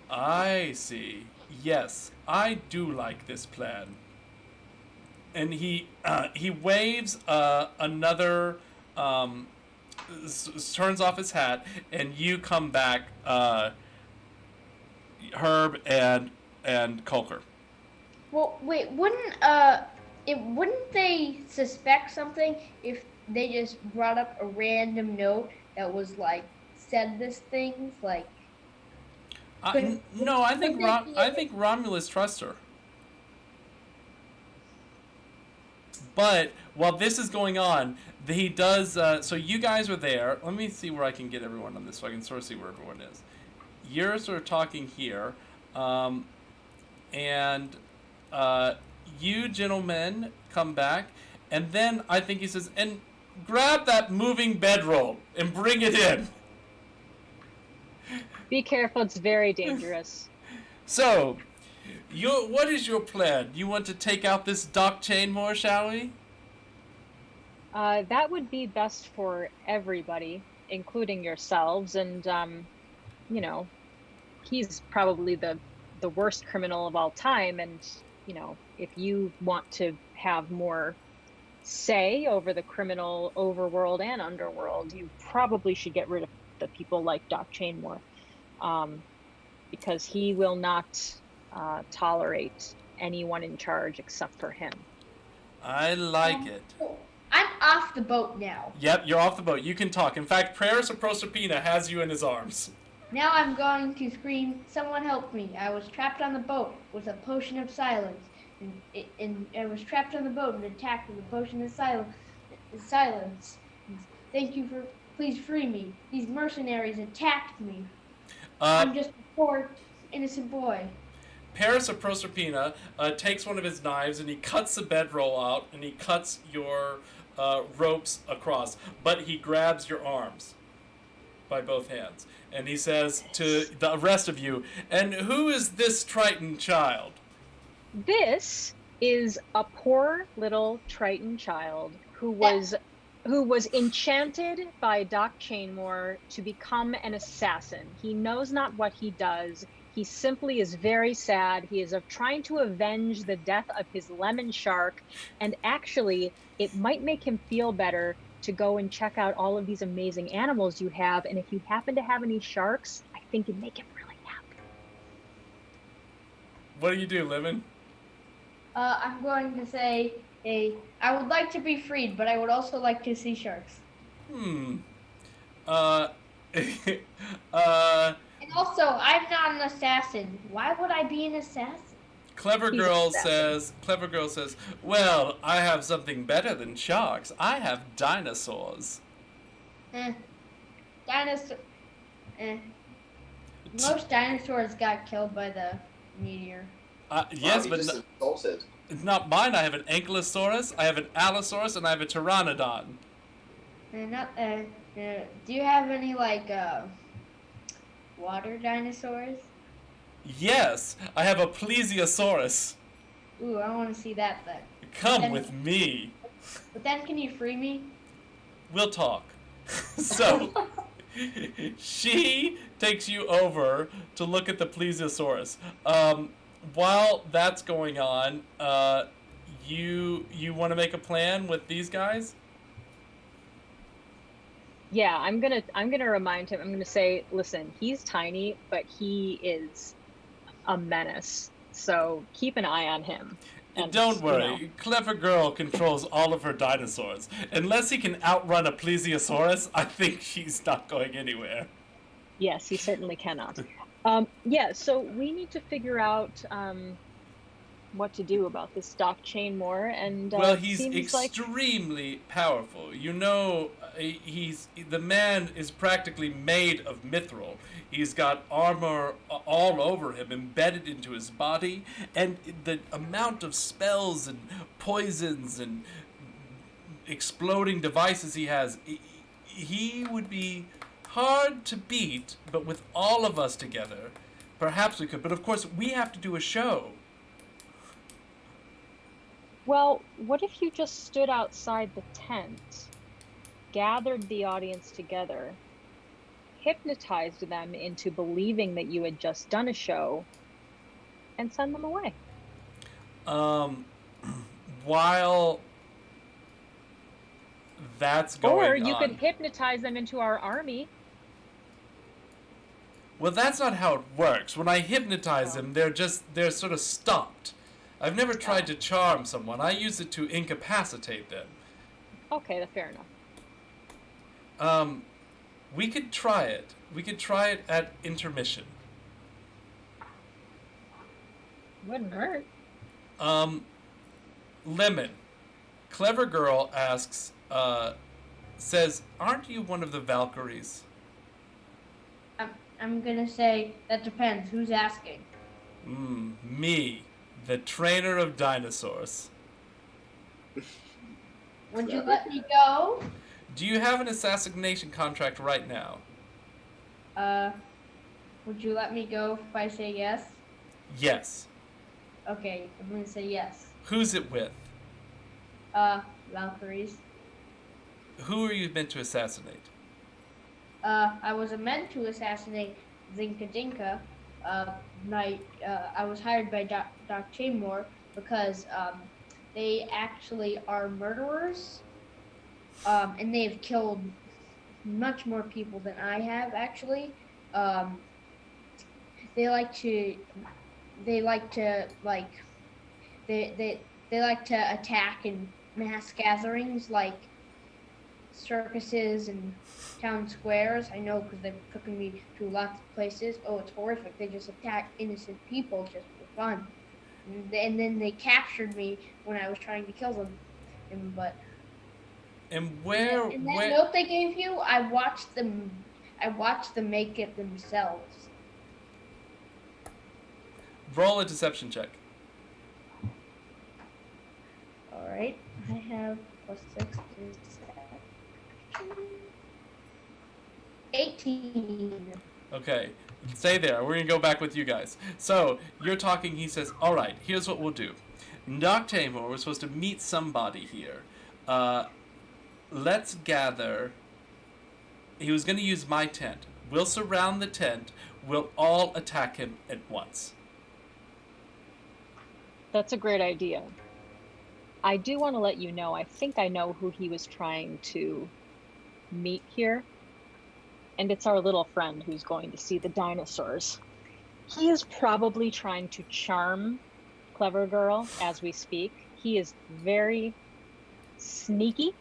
I see. Yes, I do like this plan. And he waves another, turns off his hat, and you come back, Herb and Colker. Well, wait, wouldn't they suspect something if they just brought up a random note that was like said this things like? No, I think Romulus trusts her. But while this is going on, he does. So you guys are there. Let me see where I can get everyone on this, so I can sort of see where everyone is. You're sort of talking here, and you gentlemen come back, and then I think he says, "And grab that moving bedroll and bring it in." Be careful, it's very dangerous. So, what is your plan? You want to take out this Doc Chainmore, shall we? That would be best for everybody, including yourselves, and, he's probably the worst criminal of all time, and, if you want to have more say over the criminal overworld and underworld, you probably should get rid of the people like Doc Chainmore, because he will not tolerate anyone in charge except for him. I like it. I'm off the boat now. Yep, you're off the boat. You can talk. In fact, Paris of Proserpina has you in his arms. Now I'm going to scream, "Someone help me. I was trapped on the boat with a potion of silence. And I was trapped on the boat and attacked with a potion of silence. Please free me. These mercenaries attacked me. I'm just a poor, innocent boy." Paris of Proserpina takes one of his knives and he cuts the bedroll out and he cuts your ropes across, but he grabs your arms by both hands. And he says to the rest of you, "And who is this Triton child?" This is a poor little Triton child who was enchanted by Doc Chainmore to become an assassin. He knows not what he does. He simply is very sad. He is trying to avenge the death of his lemon shark, and actually, it might make him feel better to go and check out all of these amazing animals you have, and if you happen to have any sharks, I think it'd make him really What do you do, Lemon? I'm going to say I would like to be freed, but I would also like to see sharks. Uh, And also, I'm not an assassin. Why would I be an assassin? Clever He's Girl obsessive. says, well, I have something better than sharks. I have dinosaurs. Dinosaur. Most dinosaurs got killed by the meteor. Yes, Wow, but you just insulted. it's not mine. I have an Ankylosaurus, I have an Allosaurus, and I have a Pteranodon. Do you have any like water dinosaurs? Yes, I have a Plesiosaurus. Ooh, I want to see that then. Come with me. But then, can you free me? We'll talk. So, she takes you over to look at the Plesiosaurus. While that's going on, you want to make a plan with these guys? Yeah, I'm gonna remind him. I'm gonna say, listen, he's tiny, but he is a menace. So keep an eye on him. And Don't worry, you know, Clever Girl controls all of her dinosaurs. Unless he can outrun a Plesiosaurus, I think she's not going anywhere. yes, he certainly cannot. Yeah, so we need to figure out what to do about this Doc Chainmore, and Well, he's seems like extremely powerful. You know, the man is practically made of mithril. He's got armor all over him, embedded into his body, and the amount of spells and poisons and exploding devices he has, he would be hard to beat. But with all of us together, perhaps we could. But of course, we have to do a show. well, what if you just stood outside the tent, gathered the audience together, hypnotized them into believing that you had just done a show, and send them away? While that's going Or you on. could hypnotize them into our army. Well, that's not how it works. When I hypnotize them, they're sort of stopped. I've never tried to charm someone. I use it to incapacitate them. Okay, that's fair enough. We could try it. We could try it at intermission. Wouldn't hurt. Lemon. Clever Girl asks, says, aren't you one of the Valkyries? I'm gonna say that depends. Who's asking? Me, the trainer of dinosaurs. Would you let me go? Do you have an assassination contract right now? Would you let me go if I say yes? Yes. Okay, I'm gonna say yes. Who's it with? Valkyries. Who are you meant to assassinate? I was meant to assassinate Zinc Gadinka. I was hired by Doc Chainmore because they actually are murderers, and they have killed much more people than I have actually. They like to attack in mass gatherings like circuses and town squares. I know because they've taken me to lots of places. Oh, it's horrific. They just attack innocent people just for fun. And then they captured me when I was trying to kill them. And where? And that note they gave you, I watched them make it themselves. Roll a deception check. All right, I have +6 is 18. Okay, stay there. We're gonna go back with you guys. So you're talking. He says, "All right, here's what we'll do. Doc Chainmore, we're supposed to meet somebody here. Let's gather." He was gonna use my tent. We'll surround the tent. We'll all attack him at once. That's a great idea. I do want to let you know, I think I know who he was trying to meet here. And it's our little friend who's going to see the dinosaurs. He is probably trying to charm Clever Girl as we speak. He is very sneaky,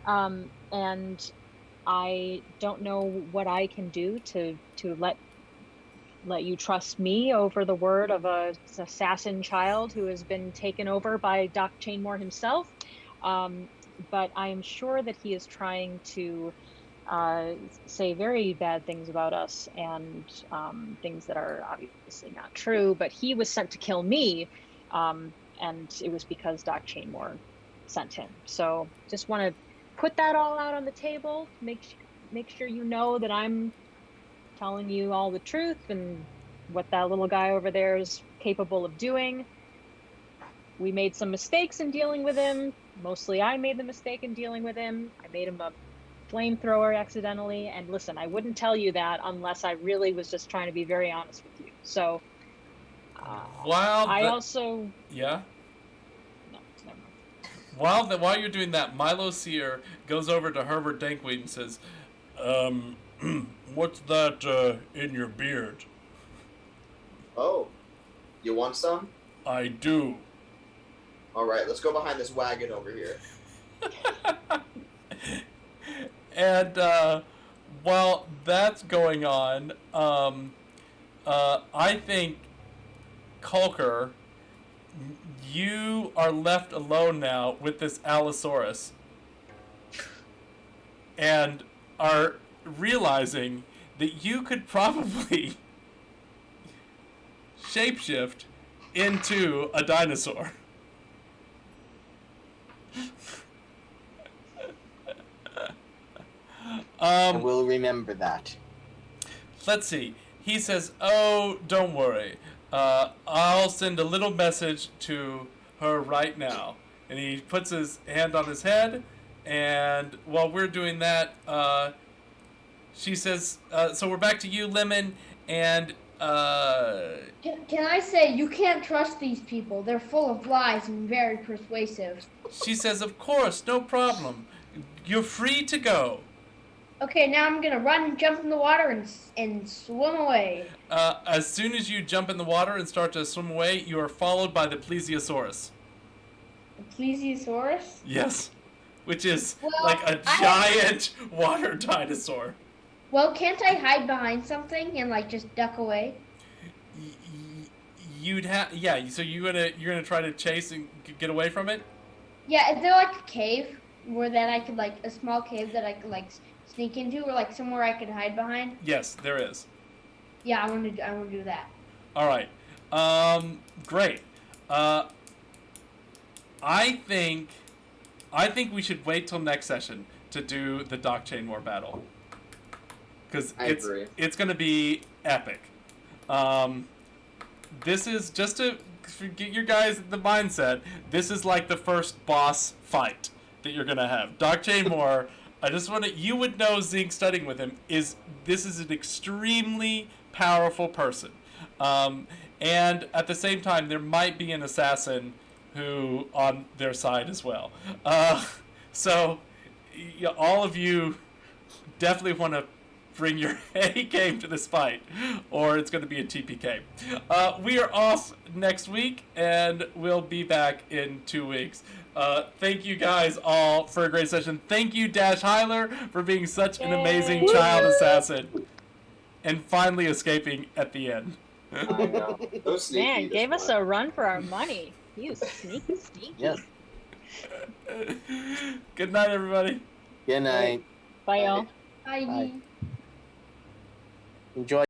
and I don't know what I can do to let you trust me over the word of a assassin child who has been taken over by Doc Chainmore himself. But I am sure that he is trying to say very bad things about us and things that are obviously not true. But he was sent to kill me, and it was because Doc Chainmore sent him. So just want to put that all out on the table. Make sure you know that I'm telling you all the truth and what that little guy over there is capable of doing. We made some mistakes in dealing with him. Mostly I made the mistake in dealing with him. I made him a flamethrower accidentally. And listen, I wouldn't tell you that unless I really was just trying to be very honest with you. So, also... Yeah? No, never mind. While you're doing that, Milo Sear goes over to Herbert Dankweed and says, what's that in your beard? Oh, you want some? I do. All right, let's go behind this wagon over here. And while that's going on, I think, Colker, you are left alone now with this Allosaurus. And are realizing that you could probably shapeshift into a dinosaur. I will remember that. Let's see. He says, "Oh, don't worry. I'll send a little message to her right now." And he puts his hand on his head, and while we're doing that, she says, "So we're back to you, Lemon, and Can I say, you can't trust these people. They're full of lies and very persuasive. she says, "Of course, no problem. You're free to go." Okay, now I'm gonna run and jump in the water and swim away. As soon as you jump in the water and start to swim away, you are followed by the Plesiosaurus. The plesiosaurus? Yes, which is Well, like a giant water dinosaur. Well, can't I hide behind something and like just duck away? You'd have, yeah. So you're gonna try to chase and get away from it. Yeah, is there like a cave where that I could like a small cave that I could like sneak into, or like somewhere I could hide behind? Yes, there is. Yeah, I want to do that. All right. Great. I think we should wait till next session to do the Doc Chainmore battle, because it's going to be epic. This is just to get your guys the mindset. This is like the first boss fight that you're going to have. Doc Chainmore, I just want to, you would know, Zinc, studying with him, this is an extremely powerful person. And at the same time, there might be an assassin who on their side as well. So all of you definitely want to bring your A game to this fight, or it's going to be a TPK. We are off next week, and we'll be back in 2 weeks. Thank you guys all for a great session. Thank you, Dashiell Hyler, for being such an amazing child assassin and finally escaping at the end. I know. So sneaky, Man, gave us a run for our money. He was sneaky. Yes. Good night, everybody. Good night. Bye, y'all. Bye. Bye. Enjoy.